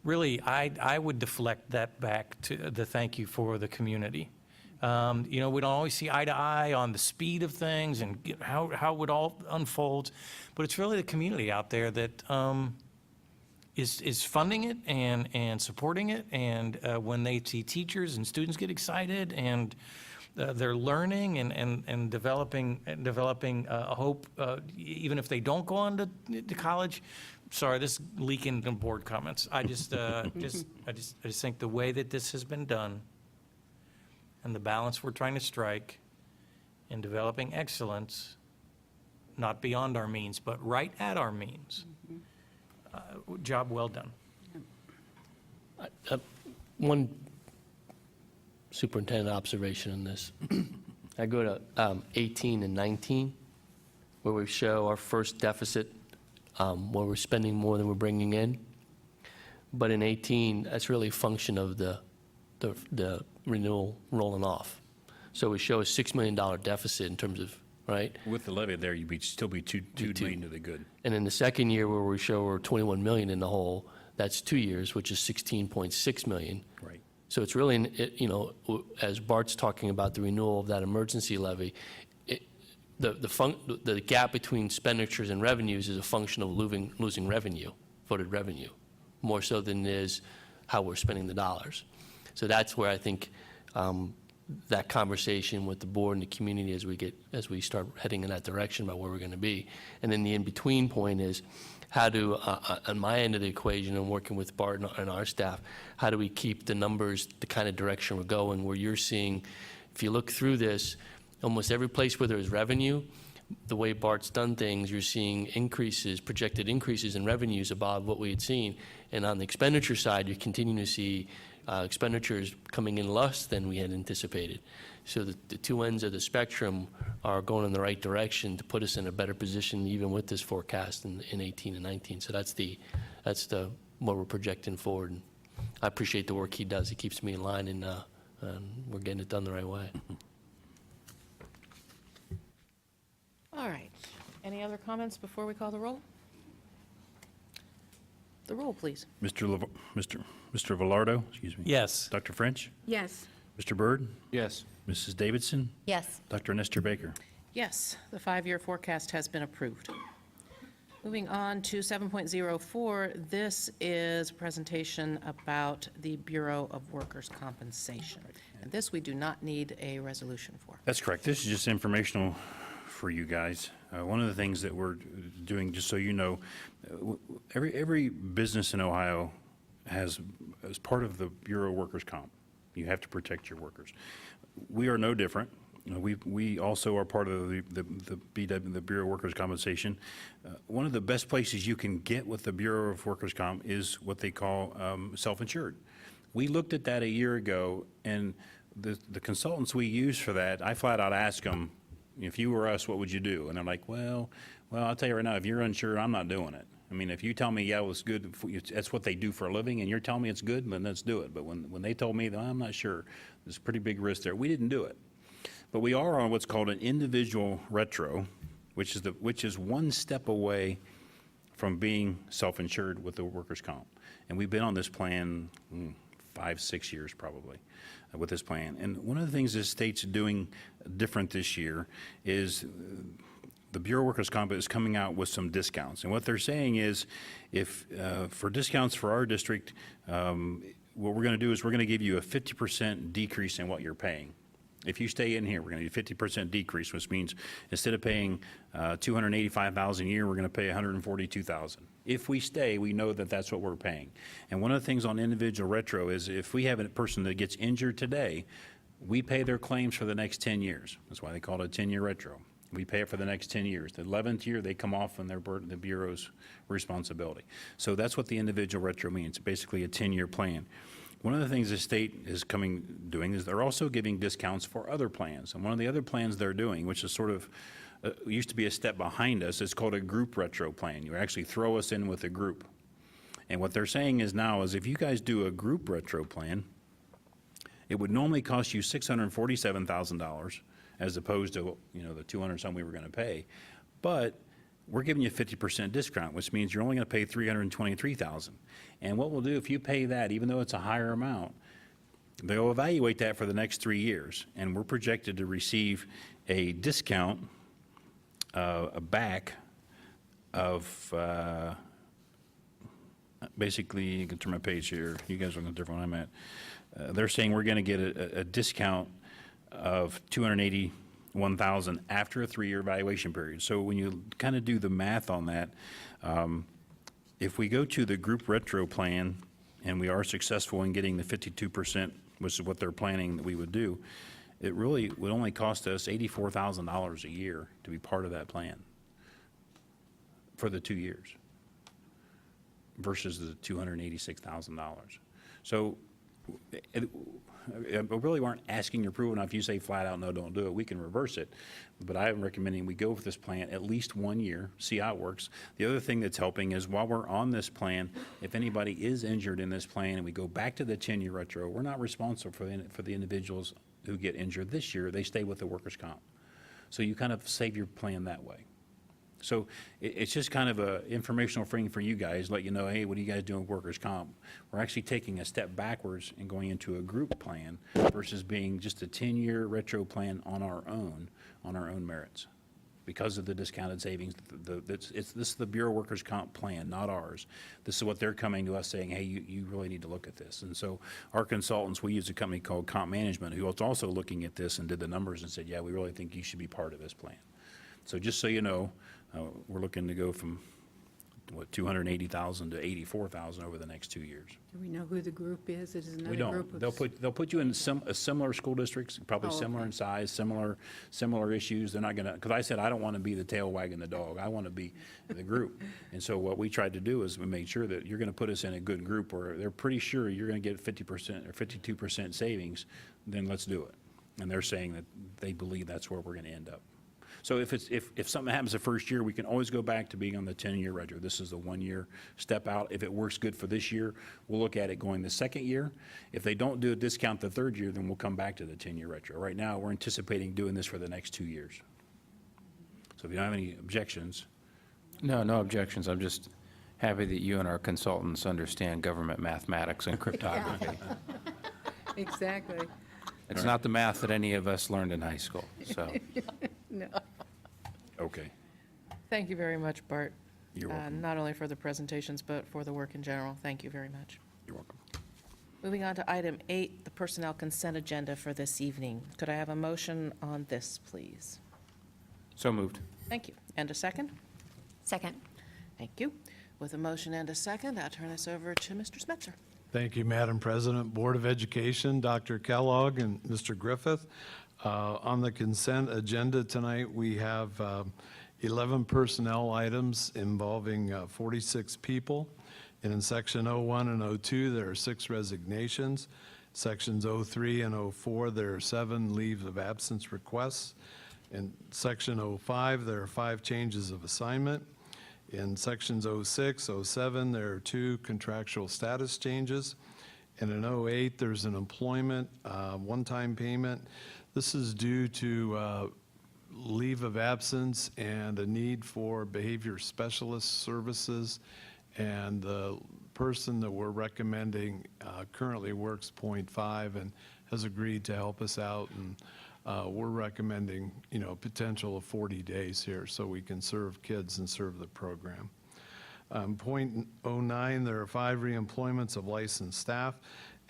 Really, I would deflect that back to the thank you for the community. We don't always see eye to eye on the speed of things and how it all unfolds, but it's really the community out there that is funding it and supporting it. And when they see teachers and students get excited and they're learning and developing a hope, even if they don't go on to college. Sorry, this is leaking into board comments. I just think the way that this has been done and the balance we're trying to strike in developing excellence, not beyond our means, but right at our means, job well done. One superintendent observation on this. I go to 18 and 19, where we show our first deficit, where we're spending more than we're bringing in. But in 18, that's really a function of the renewal rolling off. So we show a $6 million deficit in terms of, right? With the levy there, you'd still be $2 million to the good. And in the second year, where we show we're 21 million in the hole, that's 2 years, which is 16.6 million. Right. So it's really, as Bart's talking about the renewal of that emergency levy, the gap between expenditures and revenues is a function of losing revenue, voted revenue, more so than it is how we're spending the dollars. So that's where I think that conversation with the board and the community as we start heading in that direction about where we're going to be. And then the in-between point is how do, on my end of the equation and working with Bart and our staff, how do we keep the numbers the kind of direction we're going, where you're seeing, if you look through this, almost every place where there's revenue, the way Bart's done things, you're seeing projected increases in revenues above what we had seen. And on the expenditure side, you're continuing to see expenditures coming in less than we had anticipated. So the two ends of the spectrum are going in the right direction to put us in a better position, even with this forecast in 18 and 19. So that's what we're projecting forward. And I appreciate the work he does. He keeps me in line, and we're getting it done the right way. All right. Any other comments before we call the roll? The roll, please. Mr. Velardo, excuse me. Yes. Dr. French? Yes. Mr. Byrd? Yes. Mrs. Davidson? Yes. Dr. Nestor Baker? Yes, the 5-year forecast has been approved. Moving on to 7.04, this is a presentation about the Bureau of Workers' Compensation. And this we do not need a resolution for. That's correct. This is just informational for you guys. One of the things that we're doing, just so you know, every business in Ohio has, as part of the Bureau of Workers' Comp, you have to protect your workers. We are no different. We also are part of the Bureau of Workers' Compensation. One of the best places you can get with the Bureau of Workers' Comp is what they call self-insured. We looked at that a year ago, and the consultants we use for that, I flat out asked them, if you were us, what would you do? And they're like, well, I'll tell you right now, if you're unsure, I'm not doing it. I mean, if you tell me, yeah, it was good, that's what they do for a living, and you're telling me it's good, then let's do it. But when they told me, I'm not sure, there's a pretty big risk there. We didn't do it. But we are on what's called an individual retro, which is one step away from being self-insured with the workers' comp. And we've been on this plan 5-6 years probably with this plan. And one of the things this state's doing different this year is the Bureau of Workers' Comp is coming out with some discounts. And what they're saying is, if for discounts for our district, what we're going to do is we're going to give you a 50% decrease in what you're paying. If you stay in here, we're going to do 50% decrease, which means instead of paying $285,000 a year, we're going to pay $142,000. If we stay, we know that that's what we're paying. And one of the things on individual retro is if we have a person that gets injured today, we pay their claims for the next 10 years. That's why they call it a 10-year retro. We pay it for the next 10 years. The 11th year, they come off on the Bureau's responsibility. So that's what the individual retro means, basically a 10-year plan. One of the things the state is doing is they're also giving discounts for other plans. And one of the other plans they're doing, which is sort of, used to be a step behind us, is called a group retro plan. You actually throw us in with a group. And what they're saying is now is if you guys do a group retro plan, it would normally cost you $647,000 as opposed to, the 200 some we were going to pay. But we're giving you a 50% discount, which means you're only going to pay $323,000. And what we'll do if you pay that, even though it's a higher amount, they'll evaluate that for the next 3 years, and we're projected to receive a discount, back of, basically, you can turn my page here. You guys are looking different when I'm at. They're saying we're going to get a discount of $281,000 after a 3-year evaluation period. So when you kind of do the math on that, if we go to the group retro plan and we are successful in getting the 52%, which is what they're planning that we would do, it really would only cost us $84,000 a year to be part of that plan for the 2 years versus the $286,000. So we really weren't asking your approval. Now, if you say flat out, no, don't do it, we can reverse it. But I am recommending we go with this plan at least 1 year, see how it works. The other thing that's helping is while we're on this plan, if anybody is injured in this plan and we go back to the 10-year retro, we're not responsible for the individuals who get injured this year. They stay with the workers' comp. So you kind of save your plan that way. So it's just kind of a informational thing for you guys, let you know, hey, what are you guys doing with workers' comp? We're actually taking a step backwards and going into a group plan versus being just a 10-year retro plan on our own merits. Because of the discounted savings, this is the Bureau of Workers' Comp plan, not ours. This is what they're coming to us saying, hey, you really need to look at this. And so our consultants, we use a company called Comp Management, who was also looking at this and did the numbers and said, yeah, we really think you should be part of this plan. So just so you know, we're looking to go from, $280,000 to $84,000 over the next 2 years. Do we know who the group is? It is another We group don't. of... They'll put you in similar school districts, probably Oh, similar okay. in size, similar issues. They're not gonna, because I said I don't want to be the tail wagging the dog. I want to be the group. And so what we tried to do is we made sure that you're going to put us in a good group where they're pretty sure you're going to get 50% or 52% savings, then let's do it. And they're saying that they believe that's where we're going to end up. So if something happens the first year, we can always go back to being on the 10-year retro. This is the 1-year step out. If it works good for this year, we'll look at it going the second year. If they don't do a discount the third year, then we'll come back to the 10-year retro. Right now, we're anticipating doing this for the next 2 years. So if you don't have any objections. No objections. I'm just happy that you and our consultants understand government mathematics and cryptography. Exactly. It's not the math that any of us learned in high school, so. No. Okay. Thank you very much, Bart. You're welcome. Not only for the presentations, but for the work in general. Thank you very much. You're welcome. Moving on to item 8, the personnel consent agenda for this evening. Could I have a motion on this, please? So moved. Thank you. And a second? Second. Thank you. With a motion and a second, I'll turn this over to Mr. Smetzer. Thank you, Madam President. Board of Education, Dr. Kellogg and Mr. Griffith. On the consent agenda tonight, we have 11 personnel items involving 46 people. And in Section 01 and 02, there are 6 resignations. Sections 03 and 04, there are 7 leaves of absence requests. In Section 05, there are 5 changes of assignment. In Sections 06, 07, there are 2 contractual status changes. And in 08, there's an employment one-time payment. This is due to leave of absence and a need for behavior specialist services. And the person that we're recommending currently works .5 and has agreed to help us out. And we're recommending, potential of 40 days here so we can serve kids and serve the program. .09, there are 5 reemployments of licensed staff,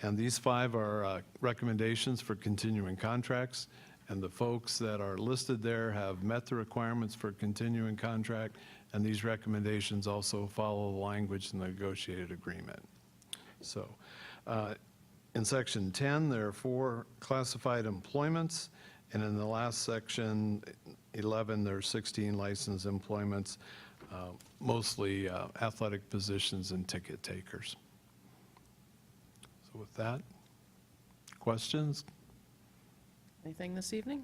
and these 5 are recommendations for continuing contracts, And the folks that are listed there have met the requirements for continuing contract, and these recommendations also follow the language in the negotiated agreement. So, in section 10, there are 4 classified employments, and in the last section, 11, there are 16 licensed employments, mostly athletic positions and ticket takers. So with that, questions? Anything this evening?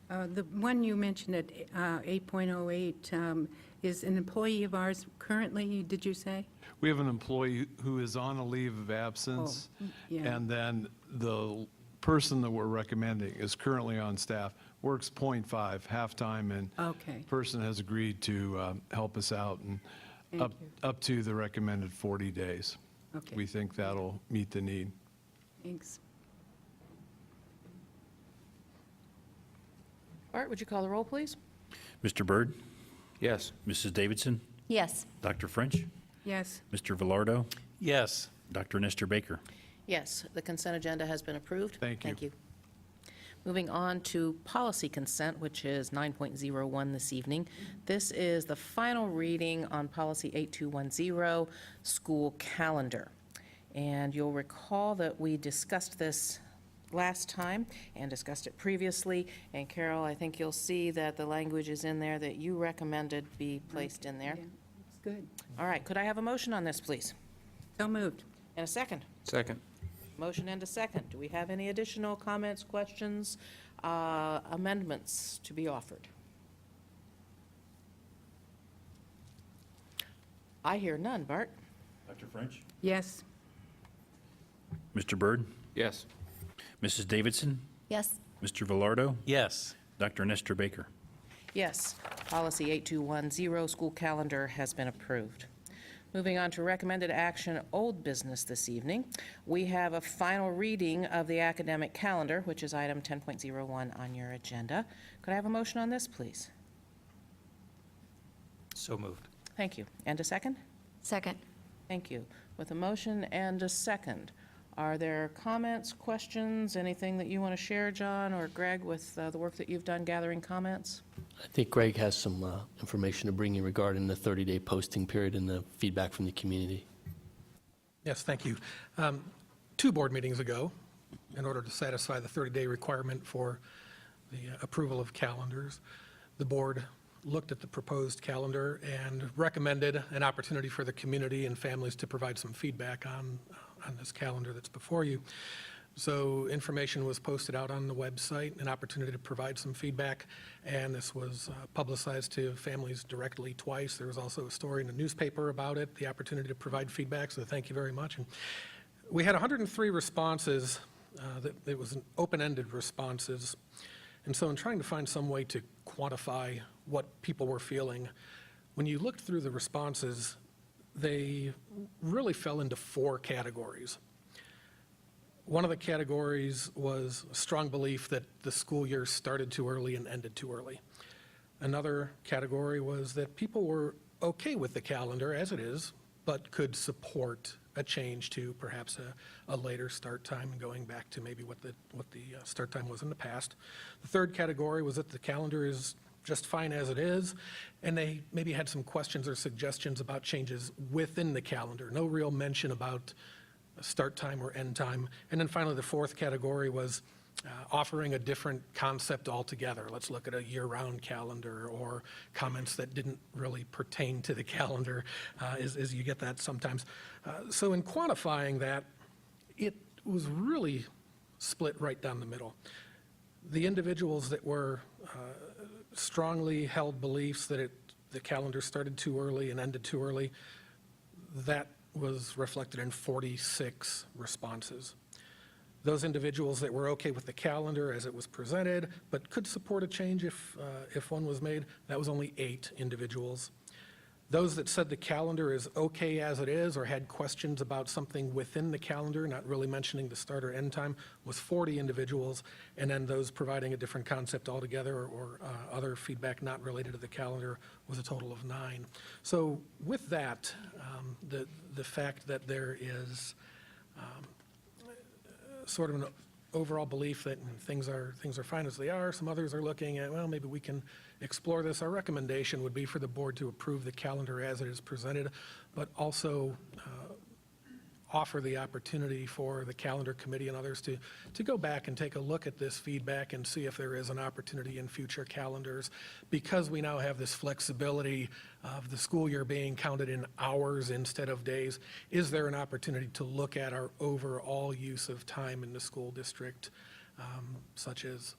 The one you mentioned at 8.08 is an employee of ours currently, did you say? We have an employee who is on a leave of absence, yeah. and then the person that we're recommending is currently on staff, works .5, half-time, and Okay. person has agreed to help us out and Thank you. up to the recommended 40 days. Okay. We think that'll meet the need. Thanks. Art, would you call the roll, please? Mr. Byrd? Yes. Mrs. Davidson? Yes. Dr. French? Yes. Mr. Velardo? Yes. Dr. Nestor Baker? Yes, the consent agenda has been approved. Thank you. Thank you. Moving on to policy consent, which is 9.01 this evening. This is the final reading on policy 8210, school calendar. And you'll recall that we discussed this last time and discussed it previously. And Carol, I think you'll see that the language is in there that you recommended be placed in there. Yeah, it's good. All right, could I have a motion on this, please? So moved. And a second? Second. Motion and a second. Do we have any additional comments, questions, amendments to be offered? I hear none. Bart? Dr. French? Yes. Mr. Byrd? Yes. Mrs. Davidson? Yes. Mr. Velardo? Yes. Dr. Nestor Baker? Yes. Policy 8210, school calendar, has been approved. Moving on to recommended action, old business this evening. We have a final reading of the academic calendar, which is item 10.01 on your agenda. Could I have a motion on this, please? So moved. Thank you. And a second? Second. Thank you. With a motion and a second, are there comments, questions, anything that you want to share, John or Greg, with the work that you've done gathering comments? I think Greg has some information to bring you regarding the 30-day posting period and the feedback from the community. Yes, thank you. 2 board meetings ago, in order to satisfy the 30-day requirement for the approval of calendars, the board looked at the proposed calendar and recommended an opportunity for the community and families to provide some feedback on this calendar that's before you. So information was posted out on the website, an opportunity to provide some feedback, and this was publicized to families directly twice. There was also a story in the newspaper about it, the opportunity to provide feedback, so thank you very much. And we had 103 responses. It was an open-ended responses. And so in trying to find some way to quantify what people were feeling, when you looked through the responses, they really fell into 4 categories. One of the categories was a strong belief that the school year started too early and ended too early. Another category was that people were okay with the calendar as it is, but could support a change to perhaps a later start time, going back to maybe what the start time was in the past. The third category was that the calendar is just fine as it is, and they maybe had some questions or suggestions about changes within the calendar. No real mention about start time or end time. And then finally, the fourth category was offering a different concept altogether. Let's look at a year-round calendar, or comments that didn't really pertain to the calendar, as you get that sometimes. So in quantifying that, it was really split right down the middle. The individuals that were strongly held beliefs that the calendar started too early and ended too early, that was reflected in 46 responses. Those individuals that were okay with the calendar as it was presented, but could support a change if one was made, that was only 8 individuals. Those that said the calendar is okay as it is, or had questions about something within the calendar, not really mentioning the start or end time, was 40 individuals. And then those providing a different concept altogether, or other feedback not related to the calendar, was a total of 9. So with that, the fact that there is sort of an overall belief that things are fine as they are. Some others are looking at, well, maybe we can explore this. Our recommendation would be for the board to approve the calendar as it is presented, but also offer the opportunity for the calendar committee and others to go back and take a look at this feedback and see if there is an opportunity in future calendars. Because we now have this flexibility of the school year being counted in hours instead of days, is there an opportunity to look at our overall use of time in the school district, such as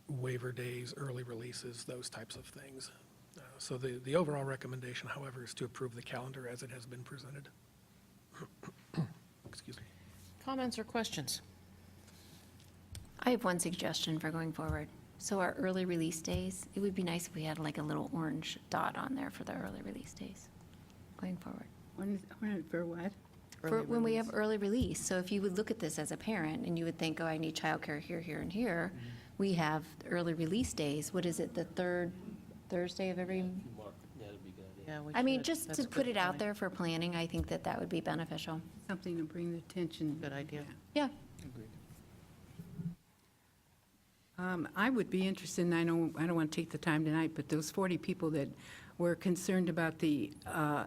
waiver days, early releases, those types of things? So the overall recommendation, however, is to approve the calendar as it has been presented. Excuse me. Comments or questions? I have one suggestion for going forward. So our early release days, it would be nice if we had like a little orange dot on there for the early release days going forward. For what? For when we have early release. So if you would look at this as a parent and you would think, oh, I need childcare here, here, and here, we have early release days. What is it, the third Thursday of every? Yeah, we I mean, should. just That's to a put good it out point. there for planning, I think that that would be beneficial. Something to bring the attention. Good idea. Yeah. I would be interested, and I don't want to take the time tonight, but those 40 people that were concerned about the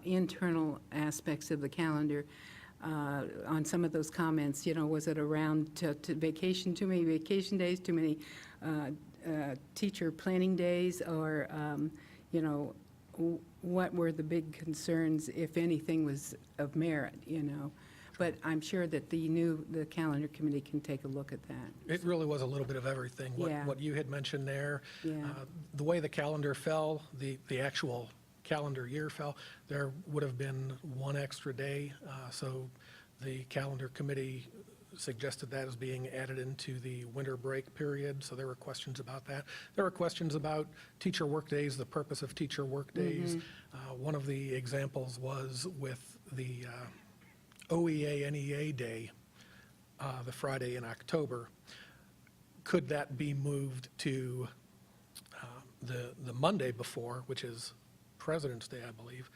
internal aspects of the calendar, on some of those comments, was it around to vacation, too many vacation days, too many teacher planning days, or, what were the big concerns, if anything was of merit, But I'm sure that the calendar committee can take a look at that. It really was a little bit of everything. Yeah. What you had mentioned there, Yeah. the way the calendar fell, the actual calendar year fell, there would have been one extra day. So the calendar committee suggested that as being added into the winter break period. So there were questions about that. There were questions about teacher workdays, the purpose of teacher workdays. One of the examples was with the OEA, NEA Day, the Friday in October. Could that be moved to the Monday before, which is President's Day, I believe?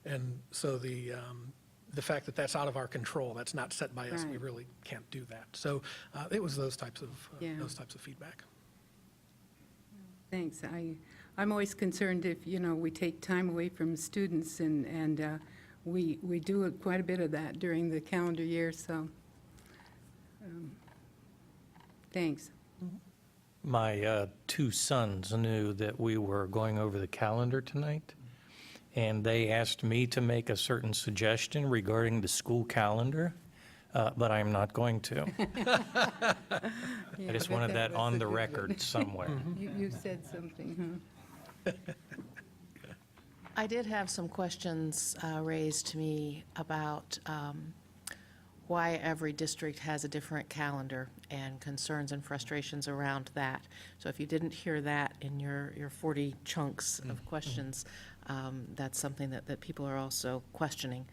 And so the fact that that's out of our control, that's not set by us, we Right. really can't do that. So it was those types of Yeah. feedback. Thanks. I'm always concerned if, we take time away from students, and we do quite a bit of that during the calendar year, so, thanks. My two sons knew that we were going over the calendar tonight, and they asked me to make a certain suggestion regarding the school calendar, but I'm not going to. I just wanted that on the record somewhere. You said something, I did have some questions raised to me about why every district has a different calendar and concerns and frustrations around that. So if you didn't hear that in your 40 chunks of questions, that's something that people are also questioning.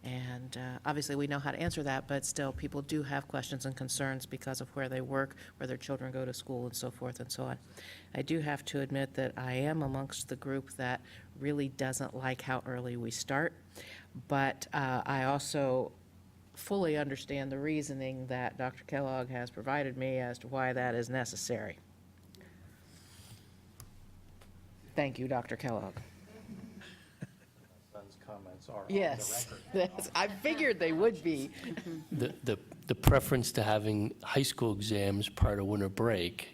And obviously, we know how to answer that, but still, people do have questions and concerns because of where they work, where their children go to school, and so forth and so on. I do have to admit that I am amongst the group that really doesn't like how early we start, but I also fully understand the reasoning that Dr. Kellogg has provided me as to why that is necessary. Thank you, Dr. Kellogg. Son's comments are Yes, I figured they would be. The preference to having high school exams prior to winter break,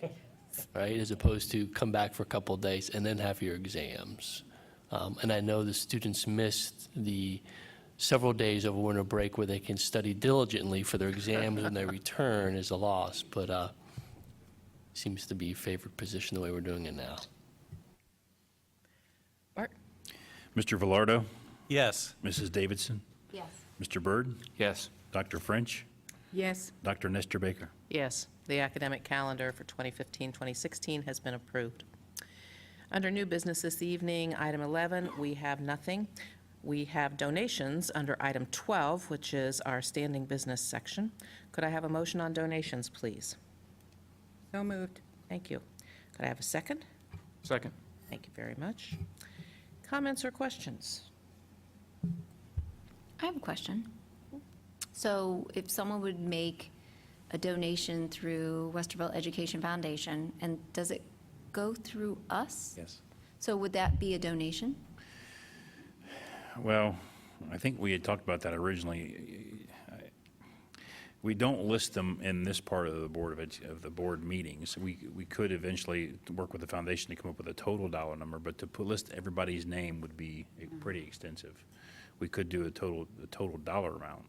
right, as opposed to come back for a couple of days and then have your exams. And I know the students missed the several days of winter break where they can study diligently for their exams when they return is a loss, but seems to be favored position the way we're doing it now. Bart? Mr. Velardo? Yes. Mrs. Davidson? Yes. Mr. Byrd? Yes. Dr. French? Yes. Dr. Nestor Baker? Yes, the academic calendar for 2015-2016 has been approved. Under new business this evening, item 11, we have nothing. We have donations under item 12, which is our standing business section. Could I have a motion on donations, please? So moved. Thank you. Could I have a second? Second. Thank you very much. Comments or questions? I have a question. So if someone would make a donation through Westerville Education Foundation, and does it go through us? Yes. So would that be a donation? Well, I think we had talked about that originally. We don't list them in this part of the the board meetings. We could eventually work with the foundation to come up with a total dollar number, but to list everybody's name would be pretty extensive. We could do a total dollar amount.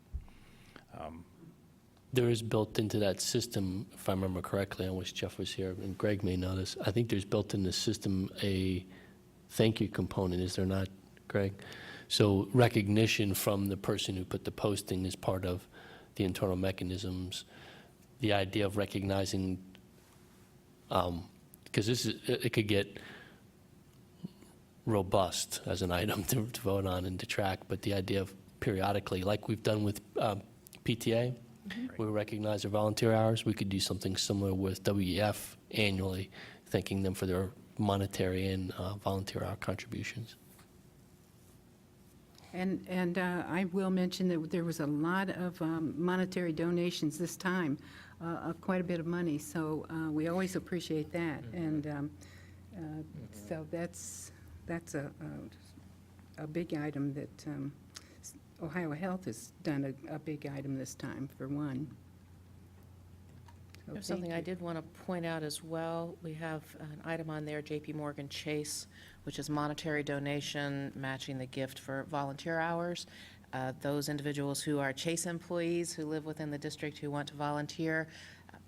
There is built into that system, if I remember correctly, I wish Jeff was here, and Greg may know this, I think there's built in the system a thank you component, is there not, Greg? So recognition from the person who put the posting is part of the internal mechanisms. The idea of recognizing, because it could get robust as an item to vote on and to track, but the idea of periodically, like we've done with PTA, we recognize their volunteer hours. We could do something similar with WEF annually, thanking them for their monetary and volunteer hour contributions. And I will mention that there was a lot of monetary donations this time, quite a bit of money, so we always appreciate that. And so that's a big item that Ohio Health has done a big item this time, for one. So There's thank something I you. did want to point out as well. We have an item on there, JP Morgan Chase, which is monetary donation matching the gift for volunteer hours. Those individuals who are Chase employees who live within the district who want to volunteer,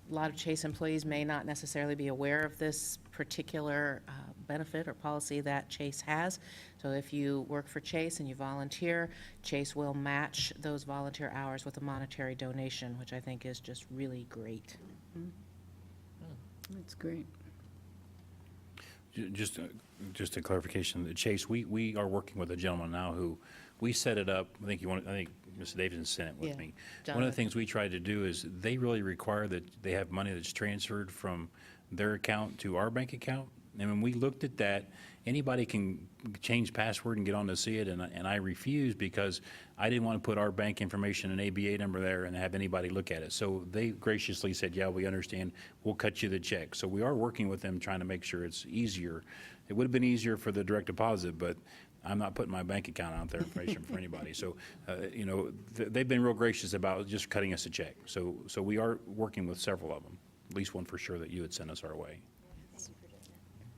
a lot of Chase employees may not necessarily be aware of this particular benefit or policy that Chase has. So if you work for Chase and you volunteer, Chase will match those volunteer hours with a monetary donation, which I think is just really great. That's great. Just a clarification, Chase, we are working with a gentleman now who, we set it up, I think Mr. Davidson sent it with Yeah, me. One of Jonathan. the things we tried to do is, they really require that they have money that's transferred from their account to our bank account. And when we looked at that, anybody can change password and get on to see it, and I refused because I didn't want to put our bank information and ABA number there and have anybody look at it. So they graciously said, yeah, we understand, we'll cut you the check. So we are working with them, trying to make sure it's easier. It would have been easier for the direct deposit, but I'm not putting my bank account out there information for anybody. So, they've been real gracious about just cutting us a check. So we are working with several of them, at least one for sure that you had sent us our way.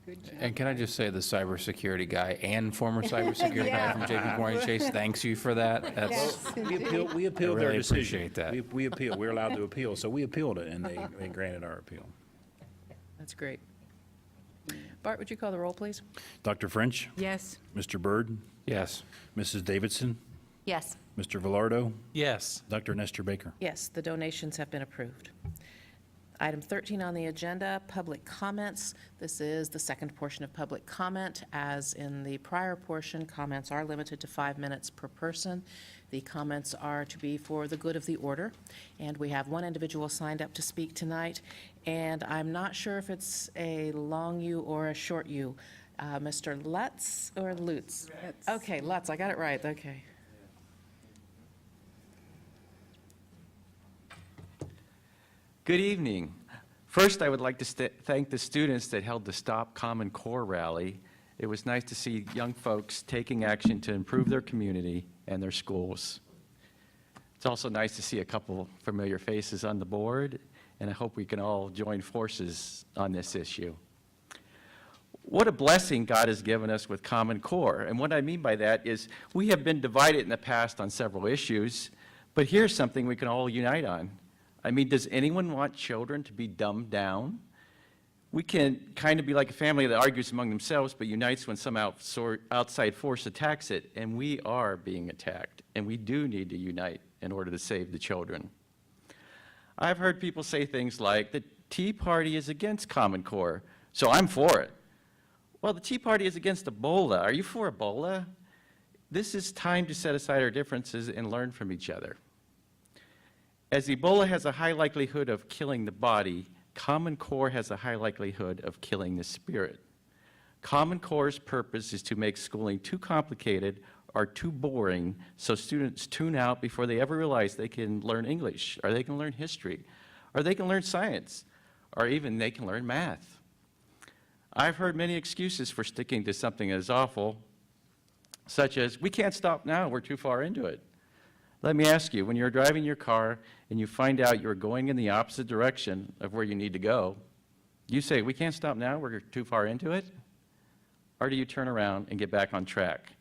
Good job. And can I just say, the cybersecurity guy and former cybersecurity guy from JP Morgan Chase thanks you for that. That's, We appealed I their really decision. appreciate that. We appealed, we're allowed to appeal, so we appealed it, and they granted our appeal. That's great. Bart, would you call the roll, please? Dr. French? Yes. Mr. Byrd? yes. Mrs. Davidson? Yes. Mr. Velardo? Yes. Dr. Nestor Baker? Yes, the donations have been approved. Item 13 on the agenda, public comments. This is the second portion of public comment. As in the prior portion, comments are limited to 5 minutes per person. The comments are to be for the good of the order, and we have one individual signed up to speak tonight, and I'm not sure if it's a long U or a short U. Mr. Lutz or Lutz? Lutz. Okay, Lutz, I got it right, okay. Good evening. First, I would like to thank the students that held the Stop Common Core rally. It was nice to see young folks taking action to improve their community and their schools. It's also nice to see a couple familiar faces on the board, and I hope we can all join forces on this issue. What a blessing God has given us with Common Core. And what I mean by that is we have been divided in the past on several issues, but here's something we can all unite on. I mean, does anyone want children to be dumbed down? We can kind of be like a family that argues among themselves but unites when some outside force attacks it, and we are being attacked, and we do need to unite in order to save the children. I've heard people say things like, the Tea Party is against Common Core, so I'm for it. Well, the Tea Party is against Ebola. Are you for Ebola? This is time to set aside our differences and learn from each other. As Ebola has a high likelihood of killing the body, Common Core has a high likelihood of killing the spirit. Common Core's purpose is to make schooling too complicated or too boring so students tune out before they ever realize they can learn English, or they can learn history, or they can learn science, or even they can learn math. I've heard many excuses for sticking to something as awful, such as, we can't stop now, we're too far into it. Let me ask you, when you're driving your car and you find out you're going in the opposite direction of where you need to go, you say, we can't stop now, we're too far into it? Or do you turn around and get back on track?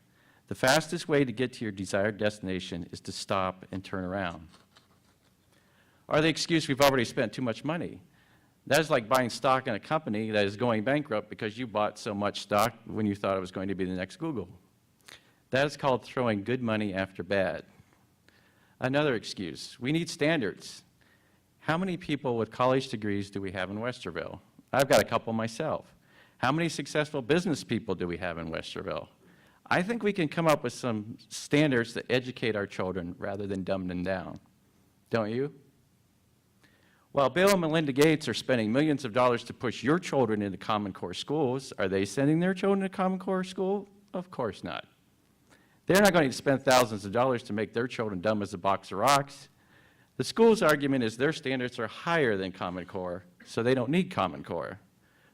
The fastest way to get to your desired destination is to stop and turn around. Or the excuse, we've already spent too much money. That is like buying stock in a company that is going bankrupt because you bought so much stock when you thought it was going to be the next Google. That is called throwing good money after bad. Another excuse, we need standards. How many people with college degrees do we have in Westerville? I've got a couple myself. How many successful business people do we have in Westerville? I think we can come up with some standards that educate our children rather than dumb them down. Don't you? While Bill and Melinda Gates are spending millions of dollars to push your children into Common Core schools, are they sending their children to Common Core school? Of course not. They're not going to spend thousands of dollars to make their children dumb as a box of rocks. The school's argument is their standards are higher than Common Core, so they don't need Common Core.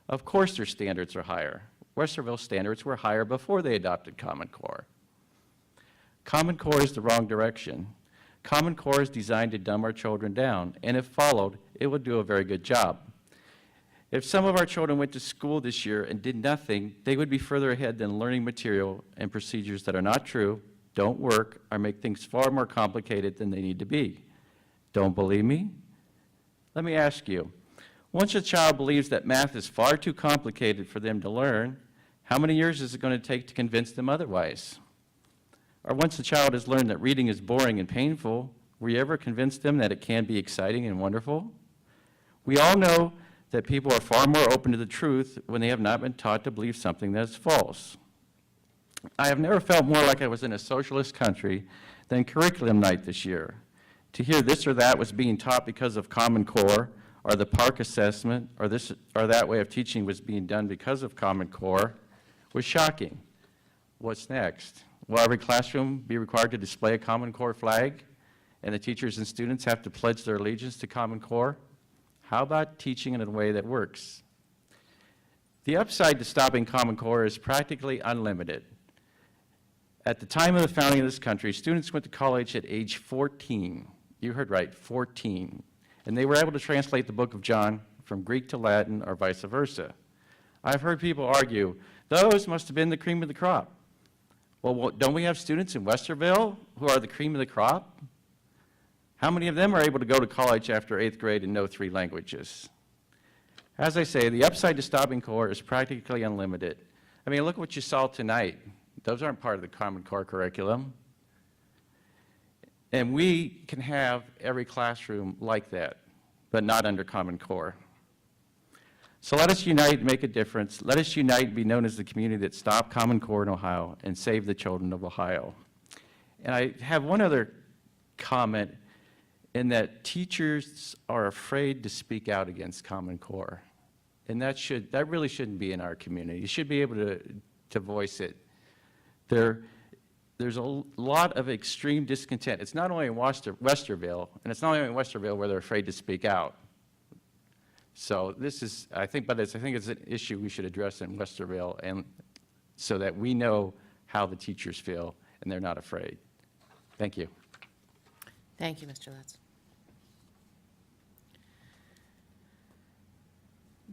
Of course their standards are higher. Westerville's standards were higher before they adopted Common Core. Common Core is the wrong direction. Common Core is designed to dumb our children down, and if followed, it would do a very good job. If some of our children went to school this year and did nothing, they would be further ahead than learning material and procedures that are not true, don't work, or make things far more complicated than they need to be. Don't believe me? Let me ask you, once a child believes that math is far too complicated for them to learn, how many years is it going to take to convince them otherwise? Or once a child has learned that reading is boring and painful, will you ever convince them that it can be exciting and wonderful? We all know that people are far more open to the truth when they have not been taught to believe something that is false. I have never felt more like I was in a socialist country than curriculum night this year. To hear this or that was being taught because of Common Core, or the PARC assessment, or this or that way of teaching was being done because of Common Core, was shocking. What's next? Will every classroom be required to display a Common Core flag, and the teachers and students have to pledge their allegiance to Common Core? How about teaching in a way that works? The upside to stopping Common Core is practically unlimited. At the time of the founding of this country, students went to college at age 14. You heard right, 14. And they were able to translate the book of John from Greek to Latin or vice versa. I've heard people argue, those must have been the cream of the crop. Well, don't we have students in Westerville who are the cream of the crop? How many of them are able to go to college after 8th grade and know 3 languages? As I say, the upside to stopping core is practically unlimited. I mean, look what you saw tonight. Those aren't part of the Common Core curriculum. And we can have every classroom like that, but not under Common Core. So let us unite and make a difference. Let us unite and be known as the community that stopped Common Core in Ohio and saved the children of Ohio. And I have one other comment, in that teachers are afraid to speak out against Common Core. And that really shouldn't be in our community. You should be able to voice it. There's a lot of extreme discontent. It's not only in Westerville, and it's not only in Westerville where they're afraid to speak out. So this is, I think it's an issue we should address in Westerville, and so that we know how the teachers feel and they're not afraid. Thank you. Thank you, Mr. Lutz.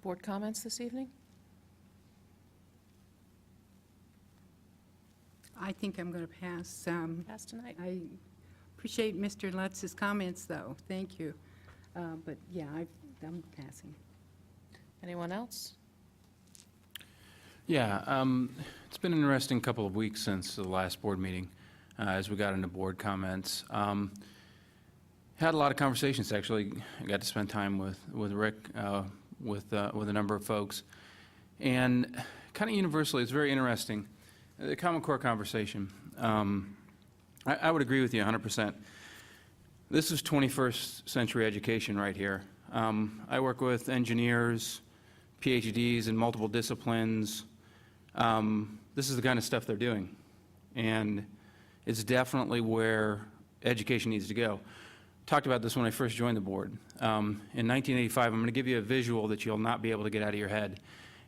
Board comments this evening? I think I'm going to pass. Pass tonight. I appreciate Mr. Lutz's comments, though. Thank you. But yeah, I'm passing. Anyone else? Yeah, it's been an interesting couple of weeks since the last board meeting, as we got into board comments. Had a lot of conversations, actually. I got to spend time with Rick, with a number of folks. And kind of universally, it's very interesting. The Common Core conversation, I would agree with you 100%. This is 21st century education right here. I work with engineers, PhDs in multiple disciplines. This is the kind of stuff they're doing. And it's definitely where education needs to go. talked about this when I first joined the board. In 1985, I'm going to give you a visual that you'll not be able to get out of your head.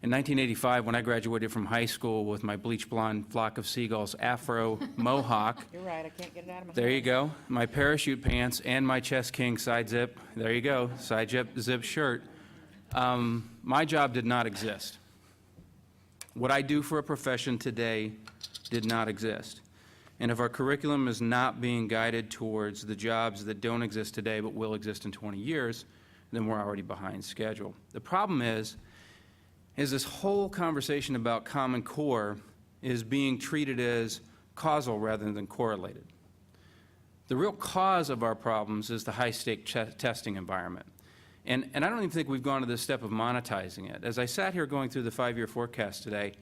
In 1985, when I graduated from high school with my bleach blonde flock of seagulls, afro, mohawk. You're right, I can't get it out of my head. There you go. My parachute pants and my Chest King side zip. There you go, side zip shirt. My job did not exist. What I do for a profession today did not exist. And if our curriculum is not being guided towards the jobs that don't exist today but will exist in 20 years, then we're already behind schedule. The problem is this whole conversation about Common Core is being treated as causal rather than correlated. The real cause of our problems is the high-stake testing environment. And I don't even think we've gone to the step of monetizing it. As I sat here going through the 5-year forecast today,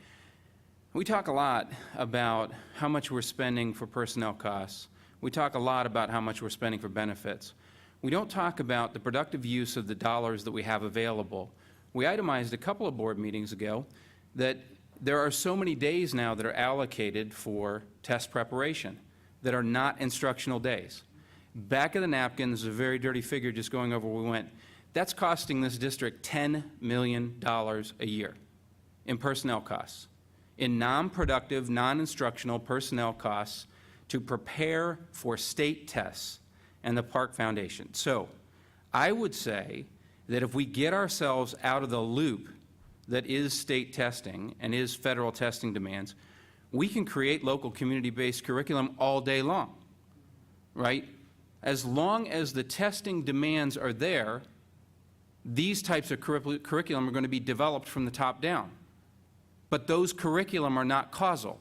we talk a lot about how much we're spending for personnel costs. We talk a lot about how much we're spending for benefits. We don't talk about the productive use of the dollars that we have available. We itemized a couple of board meetings ago that there are so many days now that are allocated for test preparation that are not instructional days. Back of the napkin, this is a very dirty figure just going over where we went. That's costing this district $10 million a year in personnel costs, in non-productive, non-instructional personnel costs to prepare for state tests and the Park Foundation. So I would say that if we get ourselves out of the loop that is state testing and is federal testing demands, we can create local community-based curriculum all day long, right? As long as the testing demands are there, these types of curriculum are going to be developed from the top down. But those curriculum are not causal.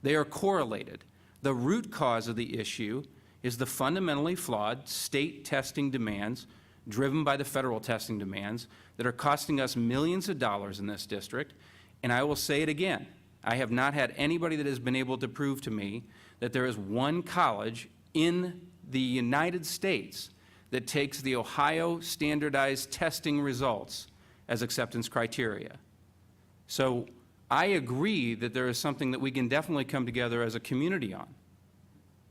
They are correlated. The root cause of the issue is the fundamentally flawed state testing demands driven by the federal testing demands that are costing us millions of dollars in this district. And I will say it again, I have not had anybody that has been able to prove to me that there is one college in the United States that takes the Ohio standardized testing results as acceptance criteria. So I agree that there is something that we can definitely come together as a community on.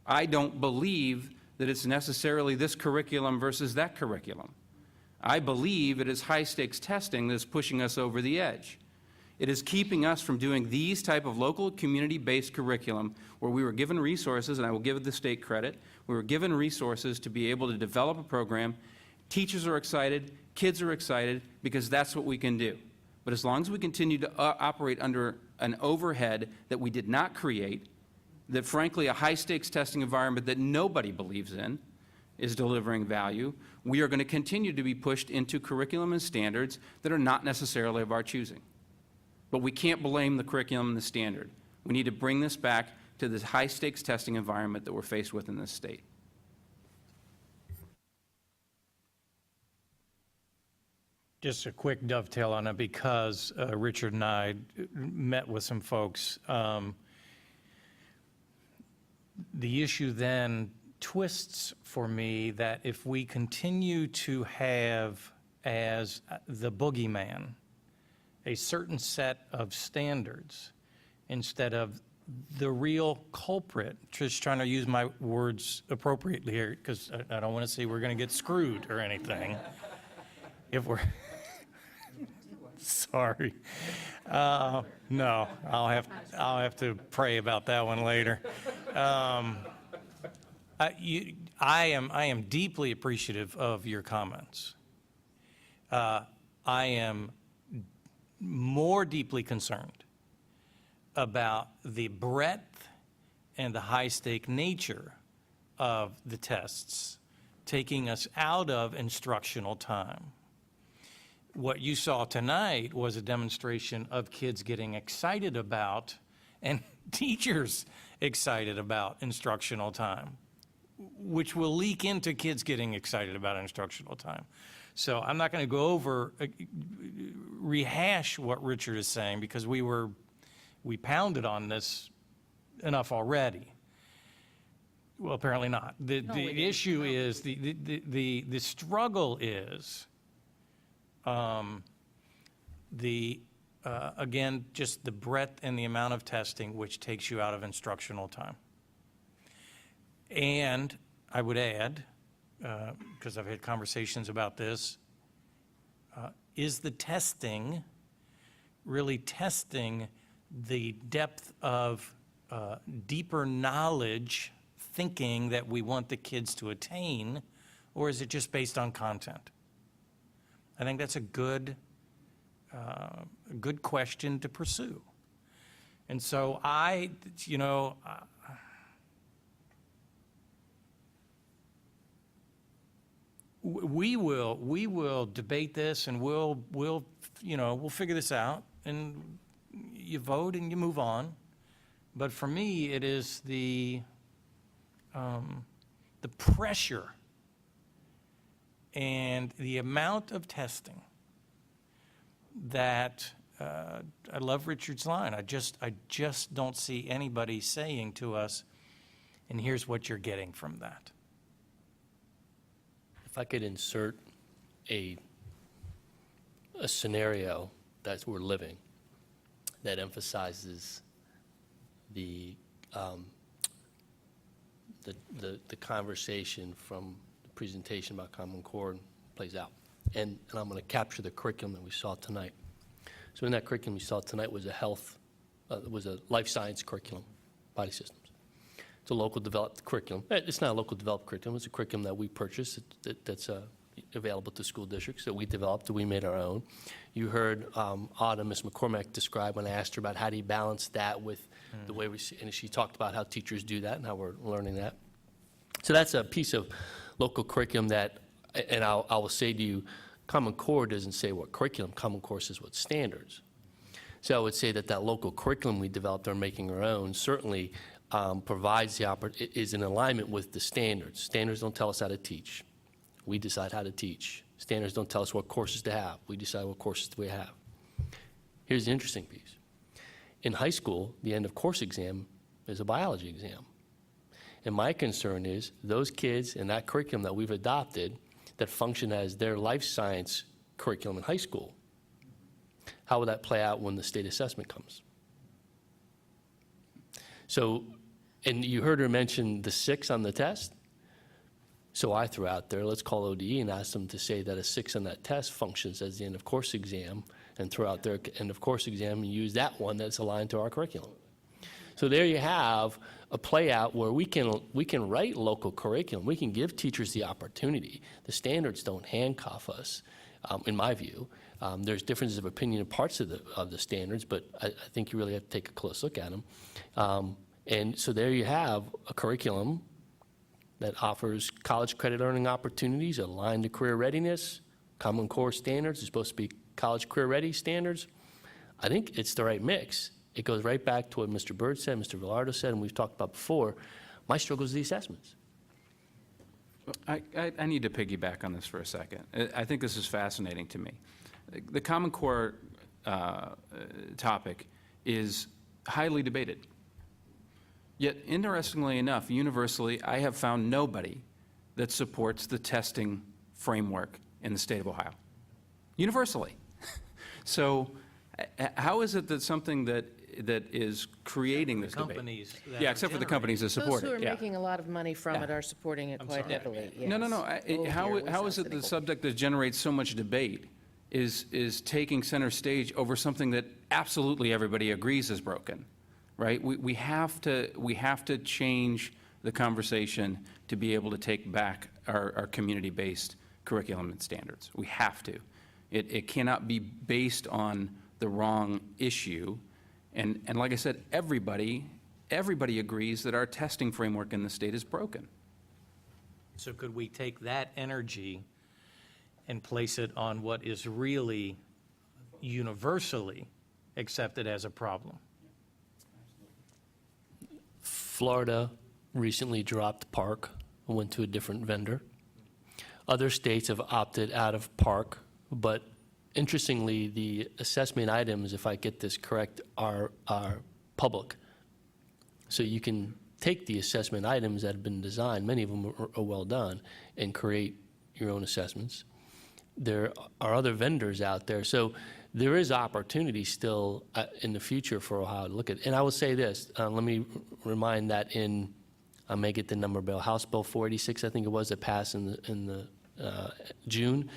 I don't believe that it's necessarily this curriculum versus that curriculum. I believe it is high-stakes testing that is pushing us over the edge. It is keeping us from doing these type of local community-based curriculum where we were given resources, and I will give the state credit, we were given resources to be able to develop a program. Teachers are excited, kids are excited, because that's what we can do. But as long as we continue to operate under an overhead that we did not create, that frankly a high-stakes testing environment that nobody believes in is delivering value, we are going to continue to be pushed into curriculum and standards that are not necessarily of our choosing. But we can't blame the curriculum and the standard. We need to bring this back to this high-stakes testing environment that we're faced with in this state. Just a quick dovetail on it, because Richard and I met with some folks. The issue then twists for me that if we continue to have as the boogeyman a certain set of standards instead of the real culprit, just trying to use my words appropriately here because I don't want to say we're going to get screwed or anything. If we're sorry. No, I'll have to pray about that one later. I am deeply appreciative of your comments. I am more deeply concerned about the breadth and the high-stake nature of the tests taking us out of instructional time. What you saw tonight was a demonstration of kids getting excited about and teachers excited about instructional time, which will leak into kids getting excited about instructional time. So I'm not going to go over, rehash what Richard is saying because we pounded on this enough already. Well, apparently not. The issue is, the struggle is, again, just the breadth and the amount of testing which takes you out of instructional time. And I would add because I've had conversations about this, is the testing really testing the depth of deeper knowledge thinking that we want the kids to attain, or is it just based on content? I think that's a good question to pursue. And so we will debate this, and we'll figure this out, and you vote and you move on. But for me, it is the pressure and the amount of testing that I love Richard's line. I just don't see anybody saying to us, and here's what you're getting from that. If I could insert a scenario that we're living that emphasizes the conversation from the presentation about Common Core plays out. And I'm going to capture the curriculum that we saw tonight. So in that curriculum we saw tonight was a life science curriculum, body systems. It's a local developed curriculum. It's not a local developed curriculum. It's a curriculum that we purchased that's available to school districts that we developed, that we made our own. You heard Autumn, Ms. McCormack, describe when I asked her about how do you balance that with the way we see, and she talked about how teachers do that and how we're learning that. So that's a piece of local curriculum that, and I will say to you, Common Core doesn't say what curriculum, Common Core says what standards. So I would say that local curriculum we developed or making our own certainly provides the is in alignment with the standards. Standards don't tell us how to teach. We decide how to teach. Standards don't tell us what courses to have. We decide what courses we have. Here's the interesting piece. In high school, the end of course exam is a biology exam. And my concern is those kids in that curriculum that we've adopted that function as their life science curriculum in high school, how will that play out when the state assessment comes? So, and you heard her mention the 6 on the test. So I threw out there, let's call ODE and ask them to say that a 6 on that test functions as the end of course exam, and throw out their end of course exam and use that one that's aligned to our curriculum. So there you have a play out where we can write local curriculum. We can give teachers the opportunity. The standards don't handcuff us, in my view. There's differences of opinion in parts of the standards, but I think you really have to take a close look at them. And so there you have a curriculum that offers college credit earning opportunities aligned to career readiness. Common Core standards are supposed to be college career ready standards. I think it's the right mix. It goes right back to what Mr. Bird said, Mr. Villardo said, and we've talked about before. My struggle is the assessments. I need to piggyback on this for a second. I think this is fascinating to me. The Common Core topic is highly debated. Yet, interestingly enough, universally, I have found nobody that supports the testing framework in the state of Ohio. Universally. So how is it that something that is creating this debate? Companies that Yeah, are except for the companies that support Those who it, are yeah. making a lot of money from it are supporting it quite heavily, yes. No. Oh, dear, How we is sound it the cynical. subject that generates so much debate is taking center stage over something that absolutely everybody agrees is broken, right? We have to change the conversation to be able to take back our community-based curriculum and standards. We have to. It cannot be based on the wrong issue. And like I said, everybody agrees that our testing framework in the state is broken. So could we take that energy and place it on what is really universally accepted as a problem? Florida recently dropped Park and went to a different vendor. Other states have opted out of Park, but interestingly, the assessment items, if I get this correct, are public. So you can take the assessment items that have been designed, many of them are well done, and create your own assessments. There are other vendors out there. So there is opportunity still in the future for Ohio to look at. And I will say this, let me remind that in I may get the number bill, House Bill 486, I think it was, that passed in the June,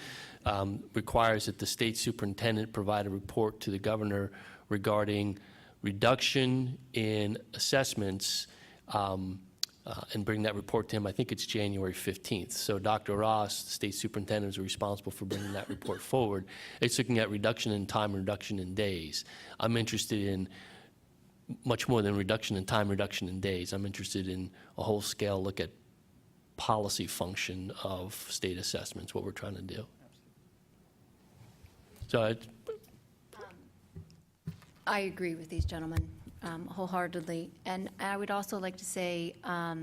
requires that the state superintendent provide a report to the governor regarding reduction in assessments, and bring that report to him. I think it's January 15th. So Dr. Ross, the state superintendent, is responsible for bringing that report forward. It's looking at reduction in time, reduction in days. I'm interested in much more than reduction in time, reduction in days. I'm interested in a whole scale look at policy function of state assessments, what we're trying to do. So I agree with these gentlemen wholeheartedly. And I would also like to say, I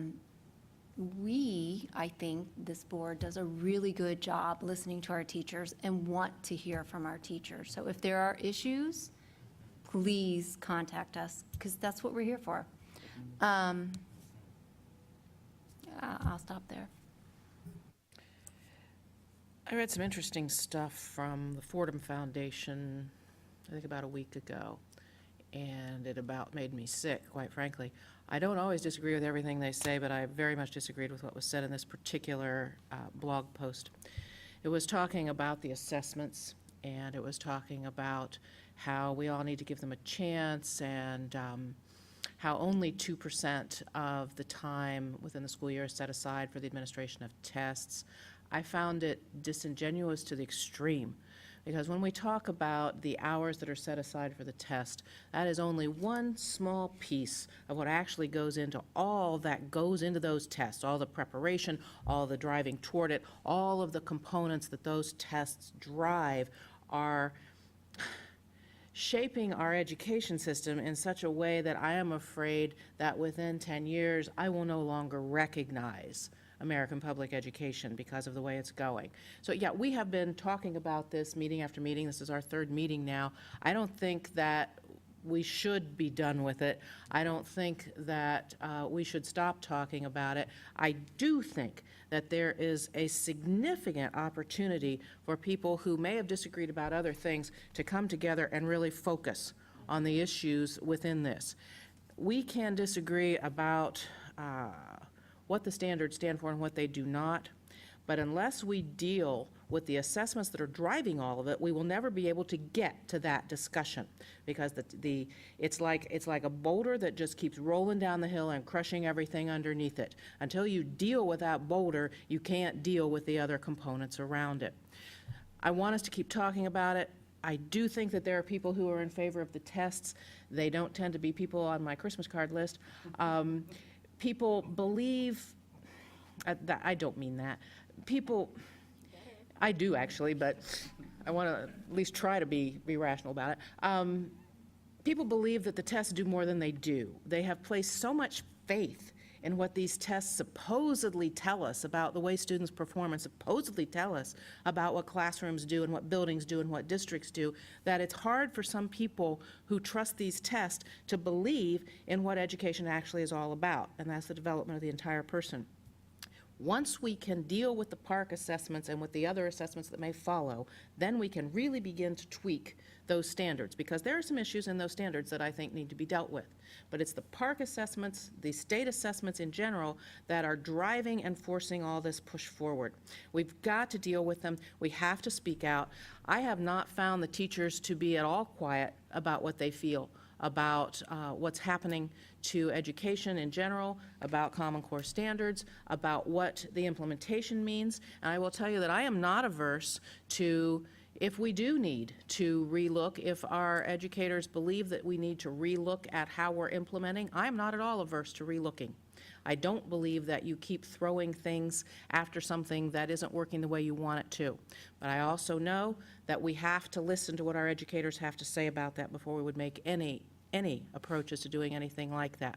think this board does a really good job listening to our teachers and want to hear from our teachers. So if there are issues, please contact us, because that's what we're here for. I'll stop there. I read some interesting stuff from the Fordham Foundation, I think about a week ago, and it about made me sick, quite frankly. I don't always disagree with everything they say, but I very much disagreed with what was said in this particular blog post. It was talking about the assessments, and it was talking about how we all need to give them a chance, and how only 2% of the time within the school year is set aside for the administration of tests. I found it disingenuous to the extreme, because when we talk about the hours that are set aside for the test, that is only one small piece of what actually goes into all that goes into those tests, all the preparation, all the driving toward it, all of the components that those tests drive are shaping our education system in such a way that I am afraid that within 10 years, I will no longer recognize American public education because of the way it's going. So yeah, we have been talking about this meeting after meeting. This is our third meeting now. I don't think that we should be done with it. I don't think that we should stop talking about it. I do think that there is a significant opportunity for people who may have disagreed about other things to come together and really focus on the issues within this. We can disagree about what the standards stand for and what they do not, but unless we deal with the assessments that are driving all of it, we will never be able to get to that discussion, because it's like a boulder that just keeps rolling down the hill and crushing everything underneath it. Until you deal with that boulder, you can't deal with the other components around it. I want us to keep talking about it. I do think that there are people who are in favor of the tests. They don't tend to be people on my Christmas card list. People believe, I don't mean that. People, I do actually, but I want to at least try to be rational about it. People believe that the tests do more than they do. They have placed so much faith in what these tests supposedly tell us about the way students perform, and supposedly tell us about what classrooms do and what buildings do and what districts do, that it's hard for some people who trust these tests to believe in what education actually is all about, and that's the development of the entire person. Once we can deal with the PARCC assessments and with the other assessments that may follow, then we can really begin to tweak those standards, because there are some issues in those standards that I think need to be dealt with. But it's the PARCC assessments, the state assessments in general, that are driving and forcing all this push forward. We've got to deal with them. We have to speak out. I have not found the teachers to be at all quiet about what they feel about what's happening to education in general, about Common Core standards, about what the implementation means. And I will tell you that I am not averse to, if we do need to relook, if our educators believe that we need to relook at how we're implementing, I'm not at all averse to relooking. I don't believe that you keep throwing things after something that isn't working the way you want it to. But I also know that we have to listen to what our educators have to say about that before we would make any approaches to doing anything like that.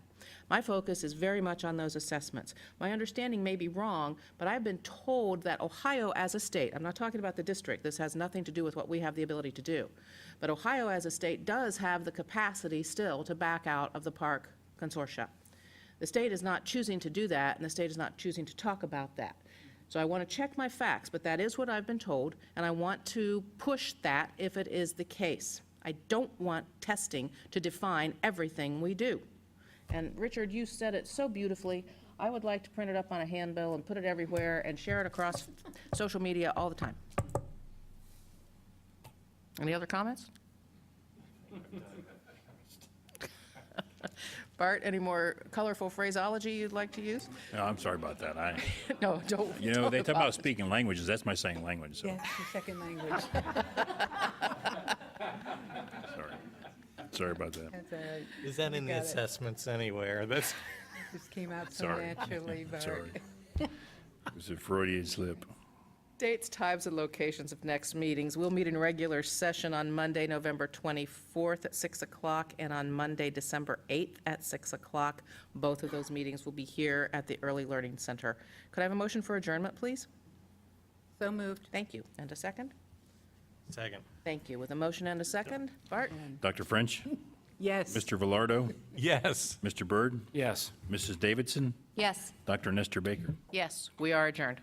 My focus is very much on those assessments. My understanding may be wrong, but I've been told that Ohio as a state, I'm not talking about the district, this has nothing to do with what we have the ability to do, but Ohio as a state does have the capacity still to back out of the PARCC consortia. The state is not choosing to do that, and the state is not choosing to talk about that. So I want to check my facts, but that is what I've been told, and I want to push that if it is the case. I don't want testing to define everything we do. And Richard, you said it so beautifully. I would like to print it up on a handbill and put it everywhere and share it across social media all the time. Any other comments? Bart, any more colorful phraseology you'd like to use? No, I'm sorry about that. No, don't. You know, don't they talk about apologize. speaking languages. That's my second language, so, Yes, your second language. sorry. Sorry about that. That's all right. Is that in the got it. assessments anywhere? That's, Just came out so Sorry. naturally, Bart. Sorry. It was a Freudian slip. Dates, times, and locations of next meetings. We'll meet in regular session on Monday, November 24th at 6 o'clock, and on Monday, December 8th at 6 o'clock. Both of those meetings will be here at the Early Learning Center. Could I have a motion for adjournment, please? So moved. Thank you. And a second? second. Thank you. With a motion and a second, Bart? Dr. French? Yes. Mr. Velardo? Yes. Mr. Byrd? Yes. Mrs. Davidson? Yes. Dr. Nestor Baker? Yes, we are adjourned.